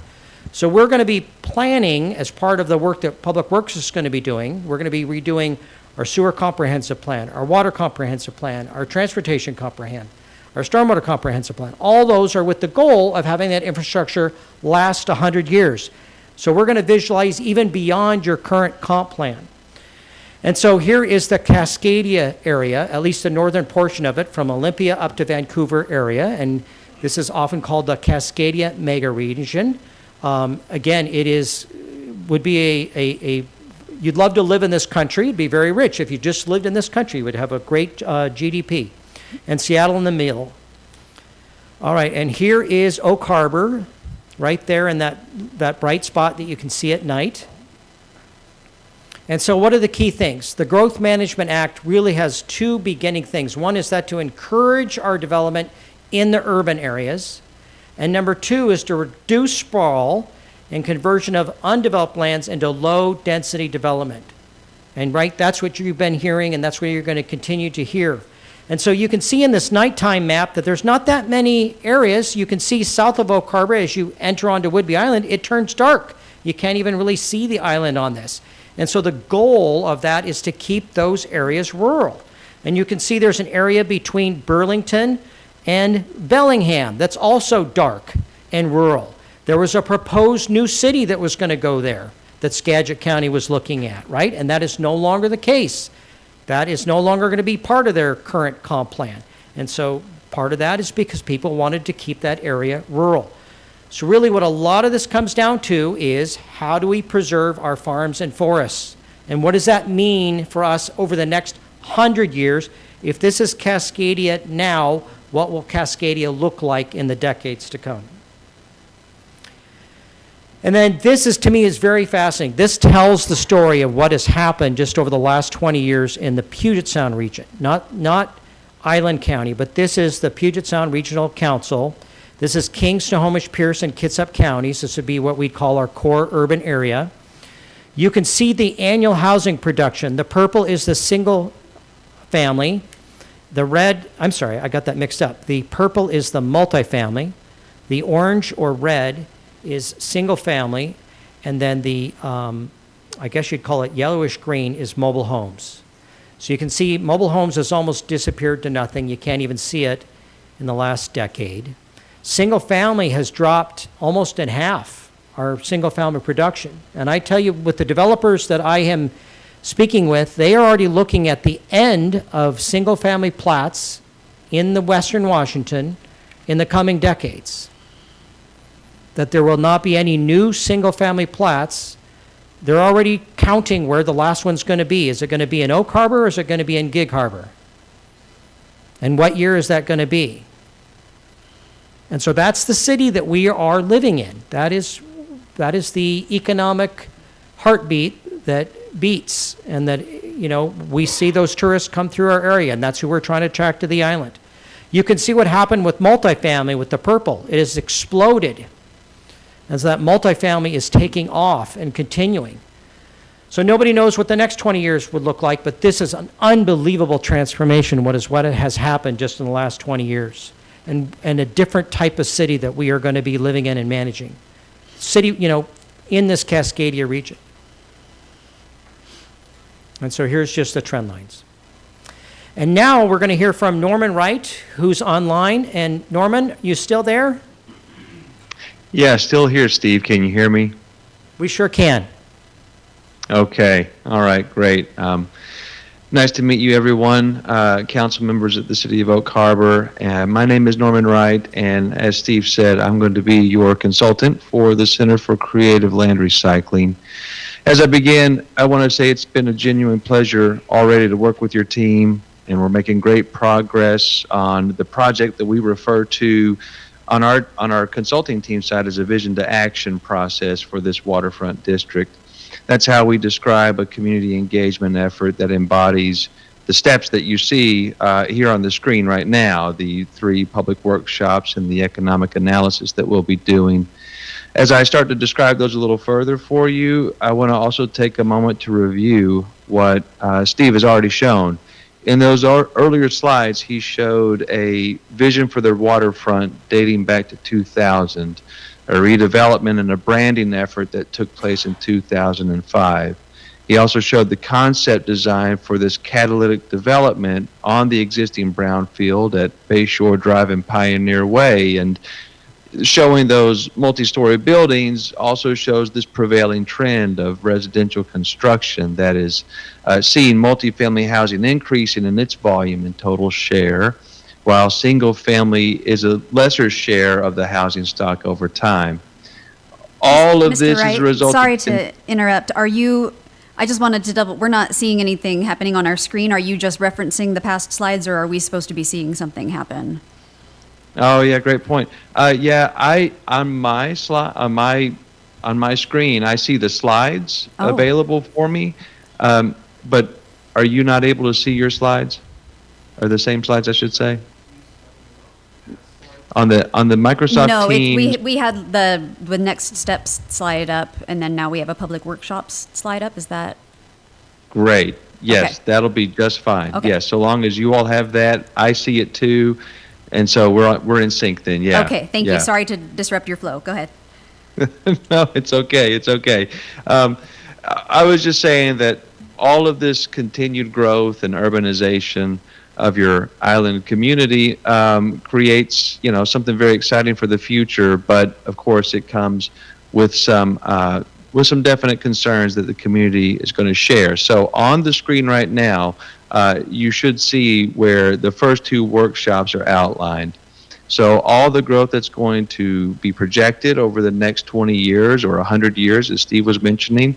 So we're going to be planning, as part of the work that Public Works is going to be doing, we're going to be redoing our sewer comprehensive plan, our water comprehensive plan, our transportation our stormwater comprehensive plan. All those are with the goal of having that infrastructure last 100 years. So we're going to visualize even beyond your current comp plan. And so here is the Cascadia area, at least the northern portion of it, from Olympia up to Vancouver area, and this is often called the Cascadia mega region. Again, would be you'd love to live in this country. It'd be very rich. If you just lived in this country, you would have a great GDP. And Seattle in the middle. All right, and here is Oak Harbor, right there in that bright spot that you can see at night. And so what are the key things? The Growth Management Act really has two beginning things. One is that to encourage our development in the urban areas. And number two is to reduce sprawl and conversion of undeveloped lands into low-density development. And right, that's what you've been hearing, and that's what you're going to continue to hear. And so you can see in this nighttime map that there's not that many areas. You can see south of Oak Harbor as you enter onto Whidbey Island, it turns dark. You can't even really see the island on this. And so the goal of that is to keep those areas rural. And you can see there's an area between Burlington and Bellingham that's also dark and rural. There was a proposed new city that was going to go there that Skagit County was looking at, right? And that is no longer the case. That is no longer going to be part of their current comp plan. And so part of that is because people wanted to keep that area rural. So really what a lot of this comes down to is how do we preserve our farms and forests? And what does that mean for us over the next 100 years? If this is Cascadia now, what will Cascadia look like in the decades to come? And then this is, to me, is very fascinating. This tells the story of what has happened just over the last 20 years in the Puget Sound region. Not Island County, but this is the Puget Sound Regional Council. This is King, Snohomish, Pierce, and Kitsap counties. This would be what we'd call our core urban area. You can see the annual housing production. The purple is the single family. The red, I'm sorry, I got that mixed up. The purple is the multifamily. The orange or red is single family, and then the, I guess you'd call it yellowish green, is mobile homes. So you can see mobile homes has almost disappeared to nothing. You can't even see it in the last decade. Single family has dropped almost in half, our single family production. And I tell you, with the developers that I am speaking with, they are already looking at the end of single family plats in the Western Washington in the coming decades. That there will not be any new single-family plats. They're already counting where the last one's going to be. Is it going to be in Oak Harbor or is it going to be in Gig Harbor? And what year is that going to be? And so that's the city that we are living in. That is the economic heartbeat that beats, and that, you know, we see those tourists come through our area, and that's who we're trying to attract to the island. You can see what happened with multifamily with the purple. It has exploded. And so that multifamily is taking off and continuing. So nobody knows what the next 20 years would look like, but this is an unbelievable transformation, what has happened just in the last 20 years. And a different type of city that we are going to be living in and managing. City, you know, in this Cascadia region. And so here's just the trend lines. And now we're going to hear from Norman Wright, who's online. And Norman, you still there? Yeah, still here, Steve. Can you hear me? We sure can. Okay. All right, great. Nice to meet you, everyone, council members at the City of Oak Harbor. My name is Norman Wright, and as Steve said, I'm going to be your consultant for the Center for Creative Land Recycling. As I begin, I want to say it's been a genuine pleasure already to work with your team and we're making great progress on the project that we refer to on our consulting team side as a vision to action process for this waterfront district. That's how we describe a community engagement effort that embodies the steps that you see here on the screen right now, the 3 public workshops and the economic analysis that we'll be doing. As I start to describe those a little further for you, I want to also take a moment to review what Steve has already shown. In those earlier slides, he showed a vision for the waterfront dating back to 2000, a redevelopment and a branding effort that took place in 2005. He also showed the concept design for this catalytic development on the existing brownfield at Bayshore Drive and Pioneer Way. And showing those multi-story buildings also shows this prevailing trend of residential construction that is seeing multifamily housing increasing in its volume and total share, while single-family is a lesser share of the housing stock over time. All of Mr. this Wright, is a result. sorry to interrupt. I just wanted to we're not seeing anything happening on our screen. Are you just referencing the past slides, or are we supposed to be seeing something happen? Oh yeah, great point. Yeah, on my screen I see the slides available for me, but are you not able to see your slides? Or the same slides, I should say? On the Microsoft No, Teams. we had the next steps slide up, and then now we have a public workshops slide up. Is that Great. Yes, Okay. that'll be just fine. Okay. Yes, so long as you all have that, I see it too, and so we're in sync then. Yeah. okay? Thank yeah. you. Sorry to disrupt your flow. Go ahead. No, it's okay. It's okay. I was just saying that all of this continued growth and urbanization of your island community creates, something very exciting for the future. But of course, it comes with some definite concerns that the community is going to share. So on the screen right now, you should see where the first 2 workshops are outlined. So all the growth that's going to be projected over the next 20 years or 100 years, as Steve was mentioning,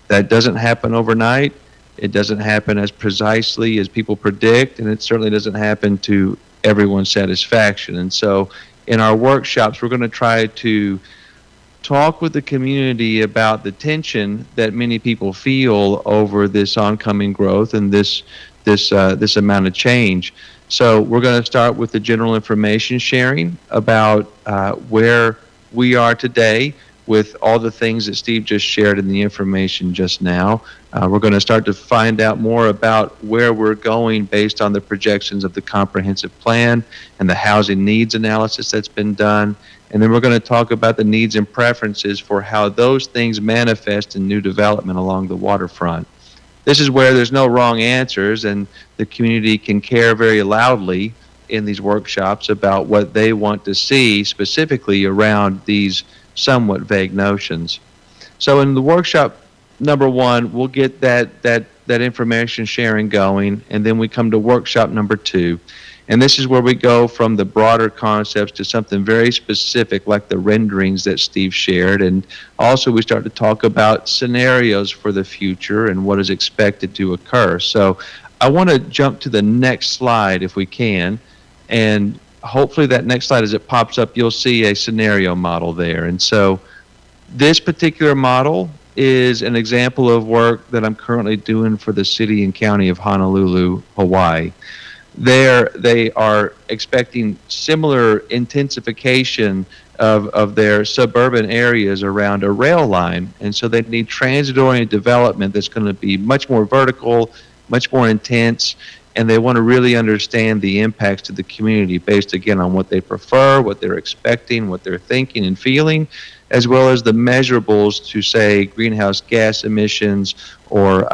that doesn't happen overnight. It doesn't happen as precisely as people predict, and it certainly doesn't happen to everyone's satisfaction. And so in our workshops, we're going to try to talk with the community about the tension that many people feel over this oncoming growth and this amount of change. So we're going to start with the general information sharing about where we are today with all the things that Steve just shared in the information just now. We're going to start to find out more about where we're going based on the projections of the comprehensive plan and the housing needs analysis that's been done. And then we're going to talk about the needs and preferences for how those things manifest in new development along the waterfront. This is where there's no wrong answers, and the community can care very loudly in these workshops about what they want to see specifically around these somewhat vague notions. So in the workshop number 1, we'll get that information sharing going, and then we come to workshop number 2. And this is where we go from the broader concepts to something very specific like the renderings that Steve shared. And also we start to talk about scenarios for the future and what is expected to occur. So I want to jump to the next slide if we can. And hopefully that next slide, as it pops up, you'll see a scenario model there. And so this particular model is an example of work that I'm currently doing for the city and county of Honolulu, Hawaii. There, they are expecting similar intensification of their suburban areas around a rail line. And so they need transit-oriented development that's going to be much more vertical, much more intense, and they want to really understand the impacts to the community based, again, on what they prefer, what they're expecting, what they're thinking and feeling, as well as the measurables to, say, greenhouse gas emissions or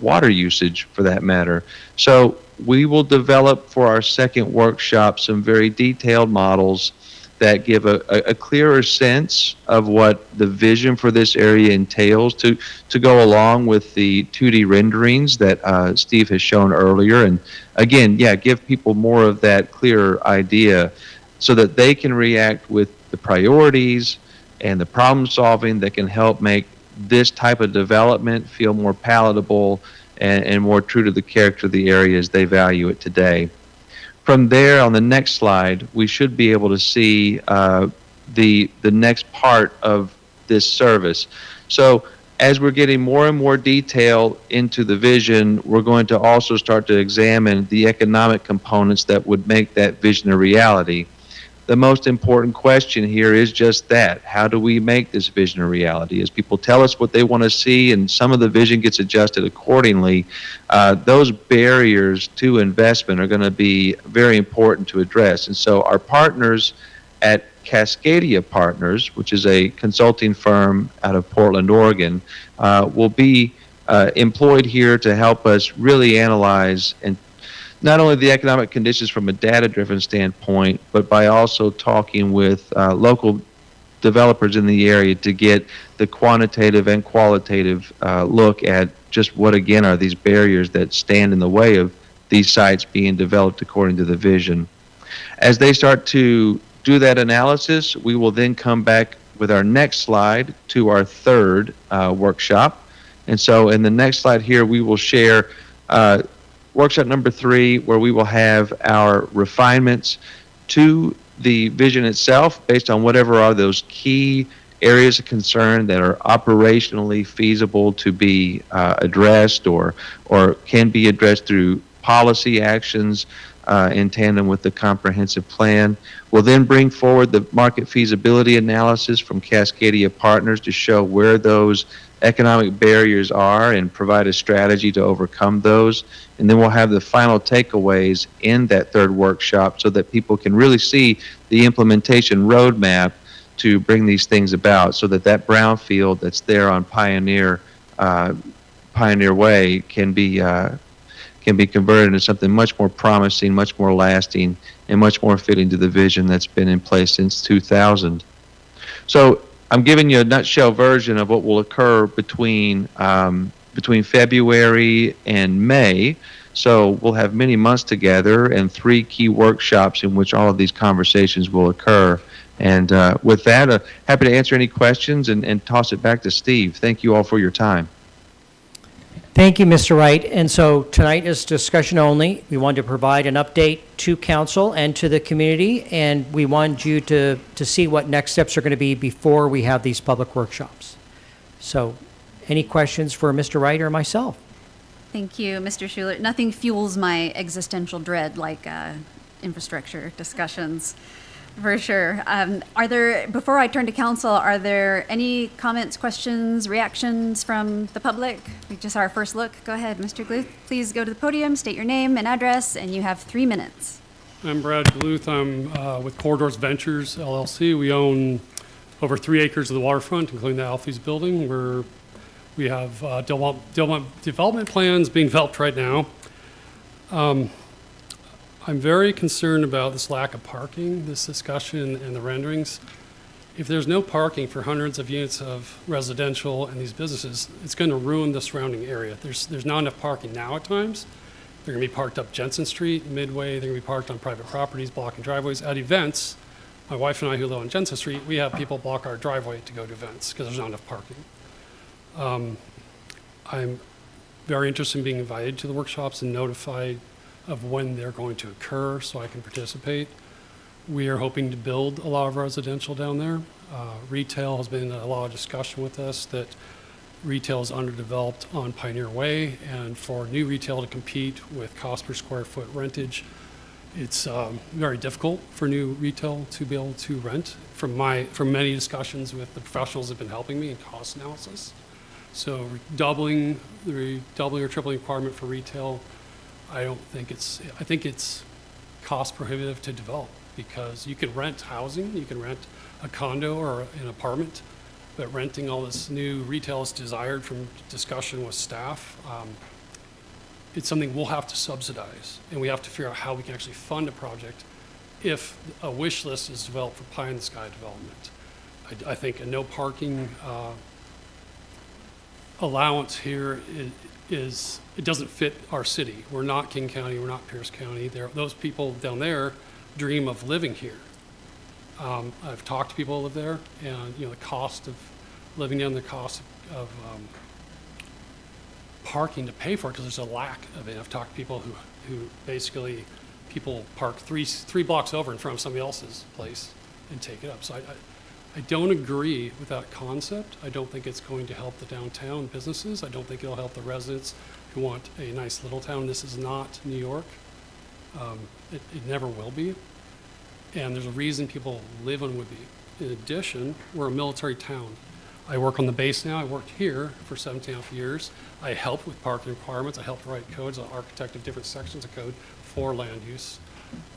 water usage, for that matter. So we will develop for our second workshop some very detailed models that give a clearer sense of what the vision for this area entails to go along with the 2D renderings that Steve has shown earlier. And again, yeah, give people more of that clearer idea so that they can react with the priorities and the problem solving that can help make this type of development feel more palatable and more true to the character of the area as they value it today. From there, on the next slide, we should be able to see the next part of this service. So as we're getting more and more detail into the vision, we're going to also start to examine the economic components that would make that vision a reality. The most important question here is just that. How do we make this vision a reality? As people tell us what they want to see and some of the vision gets adjusted accordingly, those barriers to investment are going to be very important to address. And so our partners at Cascadia Partners, which is a consulting firm out of Portland, Oregon, will be employed here to help us really analyze and not only the economic conditions from a data-driven standpoint, but by also talking with local developers in the area to get the quantitative and qualitative look at just what, again, are these barriers that stand in the way of these sites being developed according to the vision. As they start to do that analysis, we will then come back with our next slide to our third workshop. And so in the next slide here, we will share workshop number 3, where we will have our refinements to the vision itself based on whatever are those key areas of concern that are operationally feasible to be addressed or can be addressed through policy actions in tandem with the comprehensive plan. We'll then bring forward the market feasibility analysis from Cascadia Partners to show where those economic barriers are and provide a strategy to overcome those. And then we'll have the final takeaways in that third workshop so that people can really see the implementation roadmap to bring these things about, so that that brownfield that's there on Pioneer Way can be converted into something much more promising, much more lasting, and much more fitting to the vision that's been in place since 2000. So I'm giving you a nutshell version of what will occur between February and May. So we'll have many months together and 3 key workshops in which all of these conversations will occur. And with that, happy to answer any questions and toss it back to Steve. Thank you all for your time. Thank you, Mr. Wright. And so tonight is discussion only. We wanted to provide an update to council and to the community, and we want you to see what next steps are going to be before we have these public workshops. So any questions for Mr. Wright or myself? Thank you, Mr. Schuler. Nothing fuels my existential dread like infrastructure discussions, for sure. Before I turn to council, are there any comments, questions, reactions from the public? We just our first look. Go ahead, Mr. Gluth. Please go to the podium, state your name and address, and you have 3 minutes. I'm Brad Gluth. I'm with Corridors Ventures, LLC. We own over 3 acres of the waterfront, including the Alfie's building, where we have development plans being developed right now. I'm very concerned about this lack of parking, this discussion and the renderings. If there's no parking for hundreds of units of residential and these businesses, it's going to ruin the surrounding area. There's not enough parking now at times. They're going to be parked up Jensen Street, Midway. They're going to be parked on private properties, blocking driveways. At events, my wife and I who live on Jensen Street, we have people block our driveway to go to events because there's not enough parking. I'm very interested in being invited to the workshops and notified of when they're going to occur so I can participate. We are hoping to build a lot of residential down there. Retail has been a lot of discussion with us that retail is underdeveloped on Pioneer Way, and for new retail to compete with cost per square foot rentage, it's very difficult for new retail to be able to rent. From many discussions with the professionals that have been helping me in cost analysis. So doubling or tripling requirement for retail, I think it's cost prohibitive to develop, because you can rent housing, you can rent a condo or an apartment, but renting all this new retail is desired from discussion with staff. It's something we'll have to subsidize, and we have to figure out how we can actually fund a project if a wish list is developed for pie in the sky development. I think a no parking allowance here is it doesn't fit our city. We're not King County, we're not Pierce County. Those people down there dream of living here. I've talked to people who live there, and the cost of living down, the cost of parking to pay for it because there's a lack of it. I've talked to people who basically, people park three blocks over in front of somebody else's place and take it up. So I don't agree with that concept. I don't think it's going to help the downtown businesses. I don't think it'll help the residents who want a nice little town. This is not New York. It never will be. And there's a reason people live on Whidbey. In addition, we're a military town. I work on the base now. I worked here for 17.5 years. I helped with parking requirements. I helped write codes, an architect of different sections of code for land use.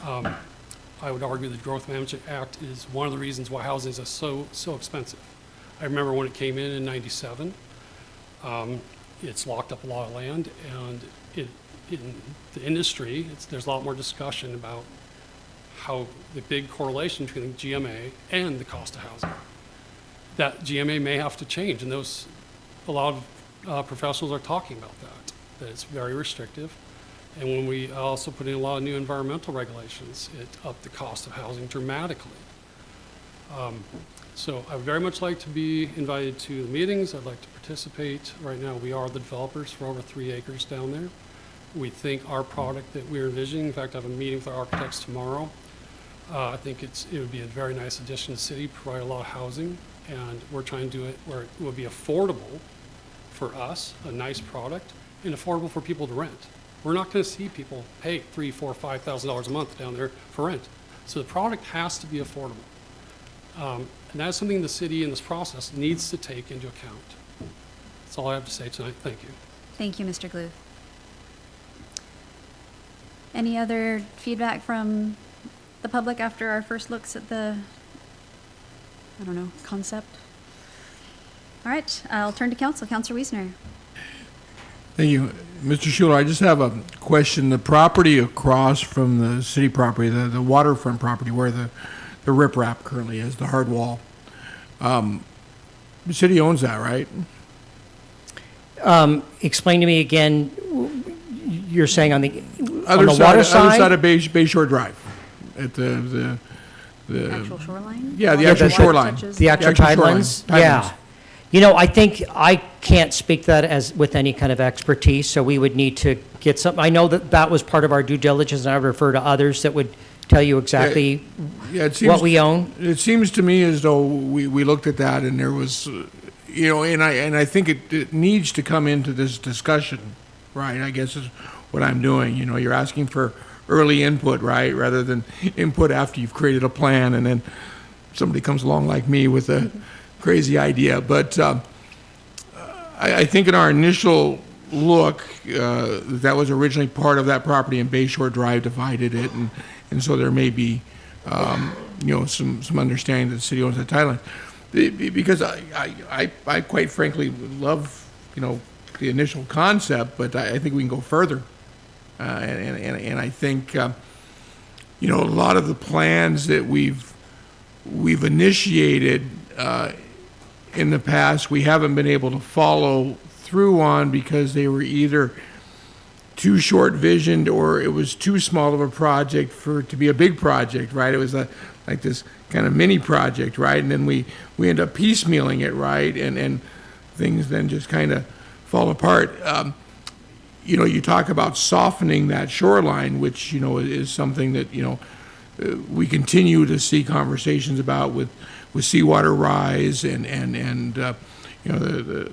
I would argue the Growth Management Act is one of the reasons why housing is so expensive. I remember when it came in '97, it's locked up a lot of land, and in the industry, there's a lot more discussion about how the big correlation between the GMA and the cost of housing. That GMA may have to change, and a lot of professionals are talking about that it's very restrictive. And when we also put in a lot of new environmental regulations, it upped the cost of housing dramatically. So I would very much like to be invited to the meetings. I'd like to participate. Right now, we are the developers for over 3 acres down there. We think our product that we're envisioning, in fact, I have a meeting with our architects tomorrow. I think it would be a very nice addition to the city, provide a lot of housing, and we're trying to do it where it will be affordable for us, a nice product, and affordable for people to rent. We're not going to see people pay $3,000, $4,000, $5,000 a month down there for rent. So the product has to be affordable. And that's something the city in this process needs to take into account. That's all I have to say tonight. Thank you. Thank you, Mr. Gluth. Any other feedback from the public after our first looks at the, concept? All right, I'll turn to council. Councilor Wiesner. Thank you. Mr. Schuler, I just have a question. The property across from the city property, the waterfront property where the riprap currently is, the hard wall, the city owns that, right? Explain to me again, you're saying on the Other water side? Other side of Bay Shore Drive, at the Actual shoreline? Yeah, the actual shoreline. The actual tidelines? Yeah. I think I can't speak that as with any kind of expertise, so we would need to get some. I know that was part of our due diligence, and I would refer to others that would tell you exactly what we own. It seems to me as though we looked at that and there was, and I think it needs to come into this discussion, right? I guess is what I'm doing. You're asking for early input, right, rather than input after you've created a plan and then somebody comes along like me with a crazy idea. But I think in our initial look, that was originally part of that property, and Bay Shore Drive divided it, and so there may be some understanding that the city owns that title. Because I quite frankly love the initial concept, but I think we can go further, and I think a lot of the plans that we've initiated in the past, we haven't been able to follow through on because they were either too short visioned or it was too small of a project to be a big project, right? It was like this kind of mini project, right? And then we end up piecemealing it, right? And things then just kind of fall apart. You talk about softening that shoreline, which, is something that, we continue to see conversations about with seawater rise and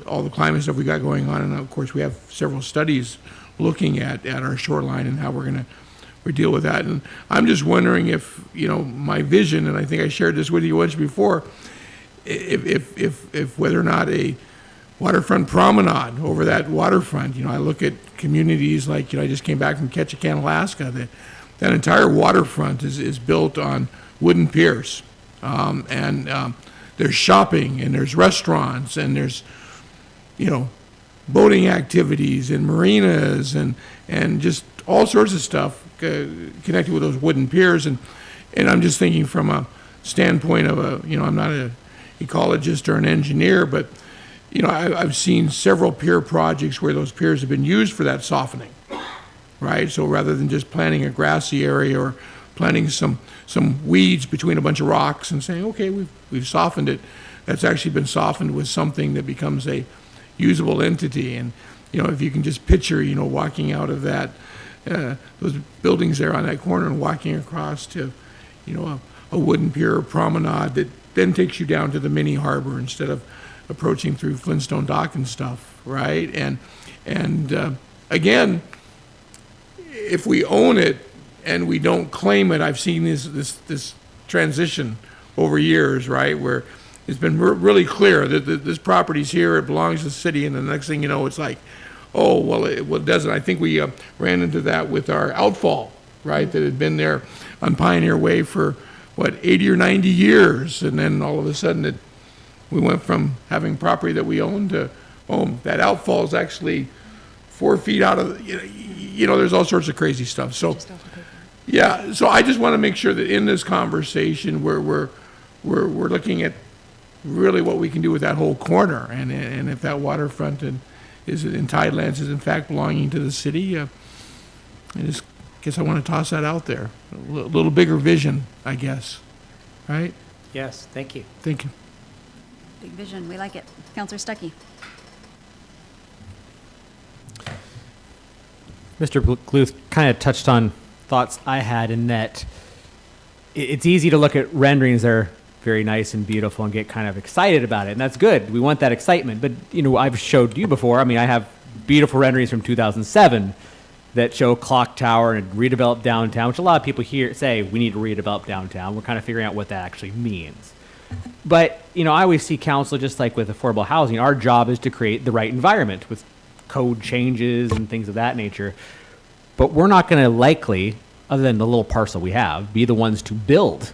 all the climate stuff we got going on. And of course, we have several studies looking at our shoreline and how we deal with that. And I'm just wondering if, my vision, and I think I shared this with you once before, if whether or not a waterfront promenade over that waterfront, I look at communities like, I just came back from Ketchikan, Alaska, that entire waterfront is built on wooden piers. There's shopping and there's restaurants and there's, boating activities and marinas and just all sorts of stuff connected with those wooden piers. And I'm just thinking from a standpoint of I'm not an ecologist or an engineer, but, I've seen several pier projects where those piers have been used for that softening, right? So rather than just planting a grassy area or planting some weeds between a bunch of rocks and saying, okay, we've softened it, that's actually been softened with something that becomes a usable entity. And, if you can just picture, walking out of that, those buildings there on that corner and walking across to, a wooden pier or promenade that then takes you down to the mini harbor instead of approaching through Flintstone Dock and stuff, right? And again, if we own it and we don't claim it, I've seen this transition over years, right, where it's been really clear that this property's here, it belongs to the city, and the next thing you know, it's like, oh, well, it doesn't. I think we ran into that with our outfall, right, that had been there on Pioneer Way for, 80 or 90 years, and then all of a sudden we went from having property that we owned to, that outfall is actually 4 feet out of, there's all sorts of crazy stuff. So, yeah, so I just want to make sure that in this conversation, we're looking at really what we can do with that whole corner, and if that waterfront is in Tidelands is in fact belonging to the city, I just guess I want to toss that out there. A little bigger vision, I guess, right? Yes, thank you. Thank you. Big vision, we like it. Counselor Stuckey. Mr. Gluth kind of touched on thoughts I had in that it's easy to look at renderings that are very nice and beautiful and get kind of excited about it, and that's good. We want that excitement, but I've showed you before. I have beautiful renderings from 2007 that show clock tower and a redeveloped downtown, which a lot of people here say we need to redevelop downtown. We're kind of figuring out what that actually means. But I always see council, just like with affordable housing, our job is to create the right environment with code changes and things of that nature. But we're not going to likely, other than the little parcel we have, be the ones to build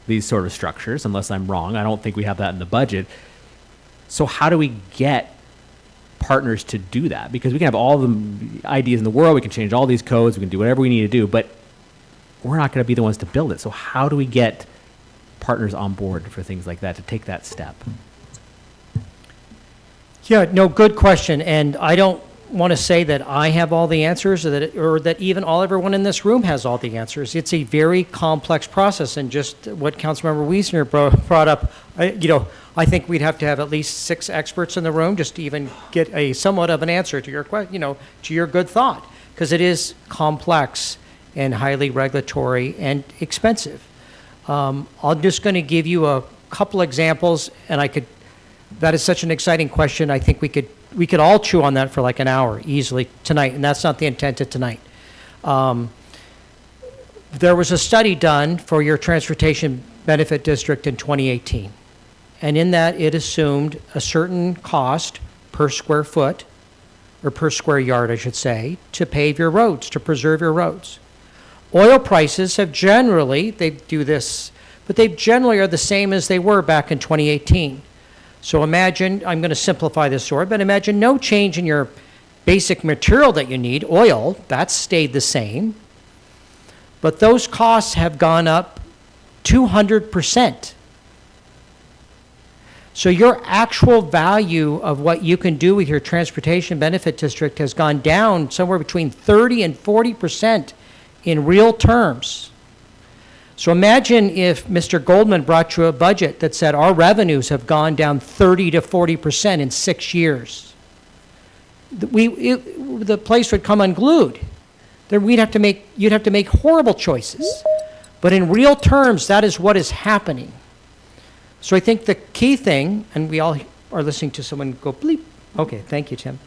these sort of structures, unless I'm wrong. I don't think we have that in the budget. So how do we get partners to do that? Because we can have all the ideas in the world, we can change all these codes, we can do whatever we need to do, but we're not going to be the ones to build it. So how do we get partners on board for things like that, to take that step? Yeah, no, good question. And I don't want to say that I have all the answers or that even everyone in this room has all the answers. It's a very complex process. And just what Councilmember Wiesner brought up, I think we'd have to have at least 6 experts in the room just to even get a somewhat of an answer to your question, to your good thought, because it is complex and highly regulatory and expensive. I'm just going to give you a couple examples, and that is such an exciting question. I think we could all chew on that for like an hour easily tonight, and that's not the intent of tonight. There was a study done for your transportation benefit district in 2018, and in that it assumed a certain cost per square foot, or per square yard, I should say, to pave your roads, to preserve your roads. Oil prices have generally, they do this, but they generally are the same as they were back in 2018. So imagine, I'm going to simplify this sort, but imagine no change in your basic material that you need, oil, that's stayed the same, but those costs have gone up 200%. So your actual value of what you can do with your transportation benefit district has gone down somewhere between 30 and 40% in real terms. So imagine if Mr. Goldman brought you a budget that said our revenues have gone down 30 to 40% in 6 years. The place would come unglued. You'd have to make horrible choices. But in real terms, that is what is happening. So I think the key thing, and we all are listening to someone go bleep. Okay, thank you, Tim.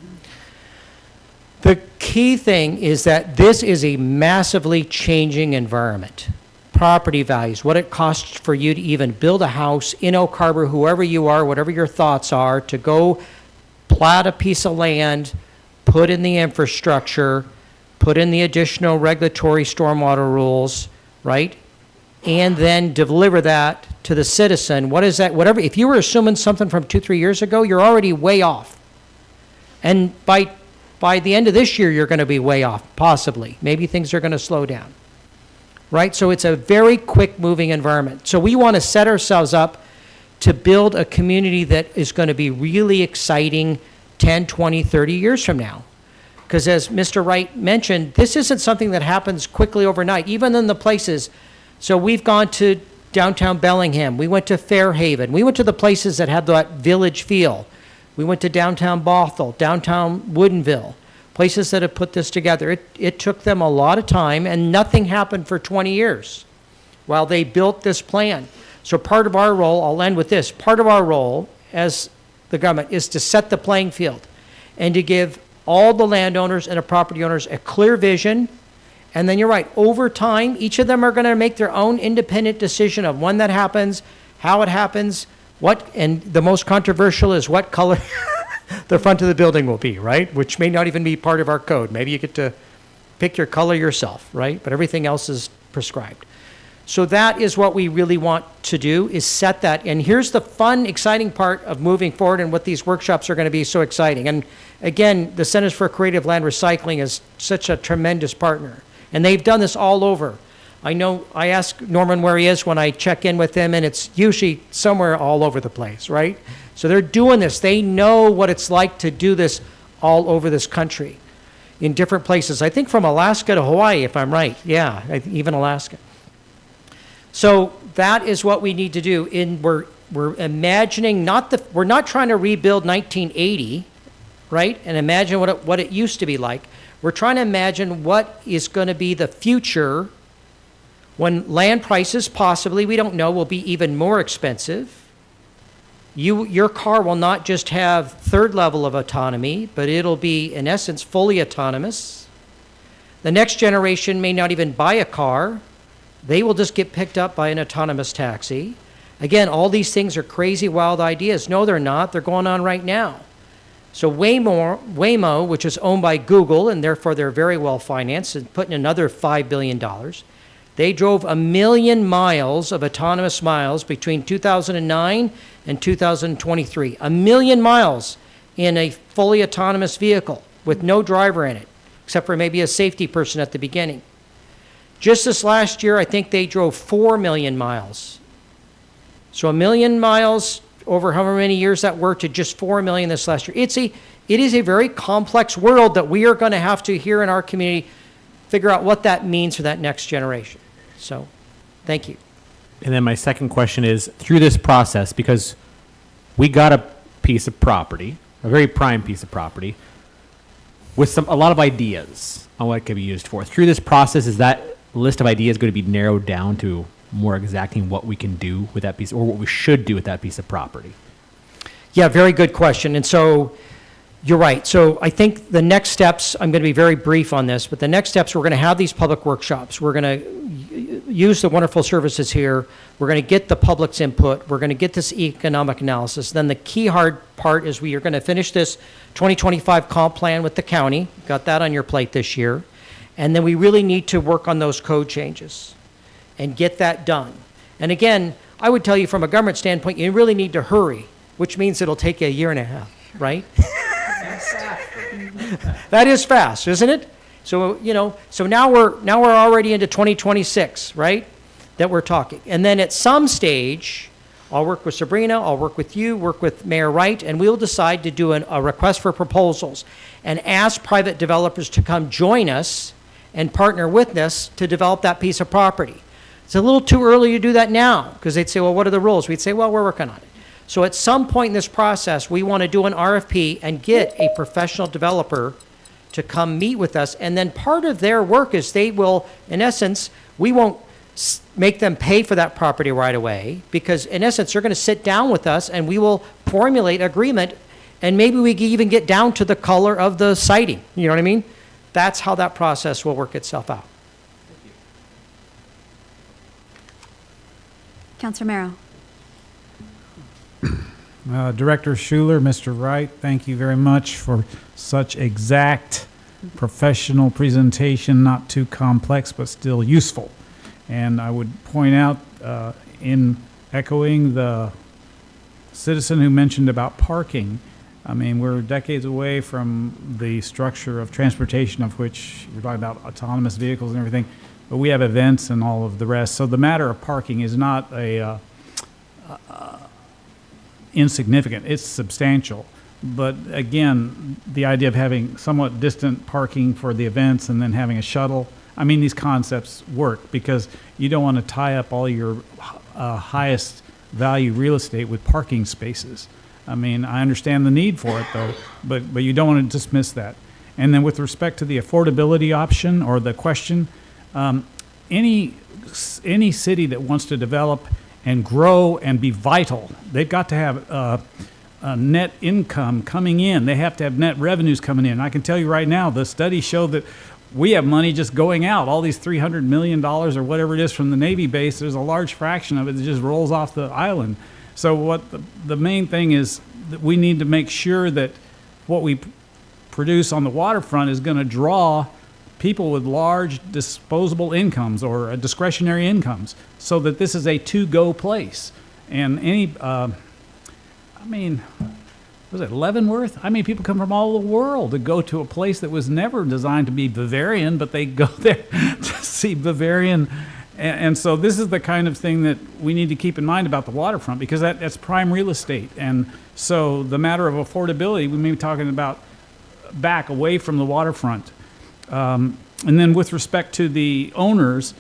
The key thing is that this is a massively changing environment. Property values, what it costs for you to even build a house in Oak Harbor, whoever you are, whatever your thoughts are, to go plat a piece of land, put in the infrastructure, put in the additional regulatory stormwater rules, right? And then deliver that to the citizen. What is that? Whatever, if you were assuming something from 2-3 years ago, you're already way off. And by the end of this year, you're going to be way off, possibly. Maybe things are going to slow down. Right? So it's a very quick moving environment. So we want to set ourselves up to build a community that is going to be really exciting 10, 20, 30 years from now. Because as Mr. Wright mentioned, this isn't something that happens quickly overnight, even in the places. So we've gone to downtown Bellingham. We went to Fairhaven. We went to the places that have that village feel. We went to downtown Bothell, downtown Woodinville, places that have put this together. It took them a lot of time, and nothing happened for 20 years while they built this plan. So part of our role, I'll end with this, part of our role as the government is to set the playing field and to give all the landowners and the property owners a clear vision. And then you're right, over time, each of them are going to make their own independent decision of when that happens, how it happens, and the most controversial is what color the front of the building will be, right? Which may not even be part of our code. Maybe you get to pick your color yourself, right? But everything else is prescribed. So that is what we really want to do, is set that. And here's the fun, exciting part of moving forward and what these workshops are going to be so exciting. And again, the Centers for Creative Land Recycling is such a tremendous partner. And they've done this all over. I know I ask Norman where he is when I check in with him, and it's usually somewhere all over the place, right? So they're doing this. They know what it's like to do this all over this country in different places. I think from Alaska to Hawaii, if I'm right. Yeah, even Alaska. So that is what we need to do. We're imagining we're not trying to rebuild 1980, right? And imagine what it used to be like. We're trying to imagine what is going to be the future when land prices possibly, we don't know, will be even more expensive. Your car will not just have third level of autonomy, but it'll be, in essence, fully autonomous. The next generation may not even buy a car. They will just get picked up by an autonomous taxi. Again, all these things are crazy, wild ideas. No, they're not. They're going on right now. So Waymo, which is owned by Google, and therefore they're very well financed, and put in another $5 billion. They drove 1 million miles of autonomous miles between 2009 and 2023. 1 million miles in a fully autonomous vehicle with no driver in it, except for maybe a safety person at the beginning. Just this last year, I think they drove 4 million miles. So 1 million miles over however many years that were to just 4 million this last year. It is a very complex world that we are going to have to, here in our community, figure out what that means for that next generation. So, thank you. And then my second question is, through this process, because we got a piece of property, a very prime piece of property, with a lot of ideas on what it could be used for. Through this process, is that list of ideas going to be narrowed down to more exacting what we can do with that piece, or what we should do with that piece of property? Yeah, very good question. And so you're right. So I think the next steps, I'm going to be very brief on this, but the next steps, we're going to have these public workshops. We're going to use the wonderful services here. We're going to get the public's input. We're going to get this economic analysis. Then the key hard part is we are going to finish this 2025 comp plan with the county. Got that on your plate this year. And then we really need to work on those code changes and get that done. And again, I would tell you from a government standpoint, you really need to hurry, which means it'll take you a year and a half, right? That is fast, isn't it? So, so now we're already into 2026, right? That we're talking. And then at some stage, I'll work with Sabrina, I'll work with you, work with Mayor Wright, and we'll decide to do a request for proposals and ask private developers to come join us and partner with us to develop that piece of property. It's a little too early to do that now, because they'd say, well, what are the rules? We'd say, well, we're working on it. So at some point in this process, we want to do an RFP and get a professional developer to come meet with us. And then part of their work is they will, in essence, we won't make them pay for that property right away, because in essence, they're going to sit down with us and we will formulate agreement, and maybe we can even get down to the color of the siding. You know what I mean? That's how that process will work itself out. Councilor Merrow. Director Schuler, Mr. Wright, thank you very much for such exact professional presentation, not too complex, but still useful. And I would point out, in echoing the citizen who mentioned about parking, I mean, we're decades away from the structure of transportation, of which you're talking about autonomous vehicles and everything, but we have events and all of the rest. So the matter of parking is not insignificant. It's substantial. But again, the idea of having somewhat distant parking for the events and then having a shuttle, I mean, these concepts work because you don't want to tie up all your highest value real estate with parking spaces. I mean, I understand the need for it though, but you don't want to dismiss that. And then with respect to the affordability option or the question, any city that wants to develop and grow and be vital, they've got to have a net income coming in. They have to have net revenues coming in. I can tell you right now, the studies show that we have money just going out. All these $300 million or whatever it is from the Navy base, there's a large fraction of it that just rolls off the island. So what the main thing is that we need to make sure that what we produce on the waterfront is going to draw people with large disposable incomes or discretionary incomes, so that this is a to-go place. And was it Leavenworth? I mean, people come from all over the world to go to a place that was never designed to be Bavarian, but they go there to see Bavarian. And so this is the kind of thing that we need to keep in mind about the waterfront, because that's prime real estate. And so the matter of affordability, we may be talking about back away from the waterfront. And then with respect to the owners,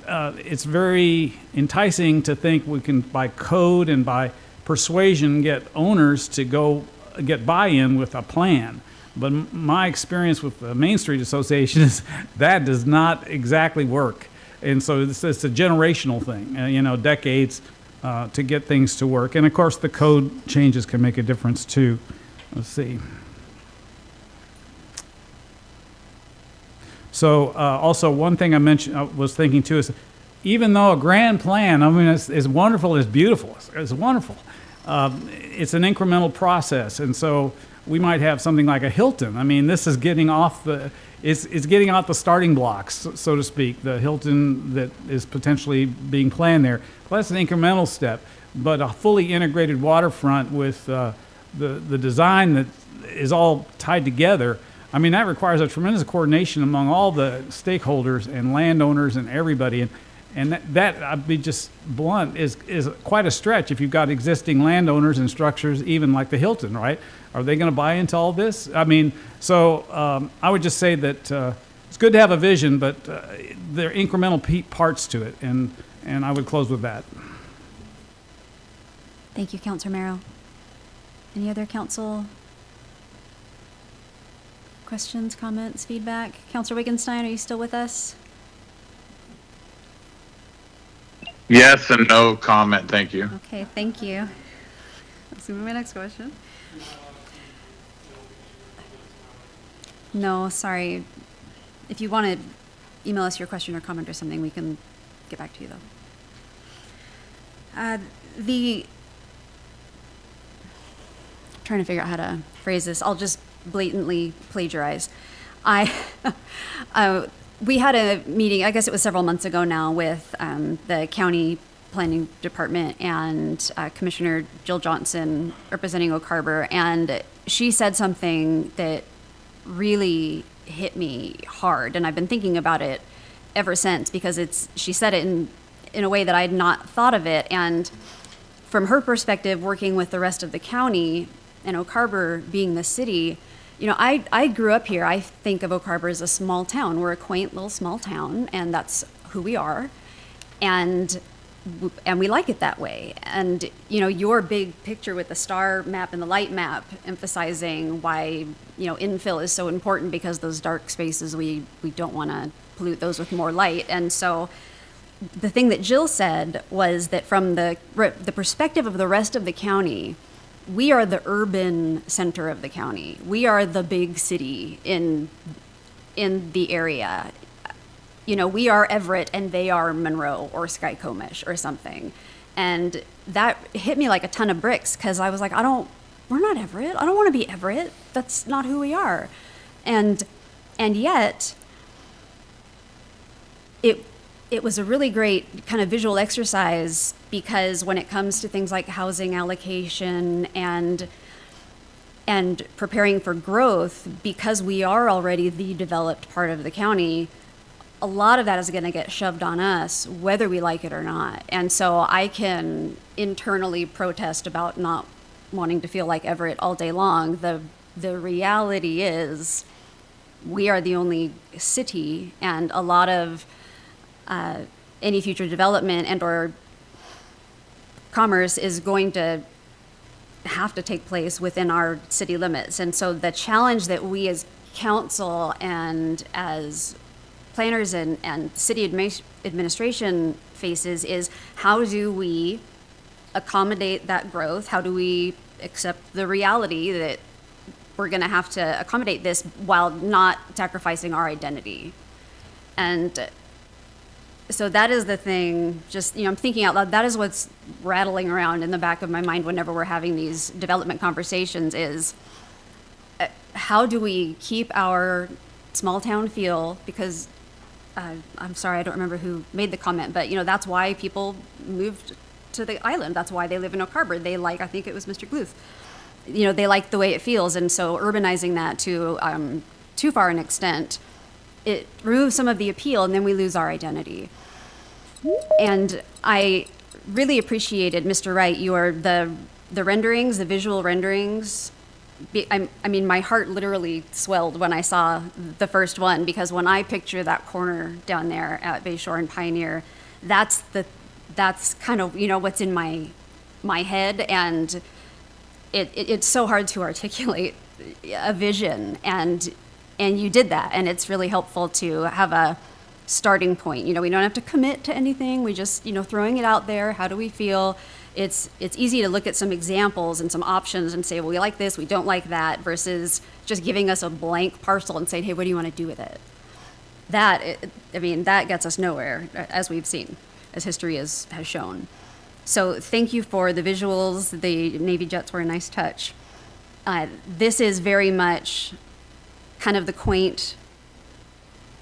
it's very enticing to think we can, by code and by persuasion, get owners to go get buy-in with a plan. But my experience with the Main Street Association is that does not exactly work. And so it's a generational thing, decades to get things to work. And of course, the code changes can make a difference too. Let's see. So also one thing I was thinking too is, even though a grand plan, is wonderful, it's beautiful, it's wonderful, it's an incremental process. And so we might have something like a Hilton. I mean, this is getting off it's getting off the starting blocks, so to speak, the Hilton that is potentially being planned there. Well, that's an incremental step, but a fully integrated waterfront with the design that is all tied together, I mean, that requires a tremendous coordination among all the stakeholders and landowners and everybody. And that I'd be just blunt, is quite a stretch if you've got existing landowners and structures, even like the Hilton, right? Are they going to buy into all this? I mean, so I would just say that it's good to have a vision, but there are incremental parts to it, and I would close with that. Thank you, Councilor Merrill. Any other council questions, comments, feedback? Councilor Wittgenstein, are you still with us? Yes and no comment, thank you. Okay, thank you. Let's move to my next question. No, sorry. If you want to email us your question or comment or something, we can get back to you, though. Trying to figure out how to phrase this. I'll just blatantly plagiarize. We had a meeting, I guess it was several months ago now, with the county planning department and Commissioner Jill Johnson representing Oak Harbor, and she said something that really hit me hard, and I've been thinking about it ever since, because she said it in a way that I had not thought of it. And from her perspective, working with the rest of the county and Oak Harbor being the city, I grew up here. I think of Oak Harbor as a small town. We're a quaint little small town, and that's who we are. And we like it that way. And, your big picture with the star map and the light map emphasizing why, infill is so important, because those dark spaces, we don't want to pollute those with more light. And so the thing that Jill said was that from the perspective of the rest of the county, we are the urban center of the county. We are the big city in the area. We are Everett and they are Monroe or Skycomish or something. And that hit me like a ton of bricks, because I was like, we're not Everett. I don't want to be Everett. That's not who we are. And yet it was a really great kind of visual exercise, because when it comes to things like housing allocation and preparing for growth, because we are already the developed part of the county, a lot of that is going to get shoved on us, whether we like it or not. And so I can internally protest about not wanting to feel like Everett all day long. The reality is we are the only city, and a lot of any future development and or commerce is going to have to take place within our city limits. And so the challenge that we as council and as planners and city administration faces is, how do we accommodate that growth? How do we accept the reality that we're going to have to accommodate this while not sacrificing our identity? And so that is the thing, just, I'm thinking out loud, that is what's rattling around in the back of my mind whenever we're having these development conversations is, how do we keep our small town feel? Because I'm sorry, I don't remember who made the comment, but that's why people moved to the island. That's why they live in Oak Harbor. They like, I think it was Mr. Gluth, they like the way it feels. And so urbanizing that to too far an extent, it removes some of the appeal, and then we lose our identity. And I really appreciated, Mr. Wright, the renderings, the visual renderings. I mean, my heart literally swelled when I saw the first one, because when I picture that corner down there at Bayshore and Pioneer, that's kind of, what's in my head, and it's so hard to articulate a vision, and you did that, and it's really helpful to have a starting point. We don't have to commit to anything. We just, throwing it out there. How do we feel? It's easy to look at some examples and some options and say, well, we like this, we don't like that, versus just giving us a blank parcel and saying, hey, what do you want to do with it? That gets us nowhere, as we've seen, as history has shown. So thank you for the visuals. The Navy jets were a nice touch. This is very much kind of the quaint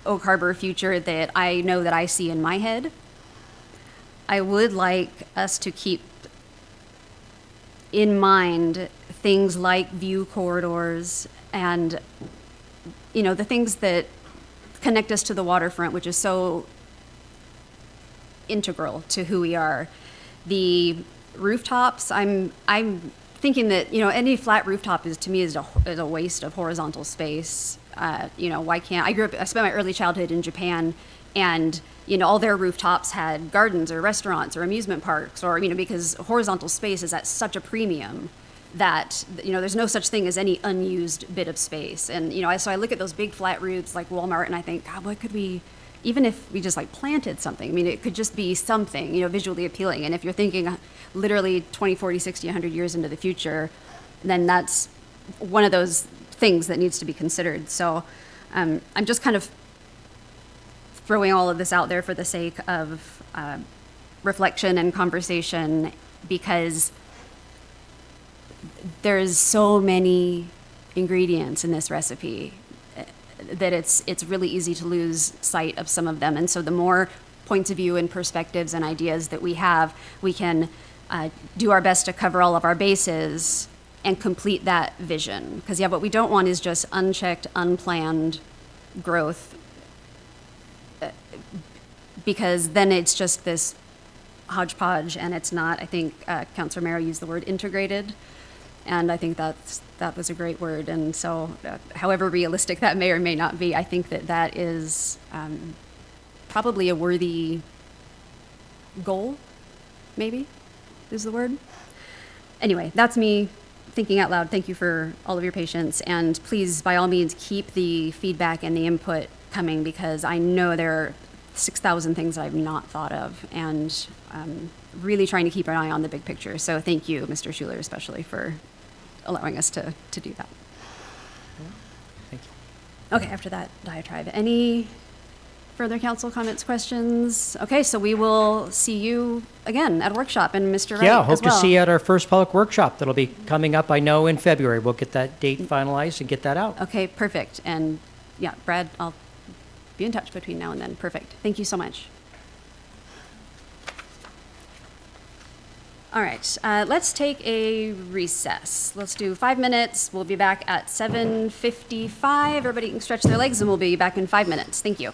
Oak Harbor future that I know that I see in my head. I would like us to keep in mind things like view corridors and, the things that connect us to the waterfront, which is so integral to who we are. The rooftops, I'm thinking that, any flat rooftop to me is a waste of horizontal space. Why can't, I spent my early childhood in Japan, and, all their rooftops had gardens or restaurants or amusement parks, or, because horizontal space is at such a premium that, there's no such thing as any unused bit of space. And, so I look at those big flat roofs like Walmart, and I think, God, what could we, even if we just planted something, it could just be something, visually appealing. And if you're thinking literally 20, 40, 60, 100 years into the future, then that's one of those things that needs to be considered. So I'm just kind of throwing all of this out there for the sake of reflection and conversation, because there's so many ingredients in this recipe that it's really easy to lose sight of some of them. And so the more points of view and perspectives and ideas that we have, we can do our best to cover all of our bases and complete that vision. Because what we don't want is just unchecked, unplanned growth, because then it's just this hodgepodge, and it's not, I think Councilor Mero used the word integrated, and I think that was a great word. And so however realistic that may or may not be, I think that is probably a worthy goal, maybe is the word. Anyway, that's me thinking out loud. Thank you for all of your patience, and please, by all means, keep the feedback and the input coming, because I know there are 6,000 things I've not thought of, and really trying to keep an eye on the big picture. So thank you, Mr. Schuler, especially for allowing us to do that. Thank you. Okay, after that diatribe, any further council comments, questions? Okay, so we will see you again at a workshop, and Mr. Wright Yeah, as hope to well. see you at our first public workshop that'll be coming up, I know, in February. We'll get that date finalized and get that out. Okay, perfect. And yeah, Brad, I'll be in touch between now and then. Perfect. Thank you so much. All right, let's take a recess. Let's do 5 minutes. We'll be back at 7:55. Everybody can stretch their legs, and we'll be back in 5 minutes. Thank you.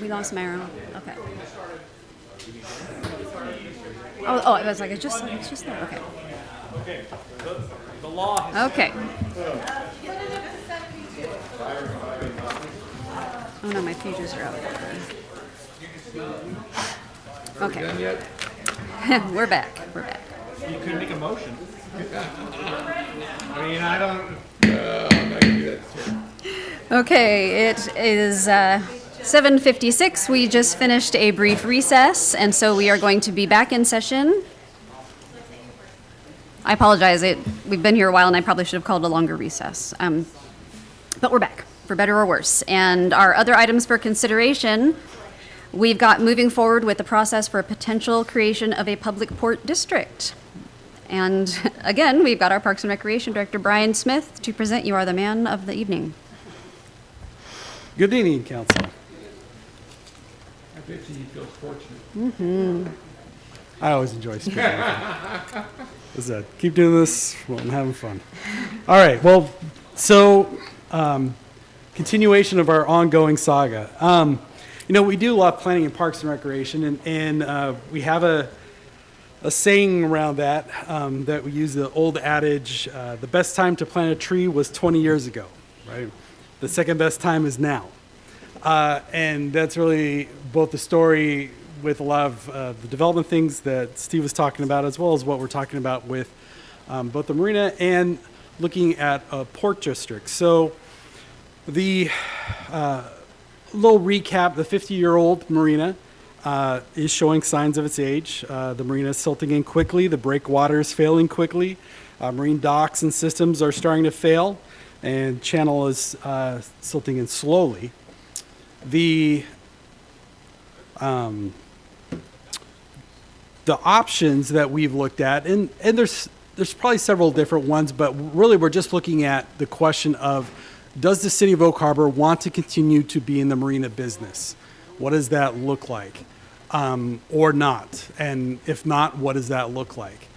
We lost Marrow. Okay. Oh, I was like, it's just there. Okay. Okay. The law. Okay. Oh no, my pages are out. Okay. We're back. We're back. You could make a motion. I mean, I don't. Okay, it is 7:56. We just finished a brief recess, and so we are going to be back in session. I apologize. We've been here a while, and I probably should have called a longer recess. But we're back, for better or worse. And our other items for consideration, we've got moving forward with the process for a potential creation of a public port district. And again, we've got our Parks and Recreation Director, Brian Smith, to present. You are the man of the evening. Good evening, Council. I bet you he feels fortunate. I always enjoy speaking with you. Is that keep doing this? Well, I'm having fun. All right. Well, so continuation of our ongoing saga. We do a lot of planning in Parks and Recreation, and we have a saying around that that we use the old adage: the best time to plant a tree was 20 years ago, right? The second best time is now, and that's really both the story with a lot of the development things that Steve was talking about, as well as what we're talking about with both the Marina and looking at a port district. So the little recap, the 50-year-old Marina is showing signs of its age. The Marina is silting in quickly. The breakwater is failing quickly. Marine docks and systems are starting to fail, and channel is silting in slowly. The options that we've looked at, and there's probably several different ones, but really we're just looking at the question of, does the city of Oak Harbor want to continue to be in the marina business? What does that look like? Or not? And if not, what does that look like?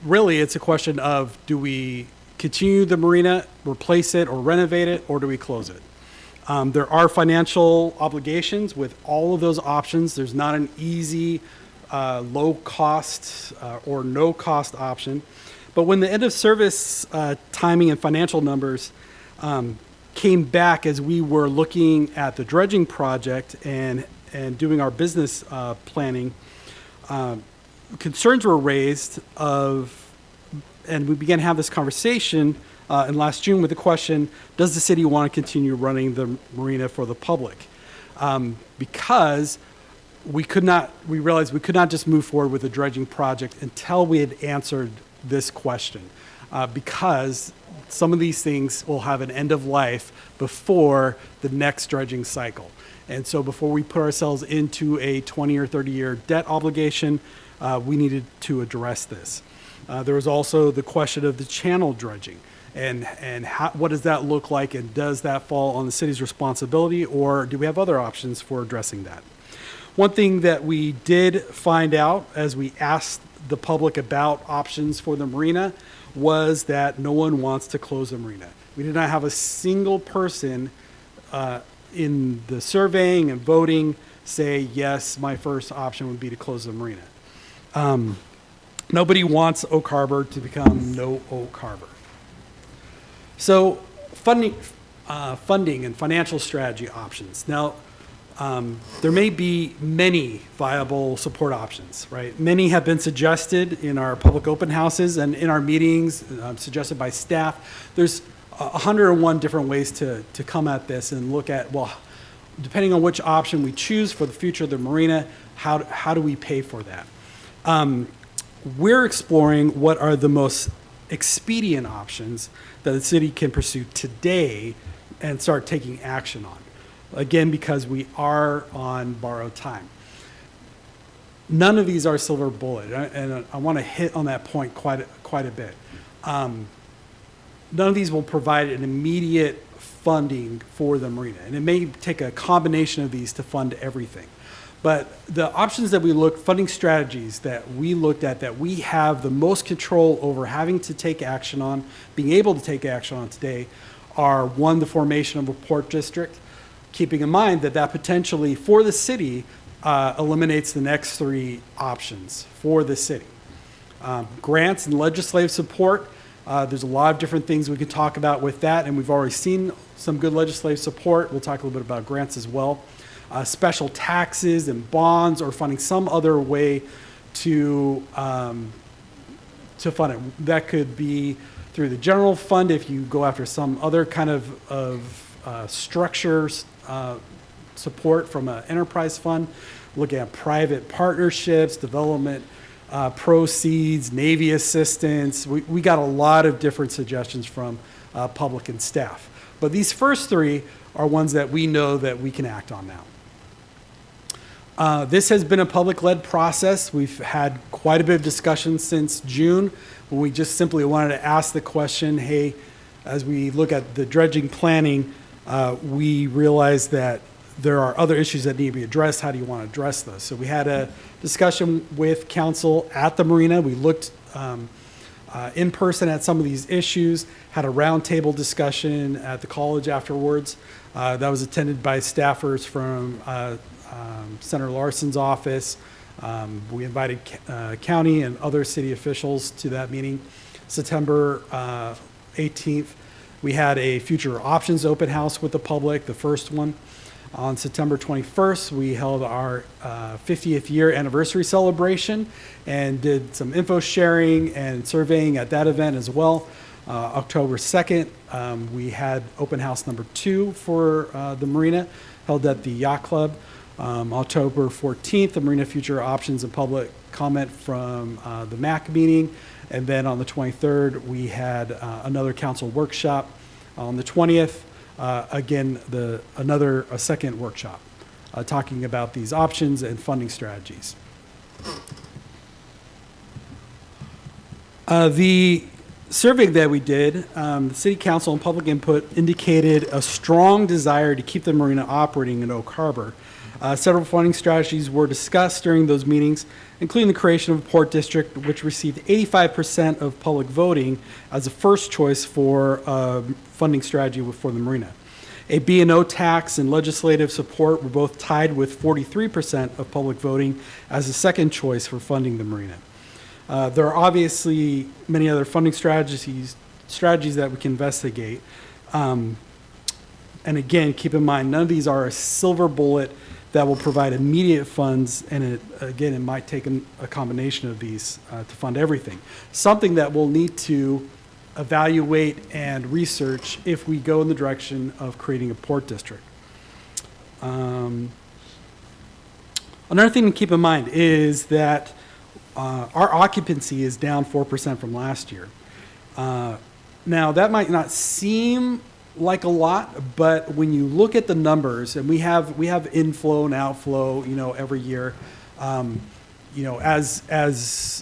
Really, it's a question of, do we continue the marina, replace it, or renovate it, or do we close it? There are financial obligations with all of those options. There's not an easy low cost or no cost option. But when the end of service timing and financial numbers came back as we were looking at the dredging project and doing our business planning, concerns were raised and we began to have this conversation in last June with the question, does the city want to continue running the marina for the public? Because we realized we could not just move forward with the dredging project until we had answered this question, because some of these things will have an end of life before the next dredging cycle. And so before we put ourselves into a 20 or 30-year debt obligation, we needed to address this. There was also the question of the channel dredging, and what does that look like, and does that fall on the city's responsibility, or do we have other options for addressing that? One thing that we did find out as we asked the public about options for the marina was that no one wants to close the marina. We did not have a single person in the surveying and voting say, yes, my first option would be to close the marina. Nobody wants Oak Harbor to become no Oak Harbor. So funding and financial strategy options. Now, there may be many viable support options, right? Many have been suggested in our public open houses and in our meetings, suggested by staff. There's 101 different ways to come at this and look at, well, depending on which option we choose for the future of the marina, how do we pay for that? We're exploring what are the most expedient options that the city can pursue today and start taking action on. Again, because we are on borrowed time. None of these are silver bullet, and I want to hit on that point quite a bit. None of these will provide an immediate funding for the marina, and it may take a combination of these to fund everything. But the options that funding strategies that we looked at, that we have the most control over having to take action on, being able to take action on today, are one, the formation of a port district, keeping in mind that potentially for the city eliminates the next three options for the city. Grants and legislative support. There's a lot of different things we can talk about with that, and we've already seen some good legislative support. We'll talk a little bit about grants as well. Special taxes and bonds, or finding some other way to fund it. That could be through the general fund if you go after some other kind of structures, support from an enterprise fund. Looking at private partnerships, development proceeds, Navy assistance. We got a lot of different suggestions from public and staff. But these first three are ones that we know that we can act on now. This has been a public-led process. We've had quite a bit of discussion since June, when we just simply wanted to ask the question, hey, as we look at the dredging planning, we realize that there are other issues that need to be addressed. How do you want to address those? So we had a discussion with council at the Marina. We looked in person at some of these issues, had a roundtable discussion at the college afterwards. That was attended by staffers from Senator Larson's office. We invited county and other city officials to that meeting. September 18th, we had a future options open house with the public, the first one. On September 21st, we held our 50th year anniversary celebration and did some info sharing and surveying at that event as well. October 2nd, we had open house number 2 for the Marina, held at the Yacht Club. October 14th, the Marina Future Options and Public Comment from the MAC meeting. And then on the 23rd, we had another council workshop. On the 20th, again, a second workshop talking about these options and funding strategies. The survey that we did, the City Council and public input indicated a strong desire to keep the marina operating in Oak Harbor. Several funding strategies were discussed during those meetings, including the creation of a port district, which received 85% of public voting as a first choice for funding strategy for the marina. A B&O tax and legislative support were both tied with 43% of public voting as a second choice for funding the marina. There are obviously many other funding strategies that we can investigate. And again, keep in mind, none of these are a silver bullet that will provide immediate funds, and it might take a combination of these to fund everything. Something that we'll need to evaluate and research if we go in the direction of creating a port district. Another thing to keep in mind is that our occupancy is down 4% from last year. Now, that might not seem like a lot, but when you look at the numbers, and we have inflow and outflow, every year, as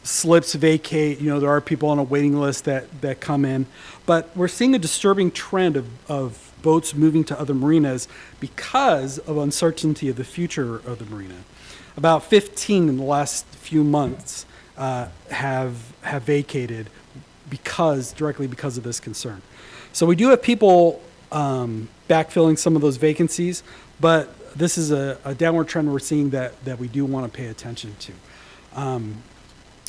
slips vacate, there are people on a waiting list that come in, but we're seeing a disturbing trend of boats moving to other marinas because of uncertainty of the future of the marina. About 15 in the last few months have vacated directly because of this concern. So we do have people backfilling some of those vacancies, but this is a downward trend we're seeing that we do want to pay attention to.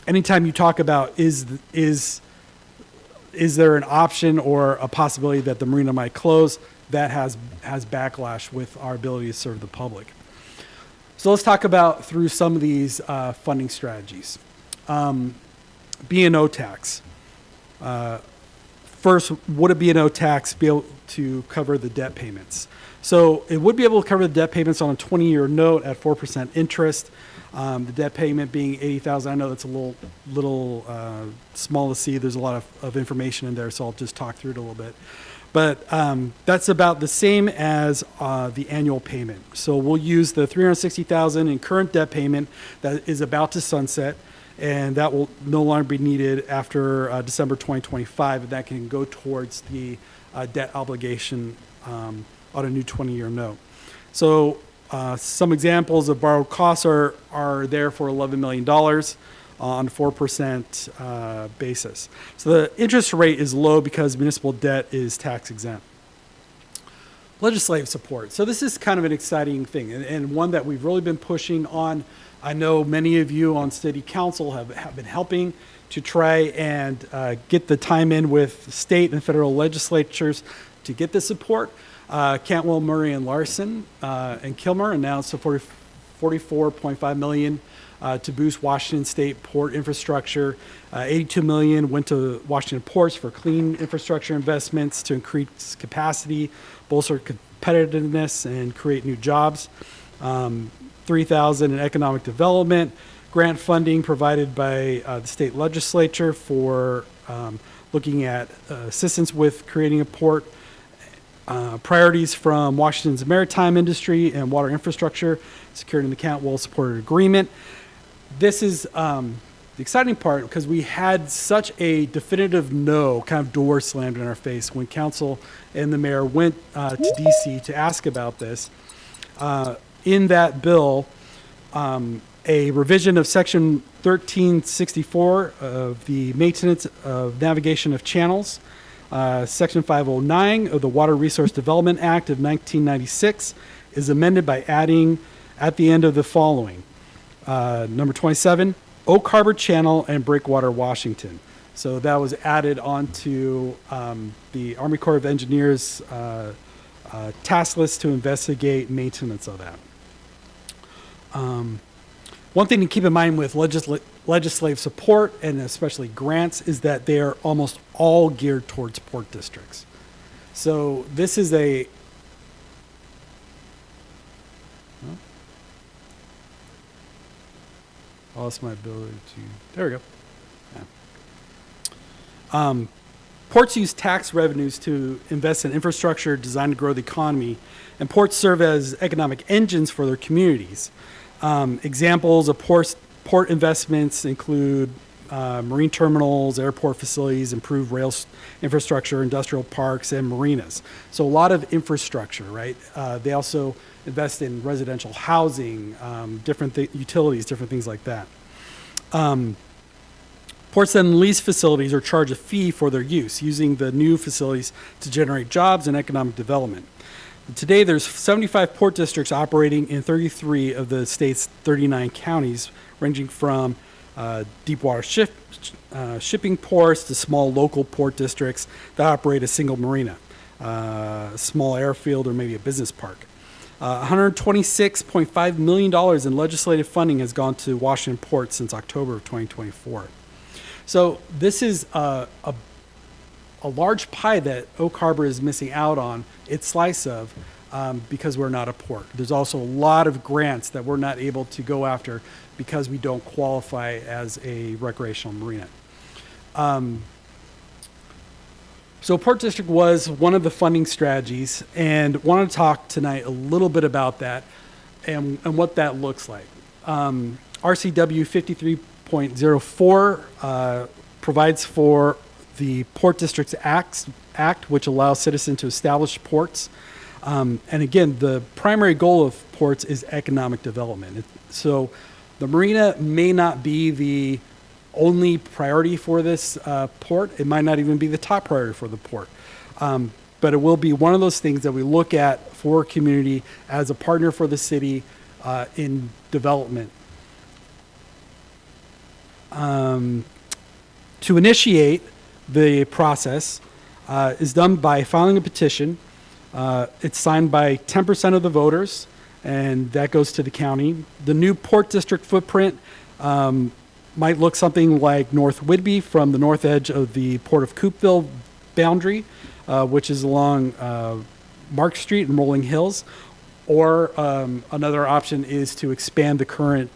Anytime you talk about is there an option or a possibility that the marina might close, that has backlash with our ability to serve the public. So let's talk about through some of these funding strategies. B&O tax. First, would a B&O tax be able to cover the debt payments? So it would be able to cover the debt payments on a 20-year note at 4% interest. The debt payment being $80,000. I know that's a little small to see. There's a lot of information in there, so I'll just talk through it a little bit. But that's about the same as the annual payment. So we'll use the $360,000 in current debt payment that is about to sunset, and that will no longer be needed after December 2025, and that can go towards the debt obligation on a new 20-year note. So some examples of borrowed costs are there for $11 million on a 4% basis. So the interest rate is low because municipal debt is tax exempt. legislative support. So this is kind of an exciting thing, and one that we've really been pushing on. I know many of you on city council have been helping to try and get the time in with state and federal legislatures to get the support. Cantwell, Murray, and Larson and Kilmer announced a $44.5 million to boost Washington State port infrastructure. $82 million went to Washington ports for clean infrastructure investments to increase capacity, bolster competitiveness, and create new jobs. $3,000 in economic development, grant funding provided by the state legislature for looking at assistance with creating a port. Priorities from Washington's maritime industry and water infrastructure secured in the Cantwell supported agreement. This is the exciting part because we had such a definitive no kind of door slammed in our face when council and the mayor went to DC to ask about this. In that bill, a revision of section 1364 of the maintenance of navigation of channels, section 509 of the Water Resource Development Act of 1996 is amended by adding at the end of the following. Number 27, Oak Harbor Channel and Breakwater, Washington. So that was added onto the Army Corps of Engineers task list to investigate maintenance of that. One thing to keep in mind with legislative support and especially grants is that they are almost all geared towards port districts. So this is a I lost my ability to. There we go. Yeah. Ports use tax revenues to invest in infrastructure designed to grow the economy, and ports serve as economic engines for their communities. Examples of port investments include marine terminals, airport facilities, improved rail infrastructure, industrial parks, and marinas. So a lot of infrastructure, right? They also invest in residential housing, different utilities, different things like that. Ports then lease facilities or charge a fee for their use, using the new facilities to generate jobs and economic development. Today, there's 75 port districts operating in 33 of the state's 39 counties, ranging from deep water shipping ports to small local port districts that operate a single marina, a small airfield, or maybe a business park. $126.5 million in legislative funding has gone to Washington ports since October of 2024. So this is a large pie that Oak Harbor is missing out on its slice of because we're not a port. There's also a lot of grants that we're not able to go after because we don't qualify as a recreational marina. So Port District was one of the funding strategies, and wanted to talk tonight a little bit about that and what that looks like. RCW 53.04 provides for the Port Districts Act, which allows citizens to establish ports. And again, the primary goal of ports is economic development. So the marina may not be the only priority for this port. It might not even be the top priority for the port. But it will be one of those things that we look at for community as a partner for the city in development. To initiate the process is done by filing a petition. It's signed by 10% of the voters, and that goes to the county. The new Port District footprint might look something like North Whidbey from the north edge of the Port of Coopville boundary, which is along Mark Street and Rolling Hills. Or another option is to expand the current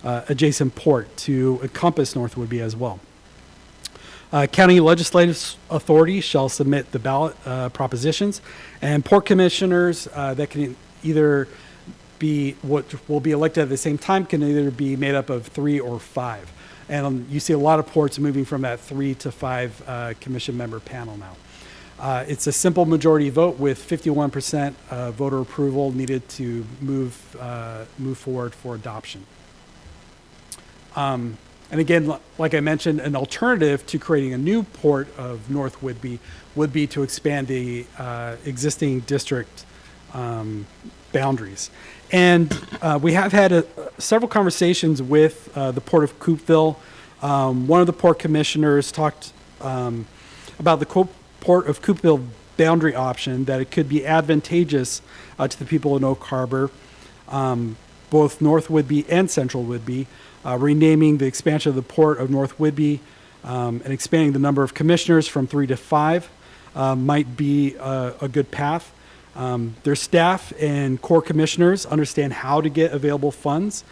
adjacent port to encompass North Whidbey as well. County legislative authority shall submit the ballot propositions, and port commissioners that can either be what will be elected at the same time can either be made up of 3 or 5. And you see a lot of ports moving from that 3 to 5 commission member panel now. It's a simple majority vote with 51% voter approval needed to move forward for adoption. And again, like I mentioned, an alternative to creating a new port of North Whidbey would be to expand the existing district boundaries. And we have had several conversations with the Port of Coupeville. One of the port commissioners talked about the Port of Coupeville boundary option, that it could be advantageous to the people in Oak Harbor, both North Whidbey and Central Whidbey. Renaming the expansion of the Port of North Whidbey and expanding the number of commissioners from 3 to 5 might be a good path. Their staff and core commissioners understand how to get available funds.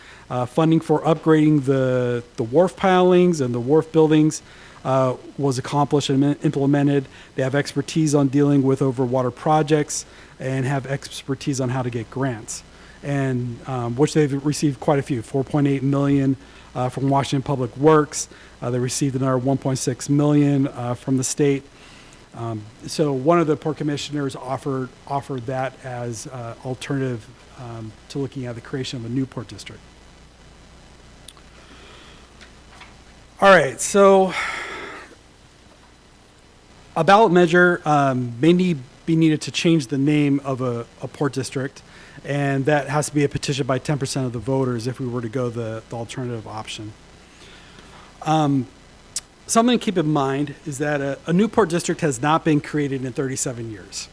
Funding for upgrading the wharf pilings and the wharf buildings was accomplished and implemented. They have expertise on dealing with overwater projects and have expertise on how to get grants, and which they've received quite a few, $4.8 million from Washington Public Works. They received another $1.6 million from the state. So one of the port commissioners offered that as alternative to looking at the creation of a new port district. All right, so a ballot measure may be needed to change the name of a port district, and that has to be a petition by 10% of the voters if we were to go the alternative option. Something to keep in mind is that a new port district has not been created in 37 years.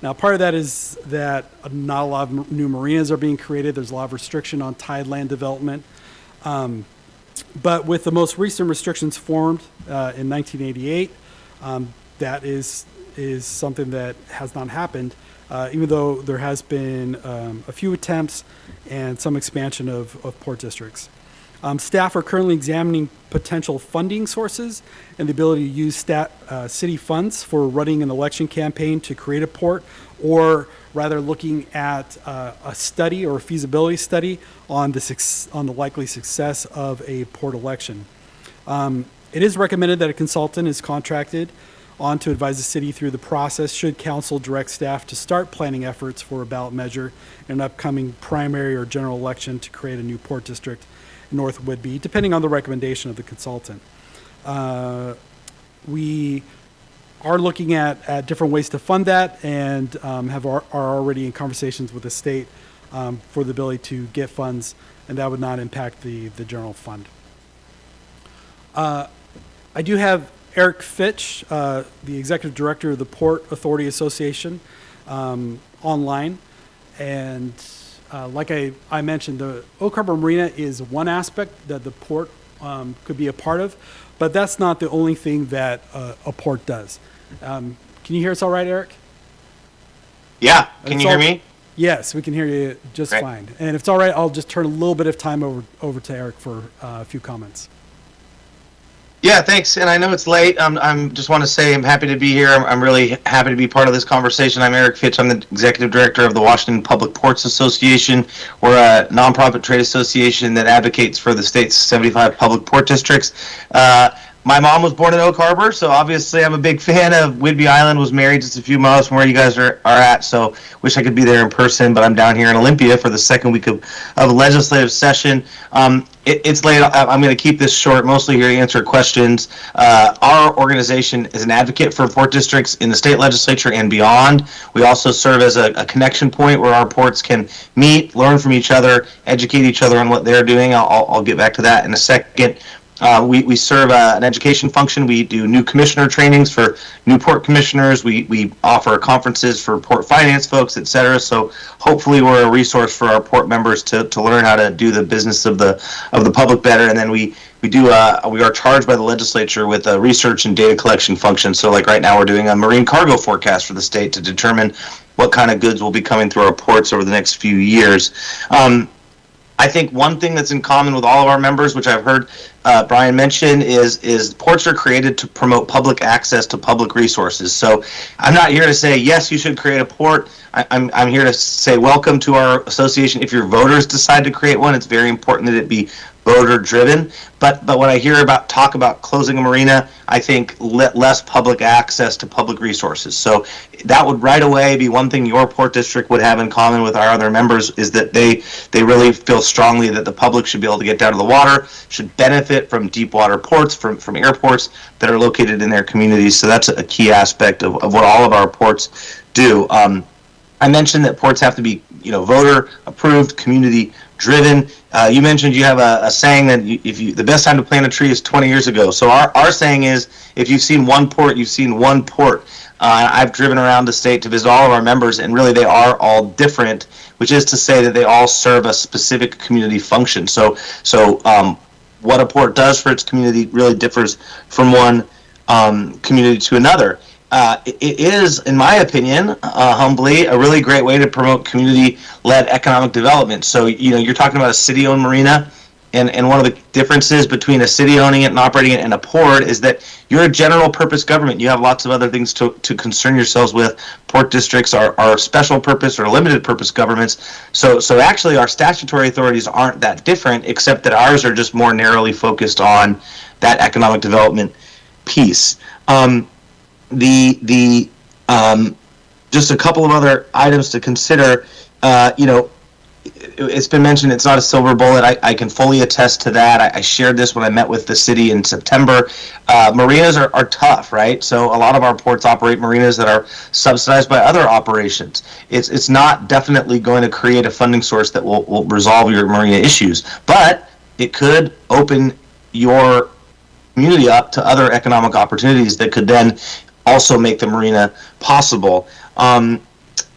Now, part of that is that not a lot of new marinas are being created. There's a lot of restriction on tide land development. But with the most recent restrictions formed in 1988, that is something that has not happened, even though there has been a few attempts and some expansion of port districts. Staff are currently examining potential funding sources and the ability to use city funds for running an election campaign to create a port, or rather looking at a study or a feasibility study on the likely success of a port election. It is recommended that a consultant is contracted on to advise the city through the process should council direct staff to start planning efforts for a ballot measure in an upcoming primary or general election to create a new port district in North Whidbey, depending on the recommendation of the consultant. We are looking at different ways to fund that, and are already in conversations with the state for the ability to get funds, and that would not impact the general fund. I do have Eric Fitch, the executive director of the Port Authority Association, online. And like I mentioned, the Oak Harbor Marina is one aspect that the port could be a part of, but that's not the only thing that a port does. Can you hear us all right, Eric? Yeah, can you hear me? Yes, we can hear you just Great. fine. And if it's all right, I'll just turn a little bit of time over to Eric for a few comments. Yeah, thanks. And I know it's late. I'm just want to say I'm happy to be here. I'm really happy to be part of this conversation. I'm Eric Fitch. I'm the executive director of the Washington Public Ports Association. We're a nonprofit trade association that advocates for the state's 75 public port districts. My mom was born in Oak Harbor, so obviously I'm a big fan of Whidbey Island. Was married just a few miles from where you guys are at, so wish I could be there in person, but I'm down here in Olympia for the second week of legislative session. It's late. I'm going to keep this short, mostly here to answer questions. Our organization is an advocate for port districts in the state legislature and beyond. We also serve as a connection point where our ports can meet, learn from each other, educate each other on what they're doing. I'll get back to that in a second. We serve an education function. We do new commissioner trainings for new port commissioners. We offer conferences for port finance folks, et cetera. So hopefully we're a resource for our port members to learn how to do the business of the public better. And then we are charged by the legislature with a research and data collection function. So like right now we're doing a marine cargo forecast for the state to determine what kind of goods will be coming through our ports over the next few years. I think one thing that's in common with all of our members, which I've heard Brian mention, is ports are created to promote public access to public resources. So I'm not here to say, yes, you should create a port. I'm here to say welcome to our association. If your voters decide to create one, it's very important that it be voter driven. But when I hear talk about closing a marina, I think less public access to public resources. So that would right away be one thing your port district would have in common with our other members, is that they really feel strongly that the public should be able to get down to the water, should benefit from deep water ports, from airports that are located in their communities. So that's a key aspect of what all of our ports do. I mentioned that ports have to be, voter approved, community driven. You mentioned you have a saying that the best time to plant a tree is 20 years ago. So our saying is, if you've seen one port, you've seen one port. I've driven around the state to visit all of our members, and really they are all different, which is to say that they all serve a specific community function. So what a port does for its community really differs from one community to another. It is, in my opinion, humbly, a really great way to promote community-led economic development. So, you're talking about a city-owned marina, and one of the differences between a city owning it and operating it and a port is that you're a general purpose government. You have lots of other things to concern yourselves with. Port districts are special purpose or limited purpose governments. So actually our statutory authorities aren't that different, except that ours are just more narrowly focused on that economic development piece. Just a couple of other items to consider. It's been mentioned it's not a silver bullet. I can fully attest to that. I shared this when I met with the city in September. Marinas are tough, right? So a lot of our ports operate marinas that are subsidized by other operations. It's not definitely going to create a funding source that will resolve your marina issues, but it could open your community up to other economic opportunities that could then also make the marina possible.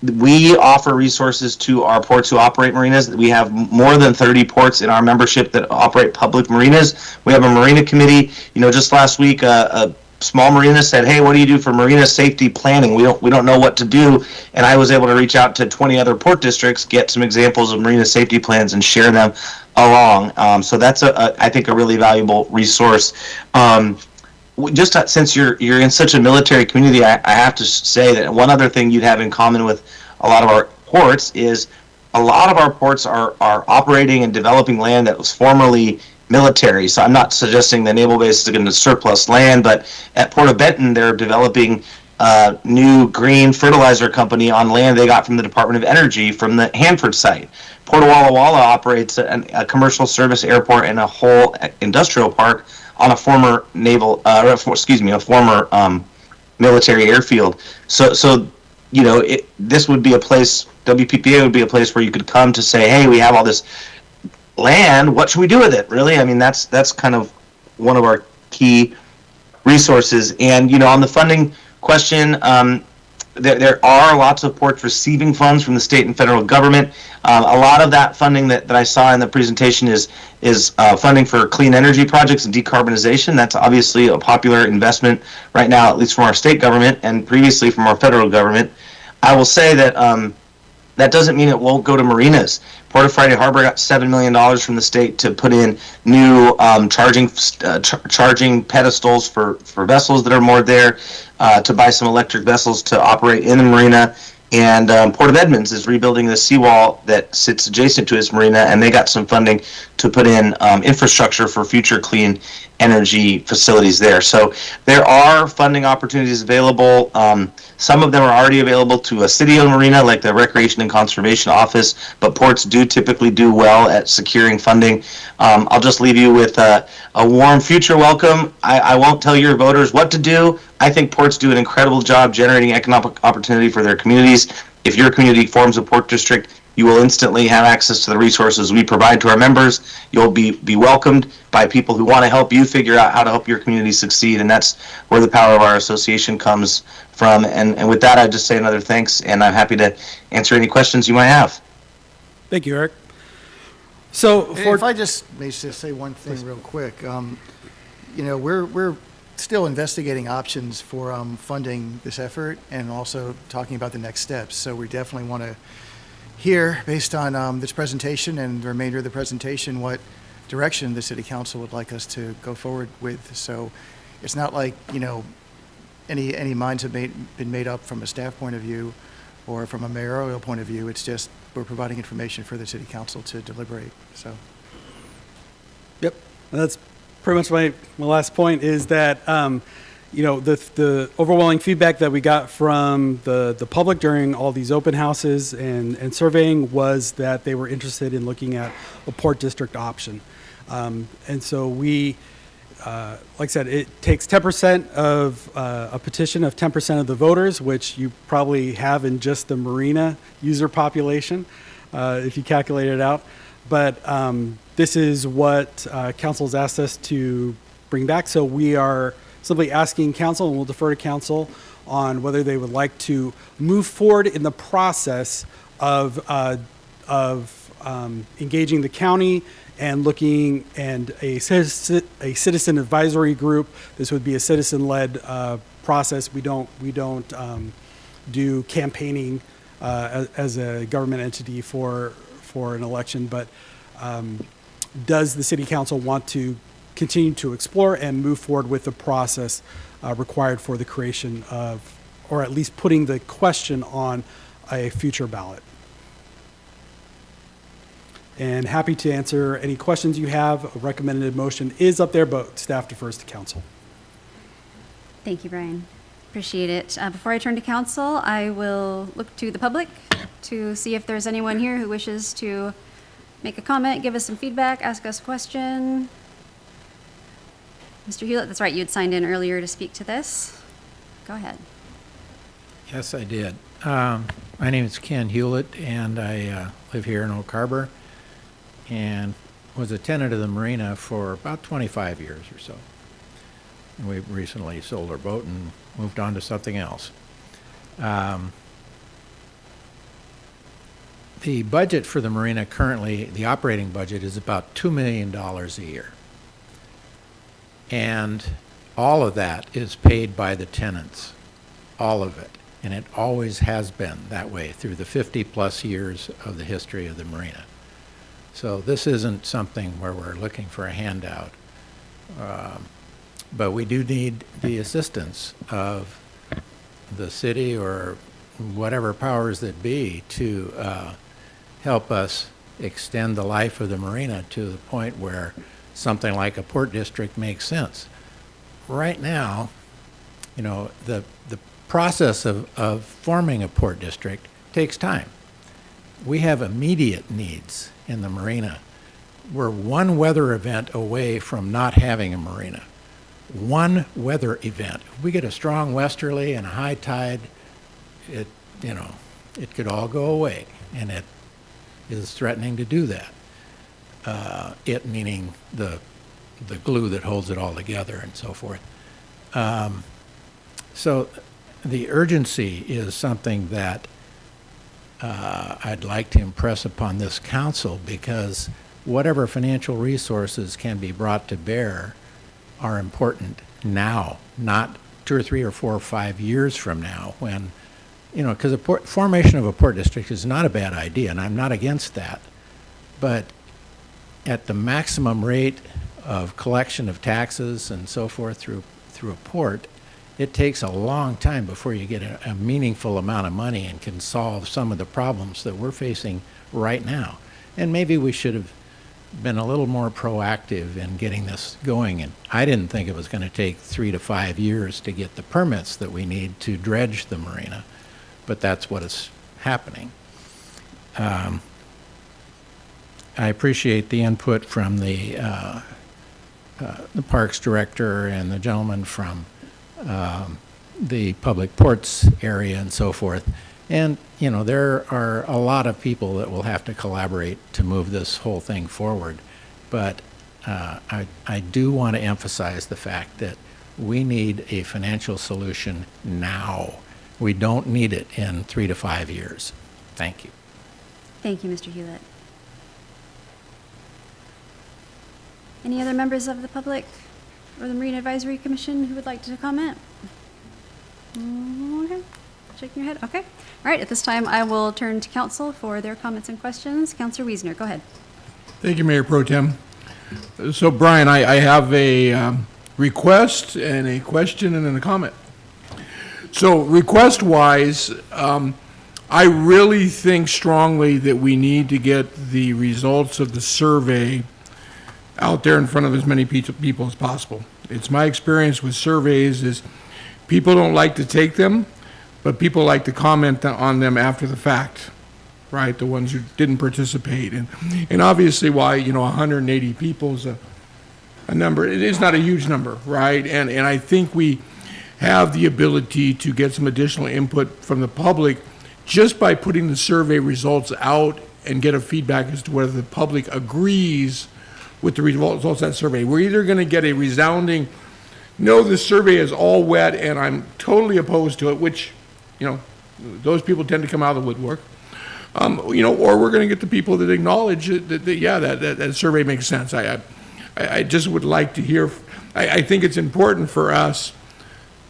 We offer resources to our ports who operate marinas. We have more than 30 ports in our membership that operate public marinas. We have a marina committee. Just last week, a small marina said, "Hey, what do you do for marina safety planning? We don't know what to do." And I was able to reach out to 20 other port districts, get some examples of marina safety plans, and share them along. So that's I think a really valuable resource. Just since you're in such a military community, I have to say that one other thing you'd have in common with a lot of our ports is a lot of our ports are operating and developing land that was formerly military. So I'm not suggesting the naval base is going to surplus land, but at Port of Benton, they're developing a new green fertilizer company on land they got from the Department of Energy from the Hanford site. Port of Walla Walla operates a commercial service airport and a whole industrial park on a former a former military airfield. So this would be a place, WPPA would be a place where you could come to say, hey, we have all this land, what should we do with it, really? I mean, that's kind of one of our key resources. And, on the funding question, there are lots of ports receiving funds from the state and federal government. A lot of that funding that I saw in the presentation is funding for clean energy projects and decarbonization. That's obviously a popular investment right now, at least from our state government and previously from our federal government. I will say that that doesn't mean it won't go to marinas. Port of Friday Harbor got $7 million from the state to put in new charging pedestals for vessels that are moored there, to buy some electric vessels to operate in the marina. And Port of Edmonds is rebuilding the seawall that sits adjacent to its marina, and they got some funding to put in infrastructure for future clean energy facilities there. So there are funding opportunities available. Some of them are already available to a city-owned marina, like the Recreation and Conservation Office, but ports do typically do well at securing funding. I'll just leave you with a warm future welcome. I won't tell your voters what to do. I think ports do an incredible job generating economic opportunity for their communities. If your community forms a port district, you will instantly have access to the resources we provide to our members. You'll be welcomed by people who want to help you figure out how to help your community succeed, and that's where the power of our association comes from. And with that, I just say another thanks, and I'm happy to answer any questions you might have. Thank you, Eric. So, if I just may say one thing real quick, we're still investigating options for funding this effort and also talking about the next steps. So we definitely want to hear, based on this presentation and the remainder of the presentation, what direction the City Council would like us to go forward with. So it's not like, any minds have been made up from a staff point of view or from a mayoral point of view. It's just we're providing information for the City Council to deliberate. So. Yep, that's pretty much my last point is that, the overwhelming feedback that we got from the public during all these open houses and surveying was that they were interested in looking at a port district option. And so we, like I said, it takes 10% of a petition of 10% of the voters, which you probably have in just the Marina user population, if you calculate it out. But this is what council's asked us to bring back. So we are simply asking council, and we'll defer to council, on whether they would like to move forward in the process of engaging the county and looking, and a citizen advisory group. This would be a citizen-led process. We don't do campaigning as a government entity for an election, but does the city council want to continue to explore and move forward with the process required for the creation of, or at least putting the question on a future ballot? And happy to answer any questions you have. A recommended motion is up there, but staff defers to council. Thank you, Brian. Appreciate it. Before I turn to council, I will look to the public to see if there's anyone here who wishes to make a comment, give us some feedback, ask us a question. Mr. Hewlett, that's right, you had signed in earlier to speak to this. Go ahead. Yes, I did. My name is Ken Hewlett, and I live here in Oak Harbor, and was a tenant of the Marina for about 25 years or so. And we recently sold our boat and moved on to something else. The budget for the Marina currently, the operating budget, is about $2 million a year. And all of that is paid by the tenants, all of it. And it always has been that way through the 50-plus years of the history of the Marina. So this isn't something where we're looking for a handout. But we do need the assistance of the city or whatever powers that be to help us extend the life of the Marina to the point where something like a port district makes sense. Right now, the process of forming a port district takes time. We have immediate needs in the Marina. We're one weather event away from not having a Marina. One weather event. If we get a strong westerly and a high tide, it could all go away, and it is threatening to do that. It meaning the glue that holds it all together and so forth. So the urgency is something that I'd like to impress upon this council, because whatever financial resources can be brought to bear are important now, not 2 or 3 or 4 or 5 years from now, when, because formation of a port district is not a bad idea, and I'm not against that. But at the maximum rate of collection of taxes and so forth through a port, it takes a long time before you get a meaningful amount of money and can solve some of the problems that we're facing right now. And maybe we should have been a little more proactive in getting this going. And I didn't think it was going to take 3 to 5 years to get the permits that we need to dredge the Marina, but that's what is happening. I appreciate the input from the Parks Director and the gentleman from the Public Ports area and so forth. And, there are a lot of people that will have to collaborate to move this whole thing forward. But I do want to emphasize the fact that we need a financial solution now. We don't need it in 3 to 5 years. Thank you. Thank you, Mr. Hewlett. Any other members of the public or the Marine Advisory Commission who would like to comment? Okay. Shaking your head. Okay. All right. At this time, I will turn to council for their comments and questions. Councilor Wiesner, go ahead. Thank you, Mayor Pro Tem. So, Brian, I have a request and a question and then a comment. So, request-wise, I really think strongly that we need to get the results of the survey out there in front of as many people as possible. It's my experience with surveys is people don't like to take them, but people like to comment on them after the fact, right? The ones who didn't participate. And obviously why, 180 people is a number, it is not a huge number, right? And I think we have the ability to get some additional input from the public just by putting the survey results out and get a feedback as to whether the public agrees with the results of that survey. We're either going to get a resounding, no, this survey is all wet and I'm totally opposed to it, which, those people tend to come out of the woodwork. Or we're going to get the people that acknowledge that survey makes sense. I just would like to hear, I think it's important for us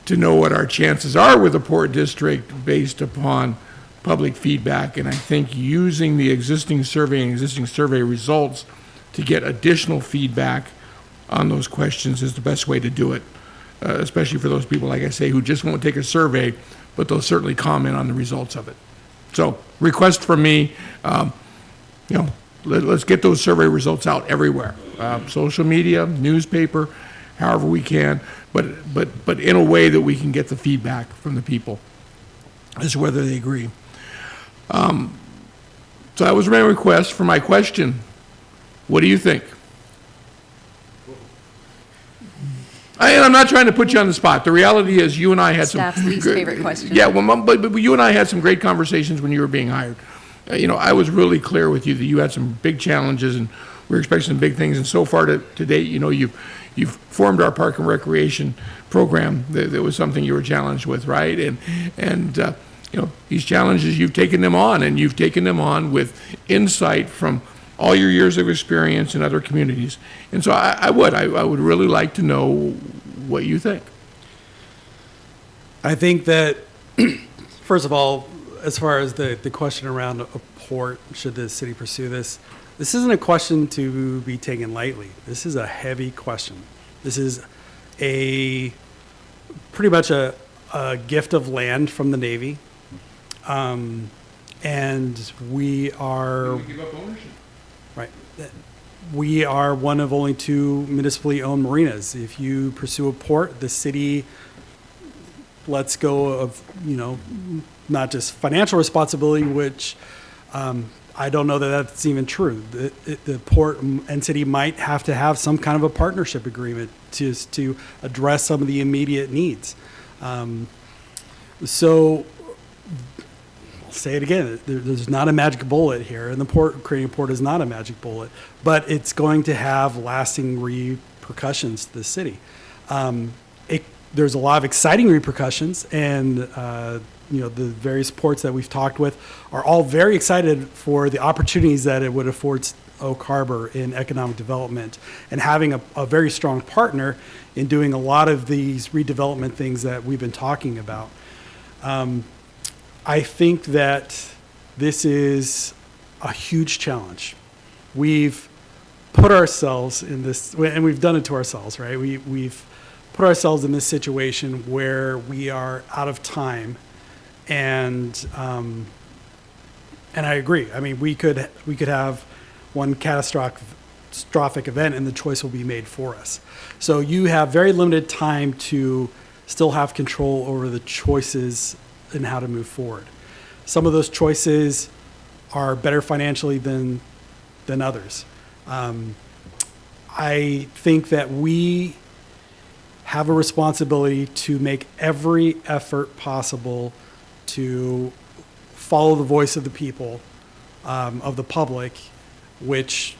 to know what our chances are with a Port District based upon public feedback. And I think using the existing survey and existing survey results to get additional feedback on those questions is the best way to do it, especially for those people, like I say, who just won't take a survey, but they'll certainly comment on the results of it. So request from me, let's get those survey results out everywhere. Social media, newspaper, however we can, but in a way that we can get the feedback from the people as to whether they agree. So that was my request. For my question, what do you think? And I'm not trying to put you on the spot. The reality is you and I had Staff's least favorite question. Yeah, well, but you and I had some great conversations when you were being hired. I was really clear with you that you had some big challenges and we were expecting some big things. And so far to date, you've formed our park and recreation program. That was something you were challenged with, right? And these challenges, you've taken them on, and you've taken them on with insight from all your years of experience in other communities. And so I would really like to know what you think. I think that, first of all, as far as the question around a port, should the city pursue this isn't a question to be taken lightly. This is a heavy question. This is pretty much a gift of land from the Navy. And we are... Give up ownership. Right. We are one of only 2 municipally owned marinas. If you pursue a port, the city lets go of, not just financial responsibility, which I don't know that that's even true. The port and city might have to have some kind of a partnership agreement to address some of the immediate needs. So I'll say it again, there's not a magic bullet here, and creating a port is not a magic bullet, but it's going to have lasting repercussions to the city. There's a lot of exciting repercussions, and the various ports that we've talked with are all very excited for the opportunities that it would afford Oak Harbor in economic development, and having a very strong partner in doing a lot of these redevelopment things that we've been talking about. I think that this is a huge challenge. We've put ourselves in this, and we've done it to ourselves, right? We've put ourselves in this situation where we are out of time, and I agree. I mean, we could have one catastrophic event, and the choice will be made for us. So you have very limited time to still have control over the choices and how to move forward. Some of those choices are better financially than others. I think that we have a responsibility to make every effort possible to follow the voice of the people, of the public, which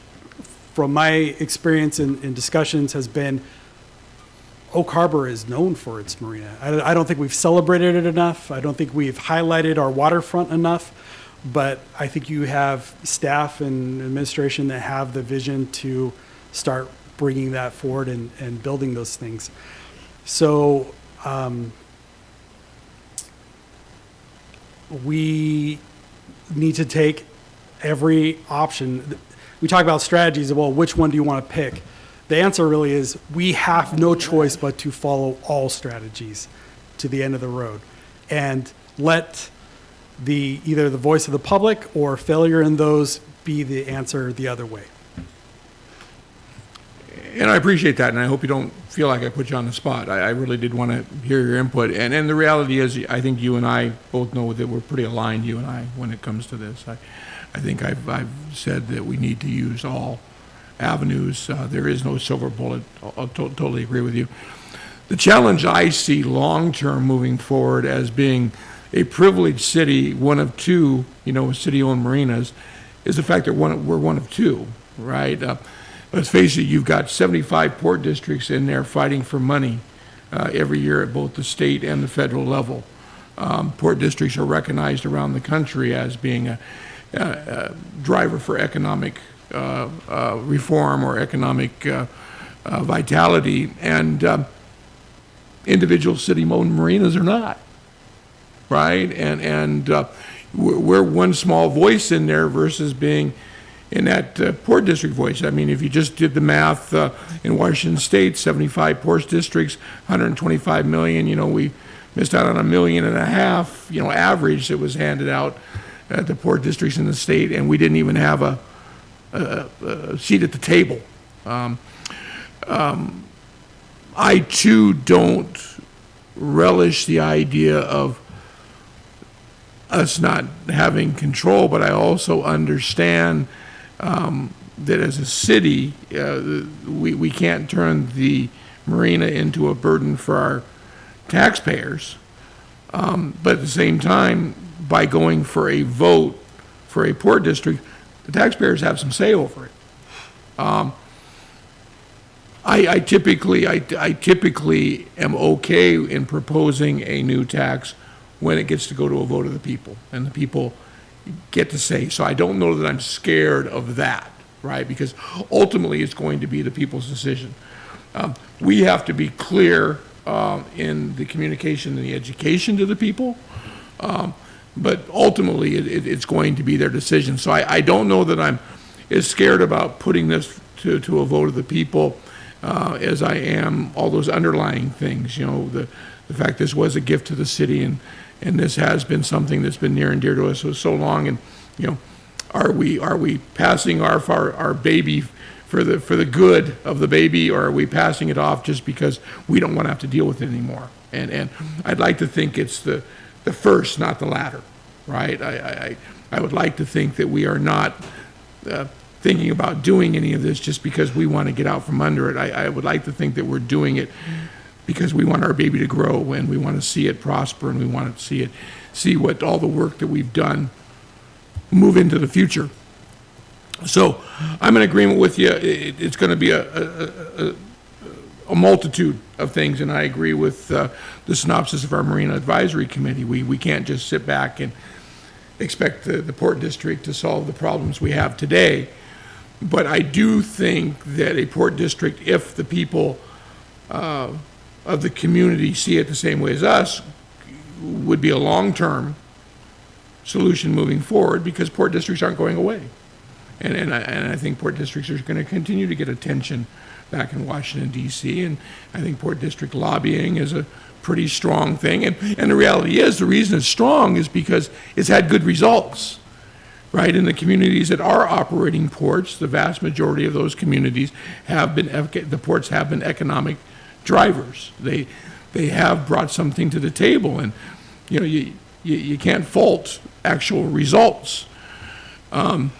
from my experience in discussions has been Oak Harbor is known for its marina. I don't think we've celebrated it enough. I don't think we've highlighted our waterfront enough, but I think you have staff and administration that have the vision to start bringing that forward and building those things. So we need to take every option. We talk about strategies, well, which one do you want to pick? The answer really is we have no choice but to follow all strategies to the end of the road and let either the voice of the public or failure in those be the answer the other way. And I appreciate that, and I hope you don't feel like I put you on the spot. I really did want to hear your input. And the reality is, I think you and I both know that we're pretty aligned, you and I, when it comes to this. I think I've said that we need to use all avenues. There is no silver bullet. I'll totally agree with you. The challenge I see long-term moving forward as being a privileged city, one of two, city-owned marinas, is the fact that we're one of two, right? Let's face it, you've got 75 port districts in there fighting for money every year at both the state and the federal level. Port districts are recognized around the country as being a driver for economic reform or economic vitality, and individual city-owned marinas are not, right? And we're one small voice in there versus being in that port district voice. I mean, if you just did the math, in Washington State, 75 port districts, 125 million, we missed out on $1.5 million, average that was handed out at the port districts in the state, and we didn't even have a seat at the table. I too don't relish the idea of us not having control, but I also understand that as a city, we can't turn the marina into a burden for our taxpayers. But at the same time, by going for a vote for a port district, the taxpayers have some say over it. I typically am okay in proposing a new tax when it gets to go to a vote of the people, and the people get to say. So I don't know that I'm scared of that, right? Because ultimately it's going to be the people's decision. We have to be clear in the communication and the education to the people, but ultimately it's going to be their decision. So I don't know that I'm as scared about putting this to a vote of the people as I am all those underlying things. The fact this was a gift to the city, and this has been something that's been near and dear to us for so long. And are we passing our baby for the good of the baby, or are we passing it off just because we don't want to have to deal with it anymore? And I'd like to think it's the first, not the latter, right? I would like to think that we are not thinking about doing any of this just because we want to get out from under it. I would like to think that we're doing it because we want our baby to grow, and we want to see it prosper, and we want to see what all the work that we've done move into the future. So I'm in agreement with you. It's going to be a multitude of things, and I agree with the synopsis of our Marina Advisory Committee. We can't just sit back and expect the Port District to solve the problems we have today. But I do think that a Port District, if the people of the community see it the same way as us, would be a long-term solution moving forward, because port districts aren't going away. And I think port districts are going to continue to get attention back in Washington, D.C., and I think port district lobbying is a pretty strong thing. And the reality is, the reason it's strong is because it's had good results, right? In the communities that are operating ports, the vast majority of those communities the ports have been economic drivers. They have brought something to the table, and you can't fault actual results. I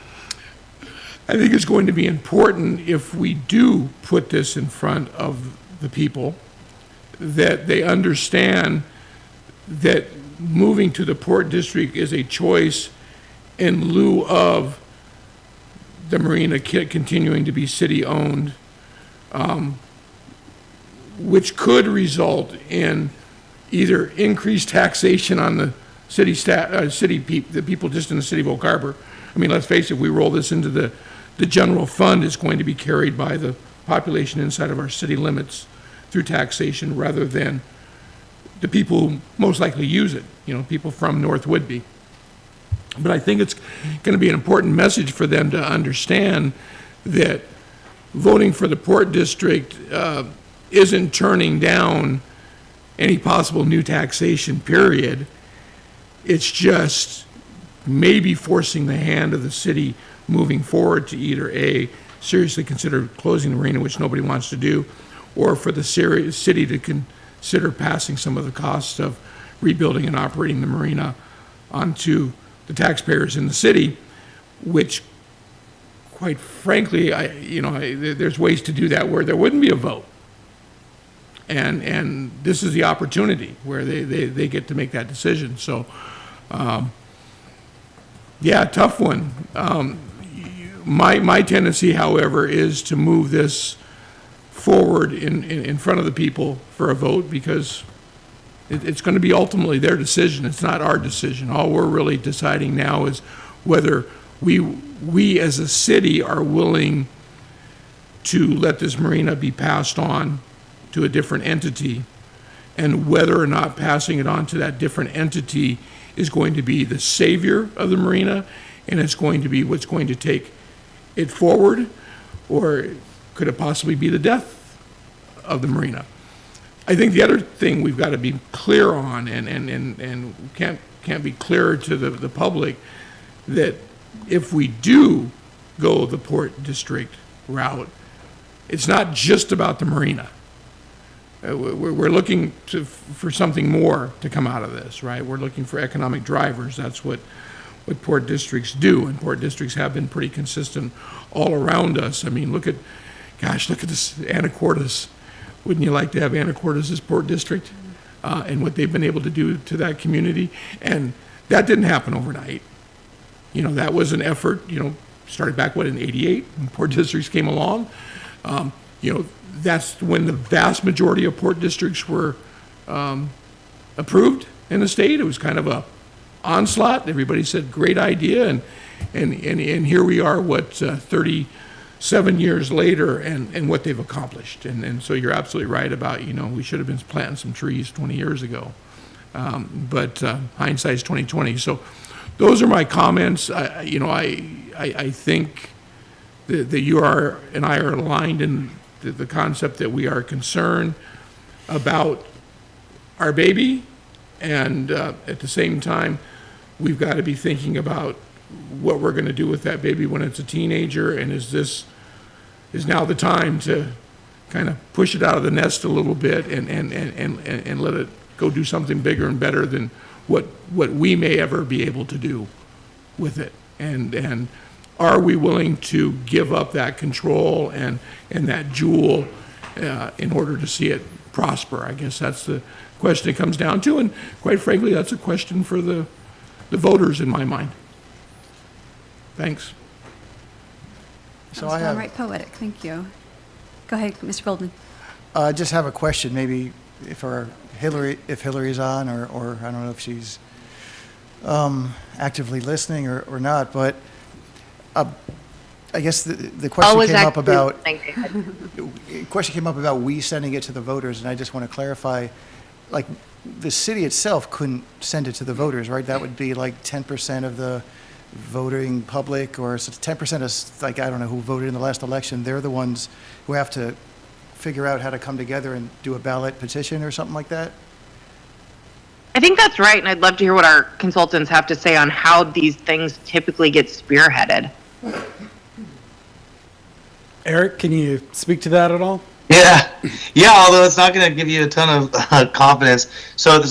think it's going to be important, if we do put this in front of the people, that they understand that moving to the Port District is a choice in lieu of the marina continuing to be city-owned, which could result in either increased taxation on the the people just in the city of Oak Harbor. I mean, let's face it, if we roll this into the general fund, it's going to be carried by the population inside of our city limits through taxation, rather than the people who most likely use it, people from North Whidbey. But I think it's going to be an important message for them to understand that voting for the Port District isn't turning down any possible new taxation, period. It's just maybe forcing the hand of the city moving forward to either A, seriously consider closing the marina, which nobody wants to do, or for the city to consider passing some of the costs of rebuilding and operating the marina onto the taxpayers in the city, which, quite frankly, there's ways to do that where there wouldn't be a vote. And this is the opportunity where they get to make that decision. So, yeah, tough one. My tendency, however, is to move this forward in front of the people for a vote, because it's going to be ultimately their decision. It's not our decision. All we're really deciding now is whether we as a city are willing to let this marina be passed on to a different entity, and whether or not passing it on to that different entity is going to be the savior of the marina, and it's going to be what's going to take it forward, or could it possibly be the death of the marina? I think the other thing we've got to be clear on, and can't be clearer to the public, that if we do go the Port District route, it's not just about the marina. We're looking for something more to come out of this, right? We're looking for economic drivers. That's what port districts do, and port districts have been pretty consistent all around us. I mean, look at this Anacortes. Wouldn't you like to have Anacortes as port district, and what they've been able to do to that community? And that didn't happen overnight. That was an effort, started back, in '88, when port districts came along. That's when the vast majority of port districts were approved in the state. It was kind of a onslaught. Everybody said, great idea. And here we are, 37 years later, and what they've accomplished. And so you're absolutely right about, we should have been planting some trees 20 years ago. But hindsight's 20/20. So those are my comments. I think that you and I are aligned in the concept that we are concerned about our baby, and at the same time, we've got to be thinking about what we're going to do with that baby when it's a teenager, and is now the time to kind of push it out of the nest a little bit and let it go do something bigger and better than what we may ever be able to do with it. And are we willing to give up that control and that jewel in order to see it prosper? I guess that's the question it comes down to, and quite frankly, that's a question for the voters in my mind. Thanks. That was downright poetic. Thank you. Go ahead, Mr. Goldman. I just have a question, maybe if Hillary's on, or I don't know if she's actively listening or not, but I guess the question came up about we sending it to the voters, and I just want to clarify, like, the city itself couldn't send it to the voters, right? That would be like 10% of the voting public, or 10% of, like, I don't know who voted in the last election. They're the ones who have to figure out how to come together and do a ballot petition or something like that? I think that's right, and I'd love to hear what our consultants have to say on how these things typically get spearheaded. Eric, can you speak to that at all? Yeah. Although it's not going to give you a ton of confidence. So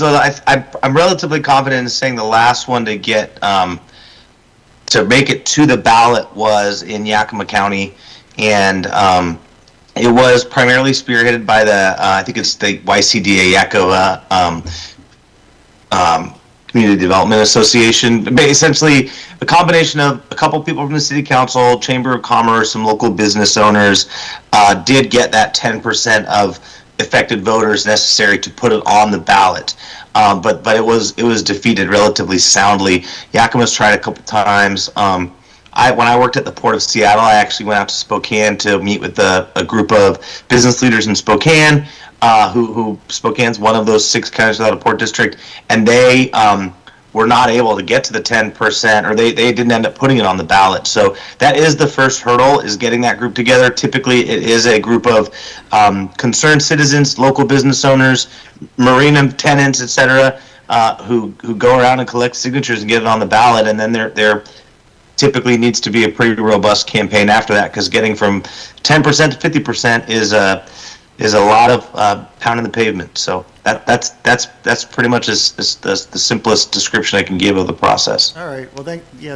I'm relatively confident in saying the last one to get to make it to the ballot was in Yakima County, and it was primarily spearheaded by the I think it's the YCDA Yakima Community Development Association. Essentially, a combination of a couple people from the City Council, Chamber of Commerce, some local business owners did get that 10% of affected voters necessary to put it on the ballot. But it was defeated relatively soundly. Yakima's tried a couple times. When I worked at the Port of Seattle, I actually went out to Spokane to meet with a group of business leaders in Spokane. Who Spokane's one of those 6 counties without a port district, and they were not able to get to the 10%, or they didn't end up putting it on the ballot. So that is the first hurdle, is getting that group together. Typically, it is a group of concerned citizens, local business owners, marina tenants, etc., who go around and collect signatures and get it on the ballot, and then they're typically needs to be a pretty robust campaign after that, because getting from 10% to 50% is a lot of pounding the pavement. So that's pretty much the simplest description I can give of the process. All right, well,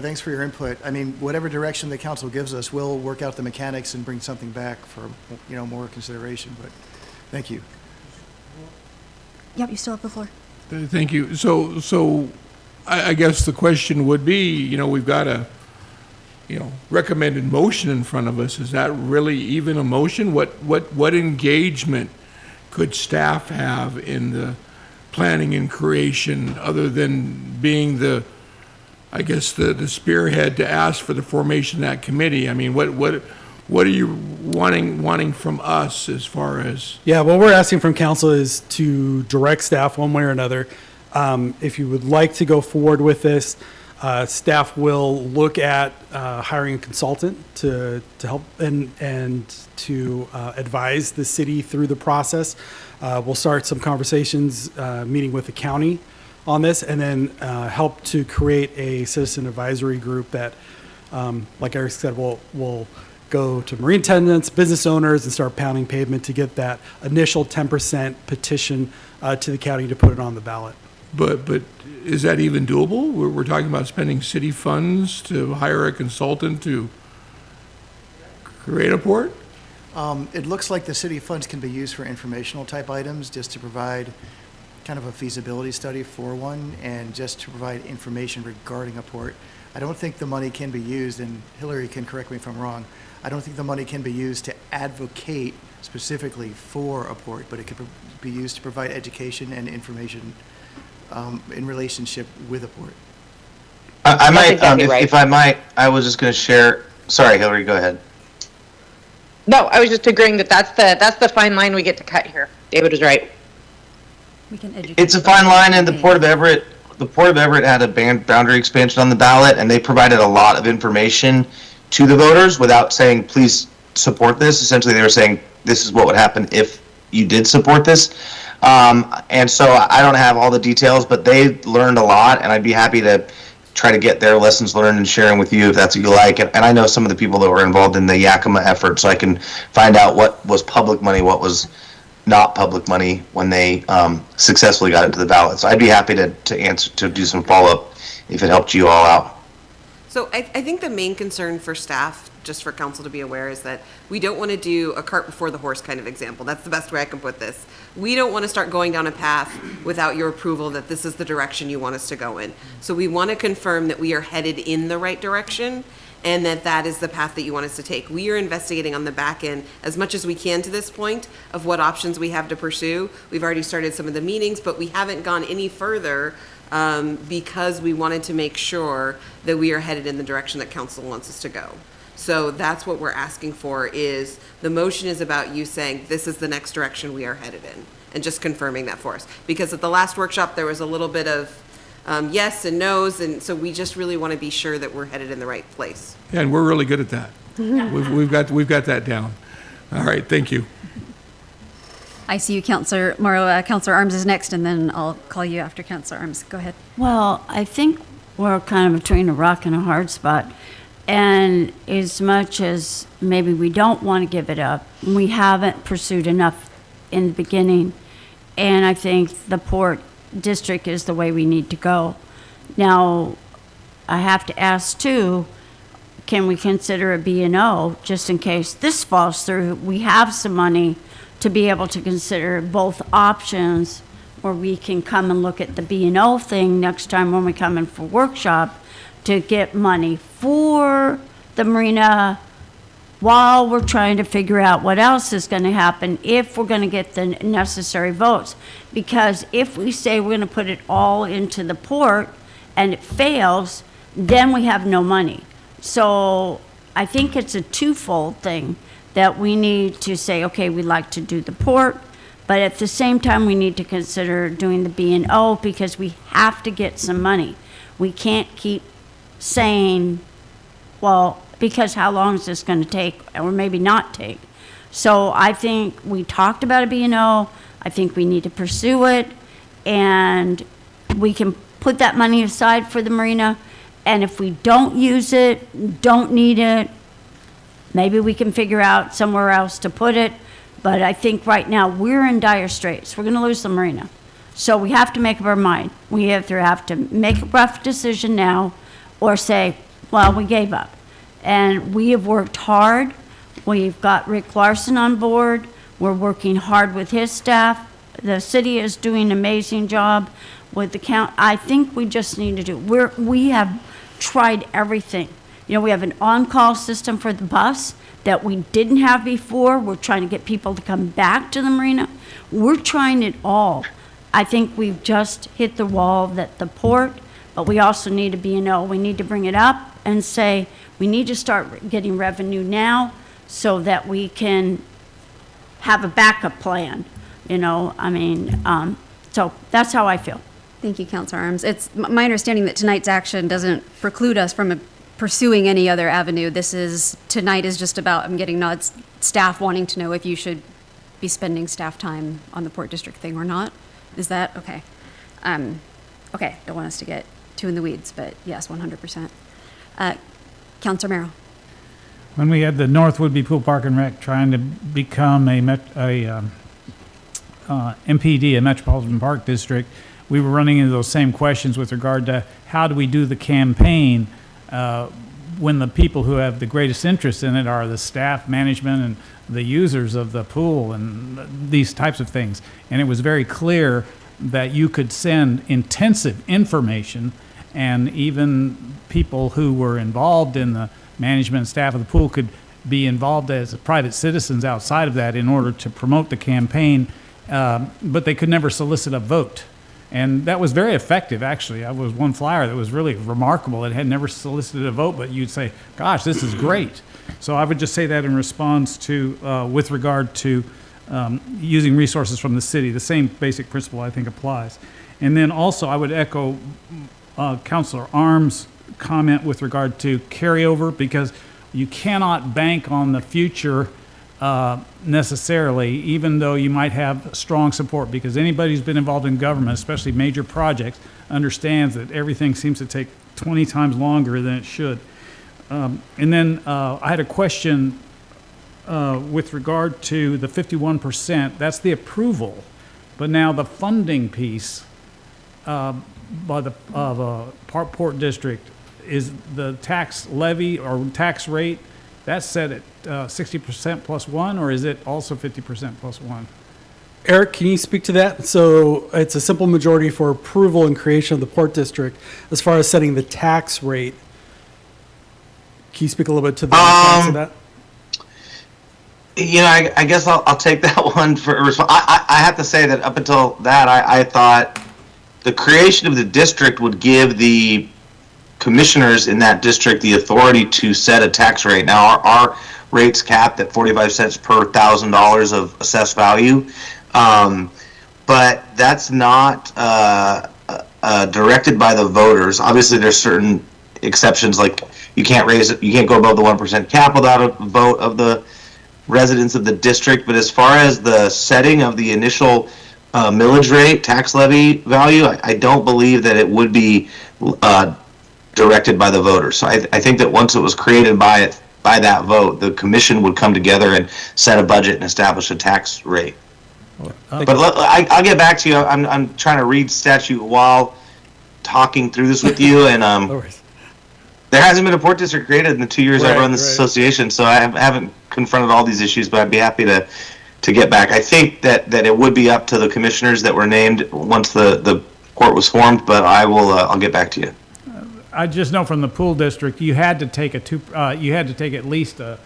thanks for your input. I mean, whatever direction the council gives us, we'll work out the mechanics and bring something back for, more consideration, but thank you. Yep, you still have the floor. Thank you. So I guess the question would be, we've got a, recommended motion in front of us. Is that really even a motion? What engagement could staff have in the planning and creation other than being the spearhead to ask for the formation of that committee? I mean, what are you wanting from us as far as? Yeah, what we're asking from council is to direct staff one way or another. If you would like to go forward with this, staff will look at hiring a consultant to help and to advise the city through the process. We'll start some conversations, meeting with the county on this, and then help to create a citizen advisory group that, like Eric said, will go to marine attendants, business owners, and start pounding pavement to get that initial 10% petition to the county to put it on the ballot. But is that even doable? We're talking about spending city funds to hire a consultant to create a port? It looks like the city funds can be used for informational type items, just to provide kind of a feasibility study for one, and just to provide information regarding a port. I don't think the money can be used, and Hillary can correct me if I'm wrong, I don't think the money can be used to advocate specifically for a port, but it could be used to provide education and information in relationship with a port. I might, exactly right. if I might, I was just going to share. Sorry, Hillary, go ahead. No, I was just agreeing that that's the fine line we get to cut here. David was right. We can educate. It's a fine line, and the Port of Everett had a boundary expansion on the ballot, and they provided a lot of information to the voters without saying, please support this. Essentially, they were saying, this is what would happen if you did support this. And so I don't have all the details, but they learned a lot, and I'd be happy to try to get their lessons learned and share them with you if that's what you like. And I know some of the people that were involved in the Yakima effort, so I can find out what was public money, what was not public money when they successfully got it to the ballot. So I'd be happy to do some follow-up if it helped you all out. So I think the main concern for staff, just for council to be aware, is that we don't want to do a cart before the horse kind of example. That's the best way I can put this. We don't want to start going down a path without your approval that this is the direction you want us to go in. So we want to confirm that we are headed in the right direction and that is the path that you want us to take. We are investigating on the back end as much as we can to this point of what options we have to pursue. We've already started some of the meetings, but we haven't gone any further because we wanted to make sure that we are headed in the direction that council wants us to go. So that's what we're asking for, is the motion is about you saying this is the next direction we are headed in, and just confirming that for us. Because at the last workshop, there was a little bit of yes and no's, and so we just really want to be sure that we're headed in the right place. Yeah, and we're really good at that. We've got that down. All right, thank you. I see you, Councilor Morrow. Councilor Arms is next, and then I'll call you after Councilor Arms. Go ahead. Well, I think we're kind of between a rock and a hard spot. And as much as maybe we don't want to give it up, we haven't pursued enough in the beginning. And I think the Port District is the way we need to go. Now, I have to ask too, can we consider a B&O just in case this falls through? We have some money to be able to consider both options, where we can come and look at the B&O thing next time when we come in for workshop, to get money for the marina while we're trying to figure out what else is going to happen if we're going to get the necessary votes. Because if we say we're going to put it all into the port and it fails, then we have no money. So I think it's a twofold thing, that we need to say, okay, we'd like to do the port, but at the same time we need to consider doing the B&O, because we have to get some money. We can't keep saying, well, because how long is this going to take, or maybe not take? So I think we talked about a B&O. I think we need to pursue it, and we can put that money aside for the marina, And if we don't use it, don't need it, maybe we can figure out somewhere else to put it. But I think right now, we're in dire straits. We're going to lose the marina. So we have to make up our mind. We either have to make a rough decision now or say, well, we gave up. And we have worked hard. We've got Rick Larson on board. We're working hard with his staff. The city is doing an amazing job with the count. I think we just need to do, we have tried everything. You know, we have an on-call system for the bus that we didn't have before. We're trying to get people to come back to the marina. We're trying it all. I think we've just hit the wall that the port, but we also need to be, we need to bring it up and say, we need to start getting revenue now so that we can have a backup plan, so that's how I feel. Thank you, Councilor Arms. It's my understanding that tonight's action doesn't preclude us from pursuing any other avenue. Tonight is just about, I'm getting nods, staff wanting to know if you should be spending staff time on the Port District thing or not. Is that, okay. Okay, don't want us to get too in the weeds, but yes, 100%. Councilor Merrill. When we had the North Woodby Pool Park and Rec trying to become a MPD, a Metropolitan Park District, we were running into those same questions with regard to how do we do the campaign when the people who have the greatest interest in it are the staff, management, and the users of the pool and these types of things. And it was very clear that you could send intensive information, and even people who were involved in the management and staff of the pool could be involved as private citizens outside of that in order to promote the campaign, but they could never solicit a vote. And that was very effective, actually. I was one flyer that was really remarkable. It had never solicited a vote, but you'd say, gosh, this is great. So I would just say that in response to, with regard to using resources from the city, the same basic principle I think applies. And then also I would echo Councilor Arms' comment with regard to carryover, because you cannot bank on the future necessarily, even though you might have strong support, because anybody who's been involved in government, especially major projects, understands that everything seems to take 20 times longer than it should. And then I had a question with regard to the 51%. That's the approval, but now the funding piece by the Port District is the tax levy or tax rate. That's set at 60% plus one, or is it also 50% plus one? Eric, can you speak to that? So it's a simple majority for approval and creation of the Port District. As far as setting the tax rate, can you speak a little bit to the mechanics of that? I guess I'll take that one for a response. I have to say that up until that, I thought the creation of the district would give the commissioners in that district the authority to set a tax rate. Now, our rate's capped at 45 cents per $1,000 of assessed value, but that's not directed by the voters. Obviously, there's certain exceptions, like you can't go above the 1% cap without a vote of the residents of the district. But as far as the setting of the initial millage rate, tax levy value, I don't believe that it would be directed by the voters. So I think that once it was created by that vote, the commission would come together and set a budget and establish a tax rate. But I'll get back to you. I'm trying to read statute while talking through this with you, and there hasn't been a port district created in the 2 years I've run this association, so I haven't confronted all these issues, but I'd be happy to get back. I think that it would be up to the commissioners that were named once the court was formed, but I'll get back to you. I just know from the pool district, you had to take at least a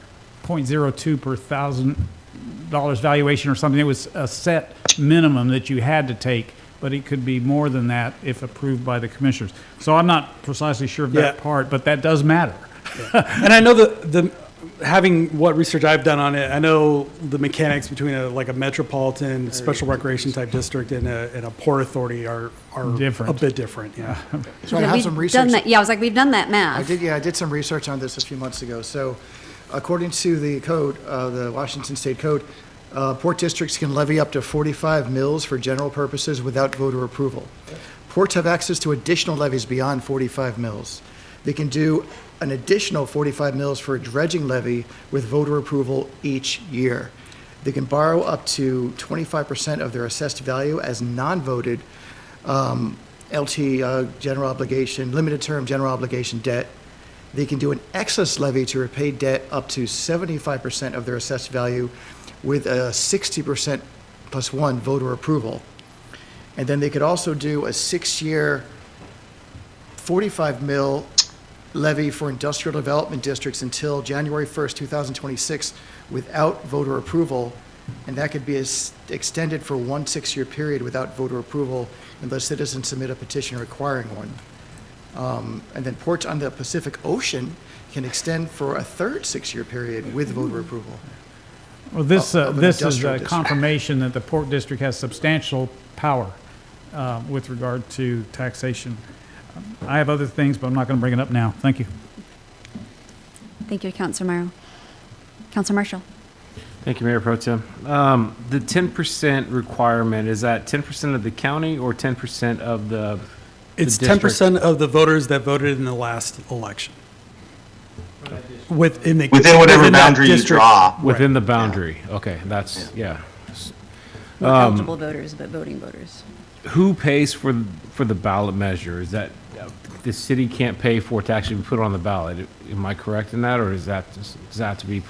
0.02 per $1,000 valuation or something. It was a set minimum that you had to take, but it could be more than that if approved by the commissioners. So I'm not precisely sure of that part, but that does matter. And I know the having what research I've done on it, I know the mechanics between a metropolitan special recreation type district and a port authority are different. A bit different. Yeah. So I have some research. I was like, we've done that math. I did some research on this a few months ago. So according to the code, the Washington State Code, port districts can levy up to 45 mills for general purposes without voter approval. Ports have access to additional levies beyond 45 mills. They can do an additional 45 mils for a dredging levy with voter approval each year. They can borrow up to 25% of their assessed value as non-voted LT general obligation, limited term general obligation debt. They can do an excess levy to repay debt up to 75% of their assessed value with a 60% plus one voter approval. And then they could also do a 6-year 45 mil levy for industrial development districts until January 1st, 2026 without voter approval. And that could be extended for one 6-year period without voter approval unless citizens submit a petition requiring one. And then ports on the Pacific Ocean can extend for a third 6-year period with voter approval. Well, this of an is industrial a district. confirmation that the Port District has substantial power with regard to taxation. I have other things, but I'm not going to bring it up now. Thank you. Thank you, Councilor Morrow. Councilor Marshall. Thank you, Mayor Pro Tem. The 10% requirement, is that 10% of the county or 10% of the It's district? 10% of the voters that voted in the last election. Within whatever that boundary you district. draw. Within the boundary, okay, that's, yeah. Not eligible voters, but voting voters. Who pays for the ballot measure? Is that, the city can't pay for it to actually be put on the ballot? Am I correct in that, or does that have to be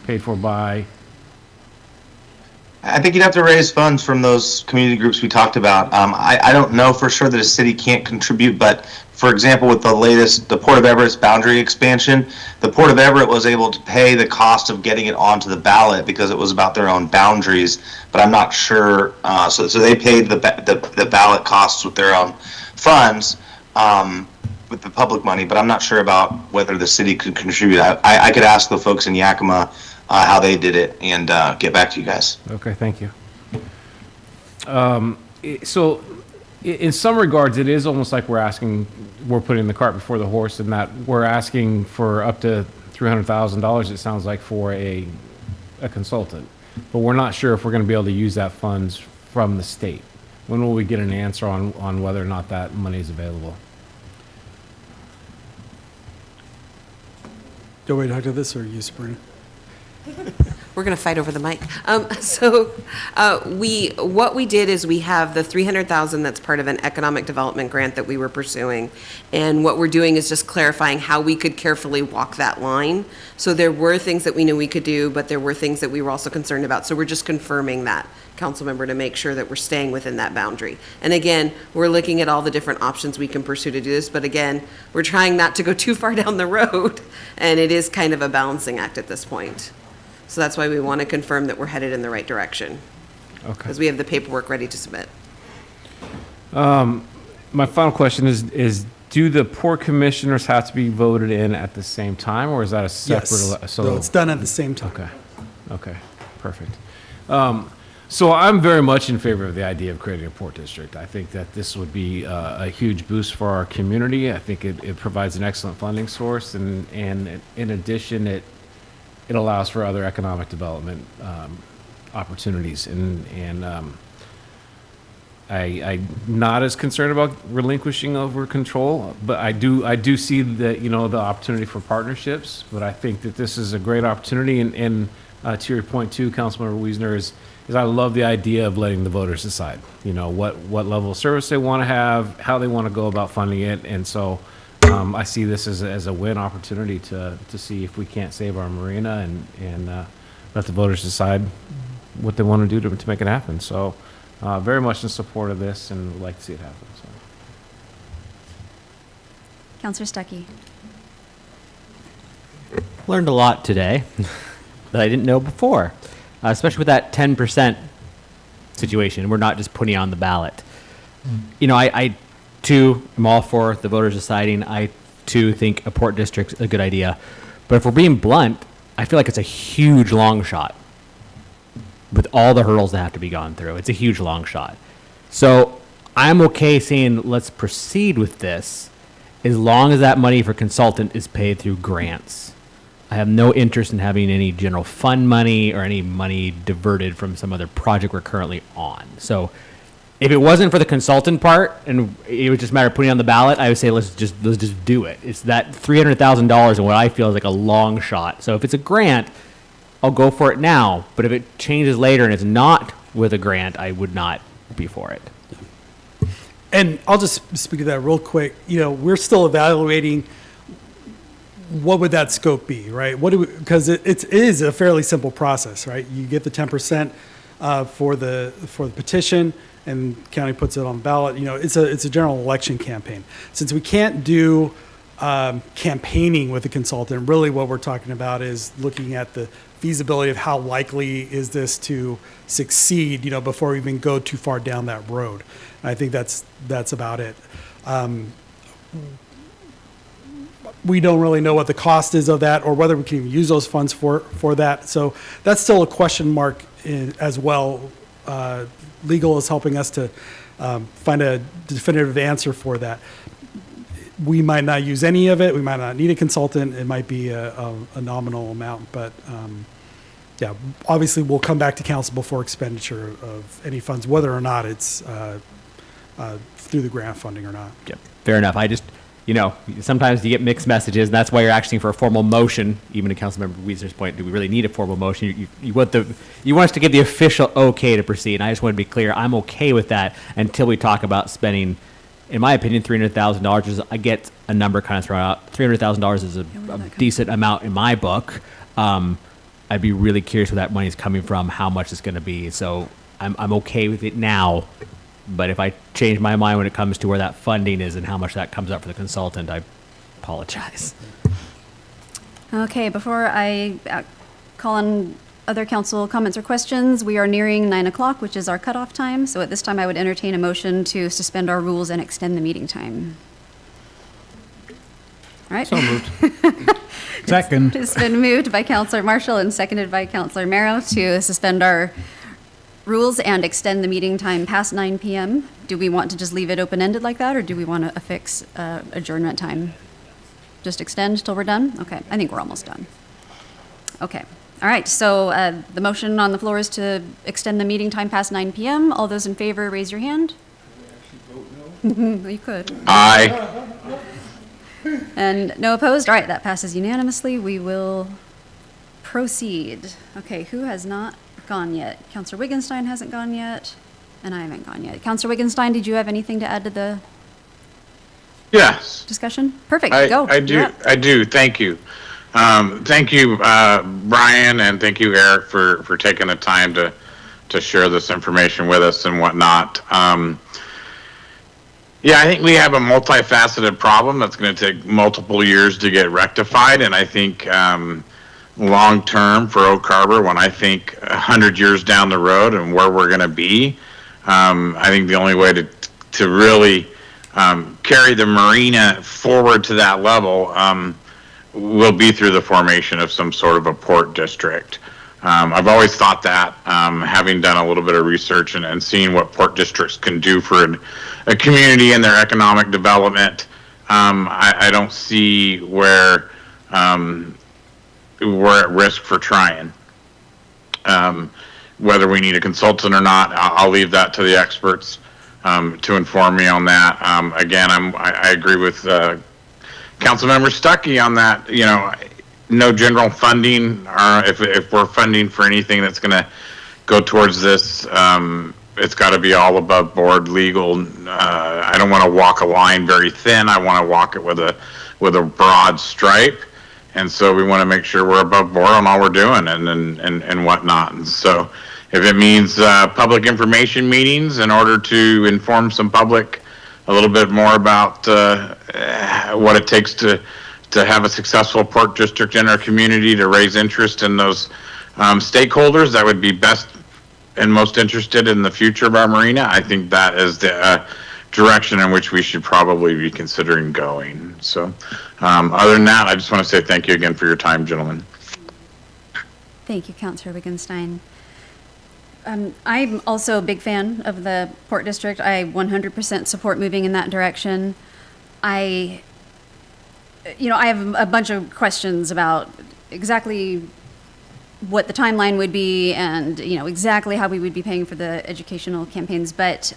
paid for by? I think you'd have to raise funds from those community groups we talked about. I don't know for sure that a city can't contribute, but for example, with the Port of Everett's boundary expansion, the Port of Everett was able to pay the cost of getting it onto the ballot because it was about their own boundaries, but I'm not sure. So they paid the ballot costs with their own funds, with the public money, but I'm not sure about whether the city could contribute. I could ask the folks in Yakima how they did it and get back to you guys. Okay, thank you. So, in some regards, it is almost like we're putting the cart before the horse, in that we're asking for up to $300,000, it sounds like, for a consultant. But we're not sure if we're going to be able to use that funds from the state. When will we get an answer on whether or not that money is available? Do you want me to talk to this, or you, Sabrina? We're going to fight over the mic. What we did is we have the $300,000 that's part of an economic development grant that we were pursuing. And what we're doing is just clarifying how we could carefully walk that line. So there were things that we knew we could do, but there were things that we were also concerned about. So we're just confirming that, Councilmember, to make sure that we're staying within that boundary. And again, we're looking at all the different options we can pursue to do this. But again, we're trying not to go too far down the road. And it is kind of a balancing act at this point. So that's why we want to confirm that we're headed in the right direction. Okay. Because we have the paperwork ready to submit. My final question is do the port commissioners have to be voted in at the same time, or is that a separate? Yes. So it's done at the same time. Okay, perfect. So I'm very much in favor of the idea of creating a port district. I think that this would be a huge boost for our community. I think it provides an excellent funding source, and in addition, it allows for other economic development opportunities. And I'm not as concerned about relinquishing over control, but I do see that, the opportunity for partnerships. But I think that this is a great opportunity. And to your point too, Councilmember Wiesner, is I love the idea of letting the voters decide, what level of service they want to have, how they want to go about funding it. And so I see this as a win opportunity to see if we can't save our marina and let the voters decide what they want to do to make it happen. So very much in support of this, and would like to see it happen. So. Councilor Stuckey. Learned a lot today that I didn't know before, especially with that 10% situation. We're not just putting it on the ballot. I too am all for the voters deciding. I too think a port district's a good idea. But if we're being blunt, I feel like it's a huge long shot with all the hurdles that have to be gone through. It's a huge long shot. So I'm okay saying let's proceed with this as long as that money for consultant is paid through grants. I have no interest in having any general fund money or any money diverted from some other project we're currently on. So if it wasn't for the consultant part and it was just a matter of putting it on the ballot, I would say let's just do it. It's that $300,000 and what I feel is like a long shot. So if it's a grant, I'll go for it now. But if it changes later and it's not with a grant, I would not be for it. And I'll just speak to that real quick. You know, we're still evaluating what would that scope be, right? Because it is a fairly simple process, right? You get the 10% for the petition, and county puts it on the ballot. You know, it's a general election campaign. Since we can't do campaigning with a consultant, really what we're talking about is looking at the feasibility of how likely is this to succeed, you know, before we even go too far down that road. And I think that's about it. We don't really know what the cost is of that or whether we can even use those funds for that. So that's still a question mark as well. Legal is helping us to find a definitive answer for that. We might not use any of it. We might not need a consultant. It might be a nominal amount, but yeah, obviously we'll come back to council before expenditure of any funds, whether or not it's through the grant funding or not. Yep. Fair enough. I just, you know, sometimes you get mixed messages, and that's why you're asking for a formal motion. Even to Councilmember Weeser's point, do we really need a formal motion? You want us to give the official okay to proceed. And I just want to be clear, I'm okay with that until we talk about spending, in my opinion, $300,000 is, I get a number kind of thrown out. $300,000 is a decent amount in my book. I'd be really curious where that money is coming from, how much it's going to be. So I'm okay with it now. But if I change my mind when it comes to where that funding is and how much that comes up for the consultant, I apologize. Okay, before I call on other council comments or questions, we are nearing 9 o'clock, which is our cutoff time. So at this time, I would entertain a motion to suspend our rules and extend the meeting time. All right. So moved. Second. It's been moved by Councilor Marshall and seconded by Councilor Merrow to suspend our rules and extend the meeting time past 9 p.m. Do we want to just leave it open-ended like that, or do we want to affix adjournment time? Just extend till we're done? Okay, I think we're almost done. Okay, all right, so the motion on the floor is to extend the meeting time past 9 p.m. All those in favor, raise your hand. You could. Aye. And no opposed? All right, that passes unanimously. We will proceed. Okay, who has not gone yet? Councilor Wittgenstein hasn't gone yet, and I haven't gone yet. Councilor Wittgenstein, did you have anything to add to the Yes. discussion? Perfect, go. I do. You're up. I do. Thank you. Thank you, Brian, and thank you, Eric, for taking the time to share this information with us and whatnot. Yeah, I think we have a multifaceted problem that's going to take multiple years to get rectified, and I think long term for Oak Harbor, when I think 100 years down the road and where we're going to be, I think the only way to really carry the marina forward to that level will be through the formation of some sort of a port district. I've always thought that, having done a little bit of research and seeing what port districts can do for a community and their economic development, I don't see where we're at risk for trying. Whether we need a consultant or not, I'll leave that to the experts to inform me on that. Again, I agree with Councilmember Stuckey on that. You know, no general funding, or if we're funding for anything that's going to go towards this, it's got to be all above board legal. I don't want to walk a line very thin. I want to walk it with a broad stripe. And so we want to make sure we're above board on all we're doing and whatnot. And so if it means public information meetings in order to inform some public a little bit more about what it takes to have a successful port district in our community, to raise interest in those stakeholders that would be best and most interested in the future of our marina, I think that is the direction in which we should probably be considering going. So other than that, I just want to say thank you again for your time, gentlemen. Thank you, Councilor Wittgenstein. I'm also a big fan of the Port District. I 100% support moving in that direction. I have a bunch of questions about exactly what the timeline would be and, exactly how we would be paying for the educational campaigns. But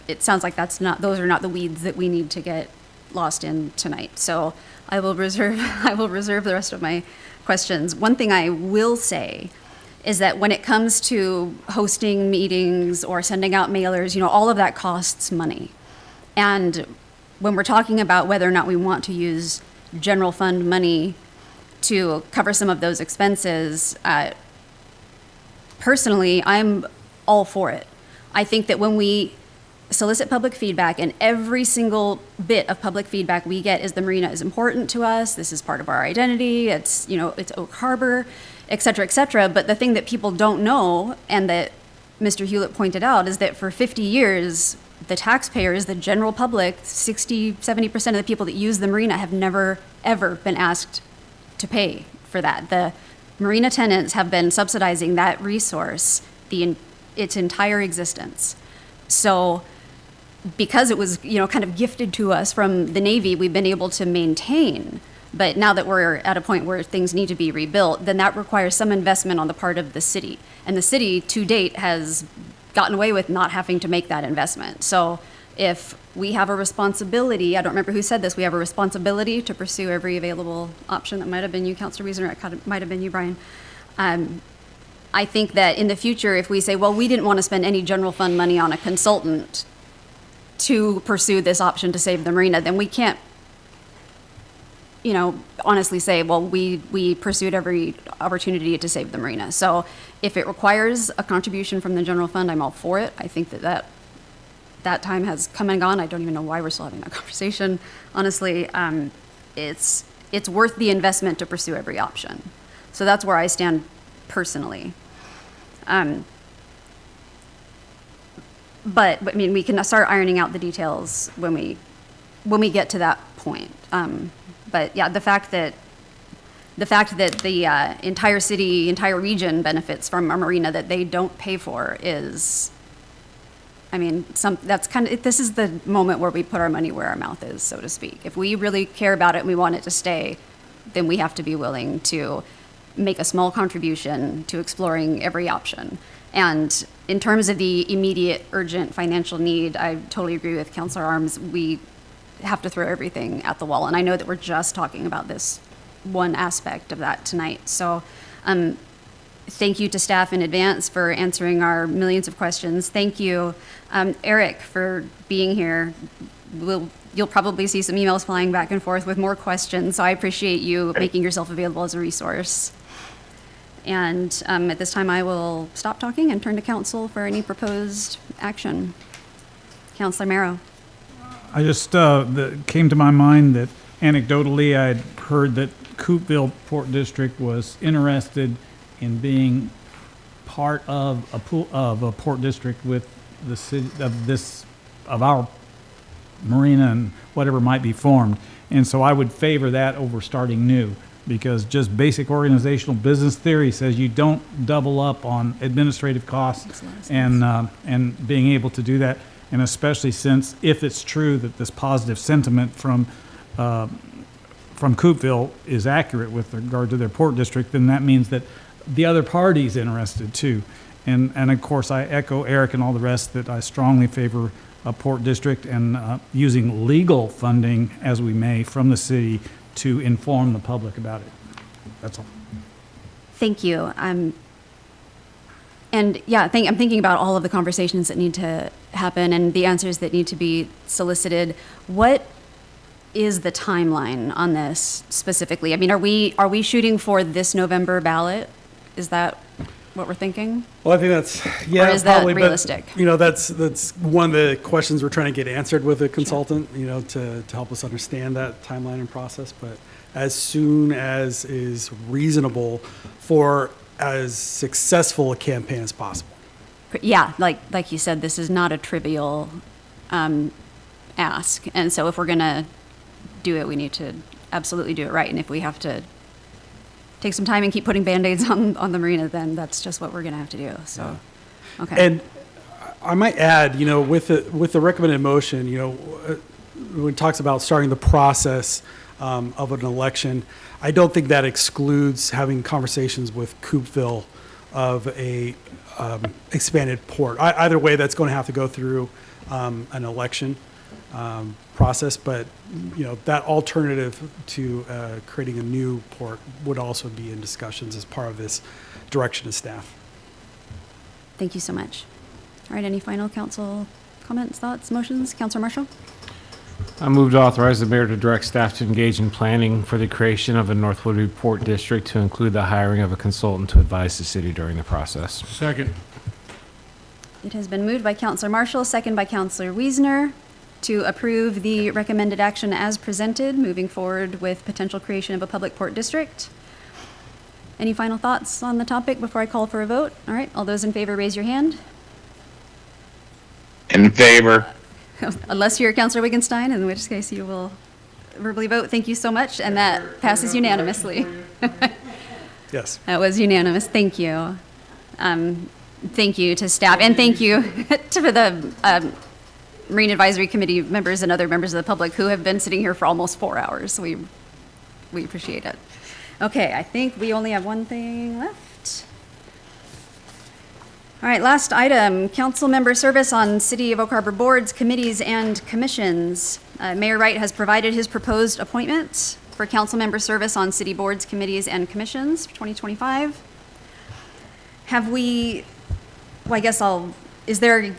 it sounds like those are not the weeds that we need to get lost in tonight. So I will reserve the rest of my questions. One thing I will say is that when it comes to hosting meetings or sending out mailers, all of that costs money. And when we're talking about whether or not we want to use general fund money to cover some of those expenses, personally, I'm all for it. I think that when we solicit public feedback, and every single bit of public feedback we get is the marina is important to us, this is part of our identity, it's Oak Harbor, et cetera, but the thing that people don't know, and that Mr. Hewlett pointed out, is that for 50 years, the taxpayers, the general public, 60, 70% of the people that use the marina have never, ever been asked to pay for that. The marina tenants have been subsidizing that resource its entire existence. So because it was, kind of gifted to us from the Navy, we've been able to maintain. But now that we're at a point where things need to be rebuilt, then that requires some investment on the part of the city. And the city, to date, has gotten away with not having to make that investment. So if we have a responsibility, I don't remember who said this, we have a responsibility to pursue every available option. That might have been you, Councilor Wiesner, it might have been you, Brian. I think that in the future, if we say, well, we didn't want to spend any general fund money on a consultant to pursue this option to save the marina, then we can't, honestly say, well, we pursued every opportunity to save the marina. So if it requires a contribution from the general fund, I'm all for it. I think that time has come and gone. I don't even know why we're still having that conversation. Honestly, it's worth the investment to pursue every option. So that's where I stand personally. But I mean, we can start ironing out the details when we get to that point. But yeah, the fact that the entire city, entire region benefits from a marina that they don't pay for is, I mean, that's kind of, this is the moment where we put our money where our mouth is, so to speak. If we really care about it and we want it to stay, then we have to be willing to make a small contribution to exploring every option. And in terms of the immediate, urgent financial need, I totally agree with Councilor Arms. We have to throw everything at the wall. And I know that we're just talking about this one aspect of that tonight. So thank you to staff in advance for answering our millions of questions. Thank you, Eric, for being here. You'll probably see some emails flying back and forth with more questions, so I appreciate you making yourself available as a resource. And at this time, I will stop talking and turn to council for any proposed action. Councilor Merrow. I just, that came to my mind that anecdotally, I'd heard that Coopville Port District was interested in being part of a port district with the city of our marina and whatever might be formed. And so I would favor that over starting new, because just basic organizational business theory says you don't double up on administrative costs and being able to do that. And especially since, if it's true that this positive sentiment from Coopville is accurate with regard to their port district, then that means that the other party's interested too. And of course, I echo Eric and all the rest that I strongly favor a port district and using legal funding as we may from the city to inform the public about it. That's all. Thank you. And yeah, I'm thinking about all of the conversations that need to happen and the answers that need to be solicited. What is the timeline on this specifically? I mean, are we shooting for this November ballot? Is that what we're thinking? Well, I think that's, yeah, or is that probably, realistic? But, that's one of the questions we're trying to get answered with a consultant, to help us understand that timeline and process. But as soon as is reasonable for as successful a campaign as possible. Yeah, like you said, this is not a trivial ask. And so if we're going to do it, we need to absolutely do it right. And if we have to take some time and keep putting Band-Aids on the marina, then that's just what we're going to have to do. So, okay. And I might add, with the recommended motion, when it talks about starting the process, of an election. I don't think that excludes having conversations with Coopville of a expanded port. Either way, that's going to have to go through an election process, but that alternative to creating a new port would also be in discussions as part of this direction of staff. Thank you so much. All right, any final council comments, thoughts, motions? Councilor Marshall? I move to authorize the mayor to direct staff to engage in planning for the creation of a Northwood Report District to include the hiring of a consultant to advise the city during the process. Second. It has been moved by Councilor Marshall, second by Councilor Wiesner, to approve the recommended action as presented, moving forward with potential creation of a public port district. Any final thoughts on the topic before I call for a vote? All right, all those in favor, raise your hand. In favor. Unless you're Councilor Wittgenstein, in which case you will verbally vote. Thank you so much, and that passes unanimously. Yes. That was unanimous. Thank you. Thank you to staff, and thank you to the Marine Advisory Committee members and other members of the public who have been sitting here for almost 4 hours. We appreciate it. Okay, I think we only have one thing left. All right, last item, council member service on City of Oak Harbor boards, committees, and commissions. Mayor Wright has provided his proposed appointments for council member service on city boards, committees, and commissions for 2025. Have we, well, I guess is there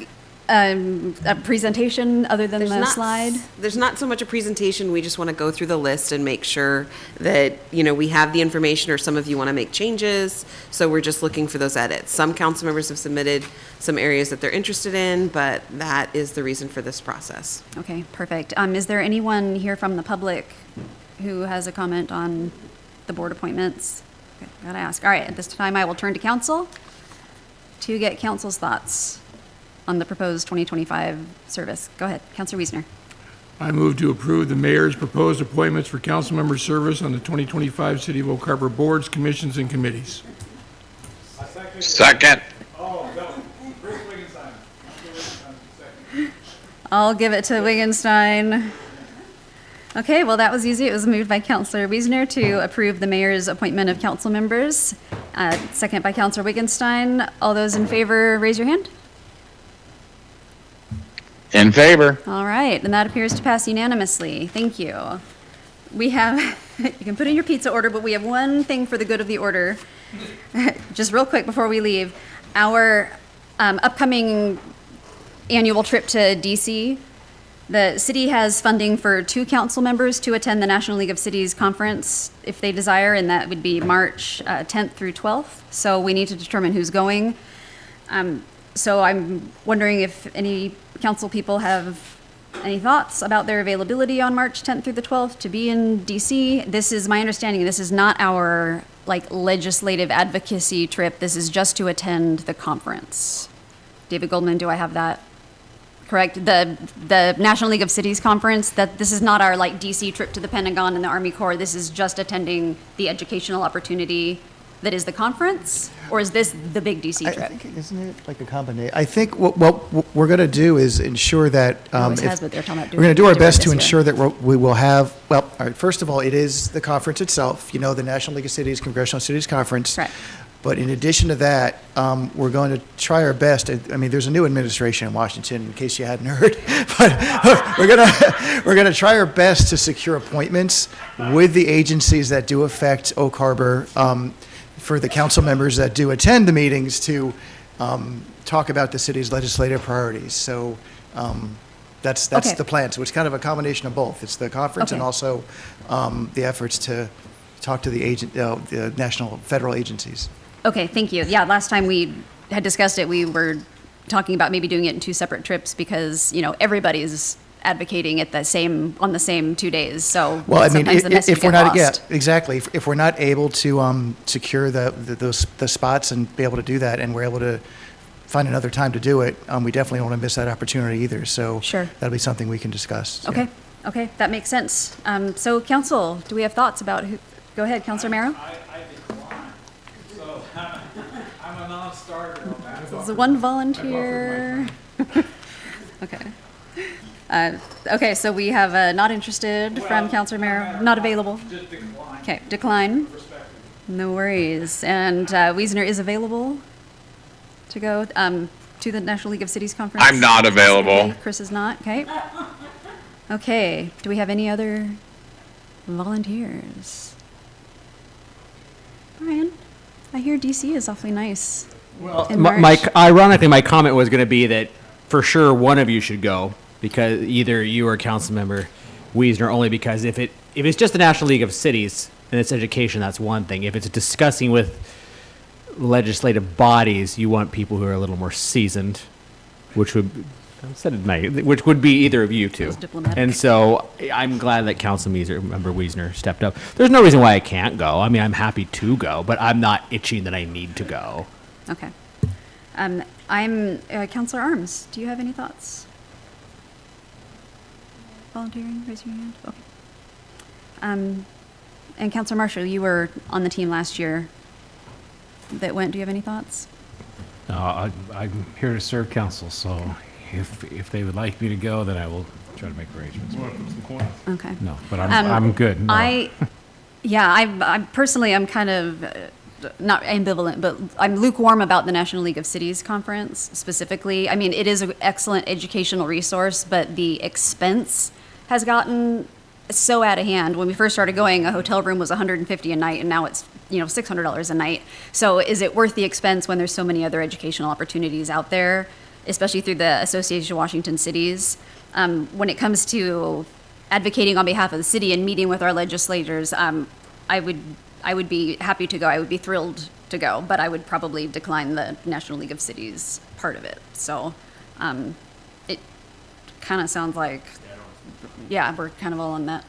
a presentation other than the slide? There's not so much a presentation. We just want to go through the list and make sure that, we have the information, or some of you want to make changes. So we're just looking for those edits. Some council members have submitted some areas that they're interested in, but that is the reason for this process. Okay, perfect. Is there anyone here from the public who has a comment on the board appointments? Okay, gotta ask. All right, at this time, I will turn to council to get council's thoughts on the proposed 2025 service. Go ahead, Councilor Wiesner. I move to approve the mayor's proposed appointments for council member service on the 2025 City of Oak Harbor boards, commissions, and committees. Second. I'll give it to Wittgenstein. Okay, well, that was easy. It was moved by Councilor Wiesner to approve the mayor's appointment of council members. Second by Councilor Wittgenstein. All those in favor, raise your hand. In favor. All right, and that appears to pass unanimously. Thank you. We have, you can put in your pizza order, but we have one thing for the good of the order. Just real quick before we leave. Our upcoming annual trip to DC, the city has funding for 2 council members to attend the National League of Cities Conference if they desire, and that would be March 10th through 12th. So we need to determine who's going. So I'm wondering if any council people have any thoughts about their availability on March 10th through the 12th to be in DC. This is my understanding. This is not our legislative advocacy trip. This is just to attend the conference. David Goldman, do I have that correct? The National League of Cities Conference, that this is not our DC trip to the Pentagon and the Army Corps. This is just attending the educational opportunity that is the conference, or is this the big DC trip? I think, isn't it like a combination? I think what we're going to do is ensure that Always has, but they're talking about we're going to do our best to this ensure that we will have, well, all right, first of all, it is the conference itself, the National League of Cities, Congressional Cities Conference. Correct. But in addition to that, we're going to try our best. I mean, there's a new administration in Washington, in case you hadn't heard. But we're gonna try our best to secure appointments with the agencies that do affect Oak Harbor, for the council members that do attend the meetings to talk about the city's legislative priorities. So that's Okay. the plan. So it's kind of a combination of both. It's the conference and Okay. also the efforts to talk to the national federal agencies. Okay, thank you. Yeah, last time we had discussed it, we were talking about maybe doing it in 2 separate trips because, everybody's advocating at on the same 2 days. So well, I mean, sometimes the message if we're get not, lost. yeah, exactly. If we're not able to secure the spots and be able to do that, and we're able to find another time to do it, we definitely don't want to miss that opportunity either. So Sure. that'll be something we can discuss. Okay, okay, that makes sense. So council, do we have thoughts about who? Go ahead, Councilor Marrow. I decline. So I'm a non-starter on that. There's one volunteer. Okay. Okay, so we have not interested from Councilor Mayor, not available. Okay, decline. No worries. And Wiesner is available to go to the National League of Cities Conference? I'm not available. Chris is not, okay. Okay, do we have any other volunteers? Brian, I hear DC is awfully nice. Well, in March. ironically, my comment was going to be that for sure one of you should go, because either you or Councilmember Wiesner, only because if it's just the National League of Cities and it's education, that's one thing. If it's discussing with legislative bodies, you want people who are a little more seasoned, which would be either of you two. Diplomatic. And so I'm glad that Councilmember Wiesner stepped up. There's no reason why I can't go. I mean, I'm happy to go, but I'm not itching that I need to go. Okay. I'm Councilor Arms. Do you have any thoughts? Volunteering, raise your hand. Okay. And Councilor Marshall, you were on the team last year that went. Do you have any thoughts? I'm here to serve council, so if they would like me to go, then I will try to make arrangements. Okay. No, but I'm good. No. I'm personally, I'm kind of not ambivalent, but I'm lukewarm about the National League of Cities Conference specifically. I mean, it is an excellent educational resource, but the expense has gotten so out of hand. When we first started going, a hotel room was $150 a night, and now it's $600 a night. So is it worth the expense when there's so many other educational opportunities out there, especially through the Association of Washington Cities? When it comes to advocating on behalf of the city and meeting with our legislators, I would be happy to go. I would be thrilled to go, but I would probably decline the National League of Cities part of it. So it kind of sounds like, yeah, we're kind of all on that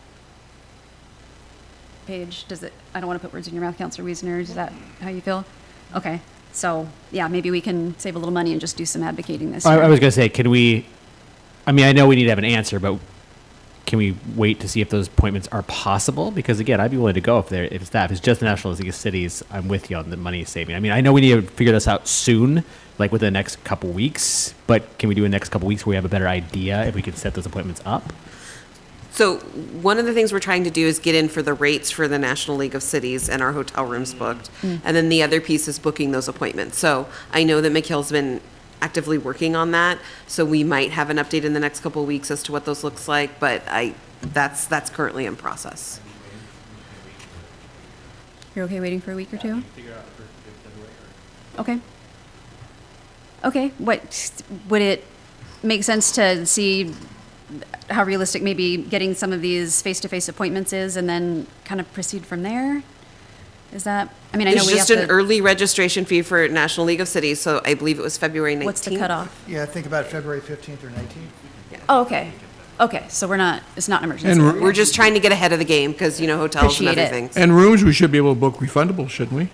page. I don't want to put words in your mouth, Councilor Wiesner. Is that how you feel? Okay. So, yeah, maybe we can save a little money and just do some advocating this year. I was going to say, I know we need to have an answer, but can we wait to see if those appointments are possible? Because again, If it's just the National League of Cities, I'm with you on the money saving. I mean, I know we need to figure this out soon, like within the next couple weeks, but can we do it in the next couple weeks where we have a better idea if we can set those appointments up? So one of the things we're trying to do is get in for the rates for the National League of Cities and our hotel rooms booked. And then the other piece is booking those appointments. So I know that McHill's been actively working on that. So we might have an update in the next couple of weeks as to what those looks like, but that's currently in process. You're okay waiting for a week or two? Okay. Okay, would it make sense to see how realistic maybe getting some of these face-to-face appointments is and then kind of proceed from there? Is that, I know There's we have just an to, early registration fee for National League of Cities, so I believe it was February 19th. what's the cutoff? Yeah, I think about February 15th or 19th. Oh, okay. Okay, so it's not an emergency. And We're just trying to get ahead of the game because, hotels and Appreciate other it. things. And rooms, we should be able to book refundable, shouldn't we?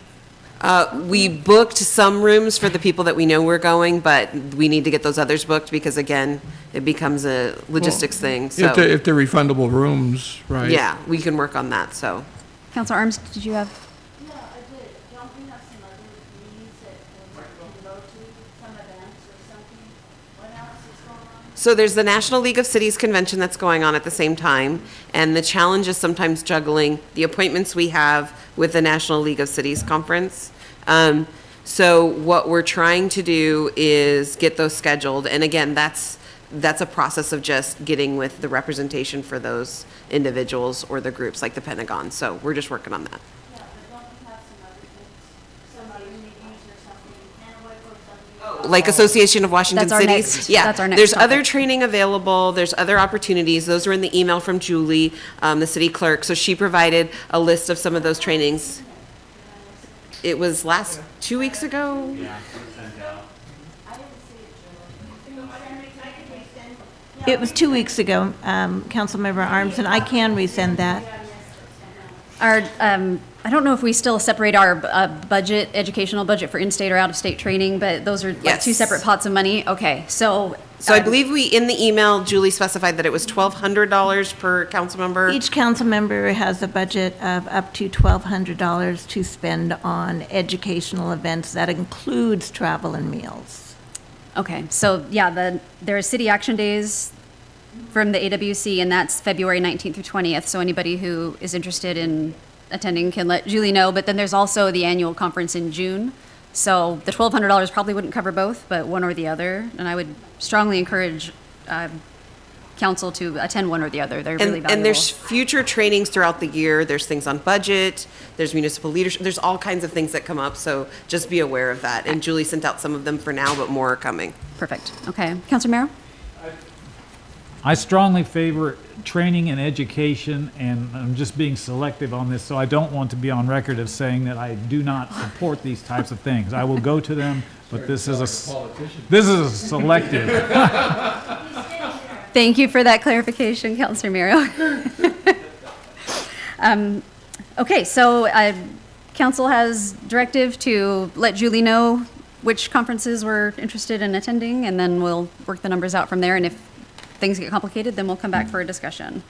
We booked some rooms for the people that we know we're going, but we need to get those others booked because, again, it becomes a logistics thing. So, If they're refundable rooms, right? yeah, we can work on that, so. Councilor Arms, did you have? Yeah, I did. Don't we have some other meetings that we can go to, some events or something? What else is going on? So there's the National League of Cities Convention that's going on at the same time, and the challenge is sometimes juggling the appointments we have with the National League of Cities Conference. So what we're trying to do is get those scheduled, and again, that's a process of just getting with the representation for those individuals or the groups like the Pentagon. So we're just working on that. Yeah, but don't we have some other things, some interviews or something, or something? Like Association of Washington That's our Cities. next- Yeah, that's our next there's other topic. training available. There's other opportunities. Those were in the email from Julie, the city clerk. So she provided a list of some of those trainings. It was 2 weeks ago. It was 2 weeks ago, Councilmember Arms, and I can resend that. I don't know if we still separate our budget, educational budget for in-state or out-of-state training, but those are like two Yes. separate pots of money. Okay, so. So I believe in the email, Julie specified that it was $1,200 per council member. Each council member has a budget of up to $1,200 to spend on educational events. That includes travel and meals. Okay, so yeah, there are city action days from the AWC, and that's February 19th through 20th. So anybody who is interested in attending can let Julie know. But then there's also the annual conference in June. So the $1,200 probably wouldn't cover both, but one or the other. And I would strongly encourage council to attend one or the other. They're really valuable. And there's future trainings throughout the year. There's things on budget, there's municipal leadership, there's all kinds of things that come up, so just be aware of that. And Julie sent out some of them for now, but more are coming. Perfect. Okay. Councilor Merrow? I strongly favor training and education, and I'm just being selective on this, so I don't want to be on record as saying that I do not support these types of things. I will go to them, but this is a selective. Thank you for that clarification, Councilor Merrow. Okay, so council has directive to let Julie know which conferences we're interested in attending, and then we'll work the numbers out from there. And if things get complicated, then we'll come back for a discussion.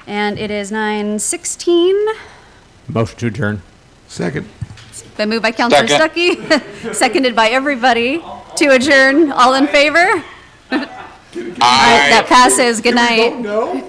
And it is 9:16. Motion to adjourn. Second. Been moved by Councilor Stuckey, seconded by everybody to adjourn. All in favor? All right, that passes. Good night. No?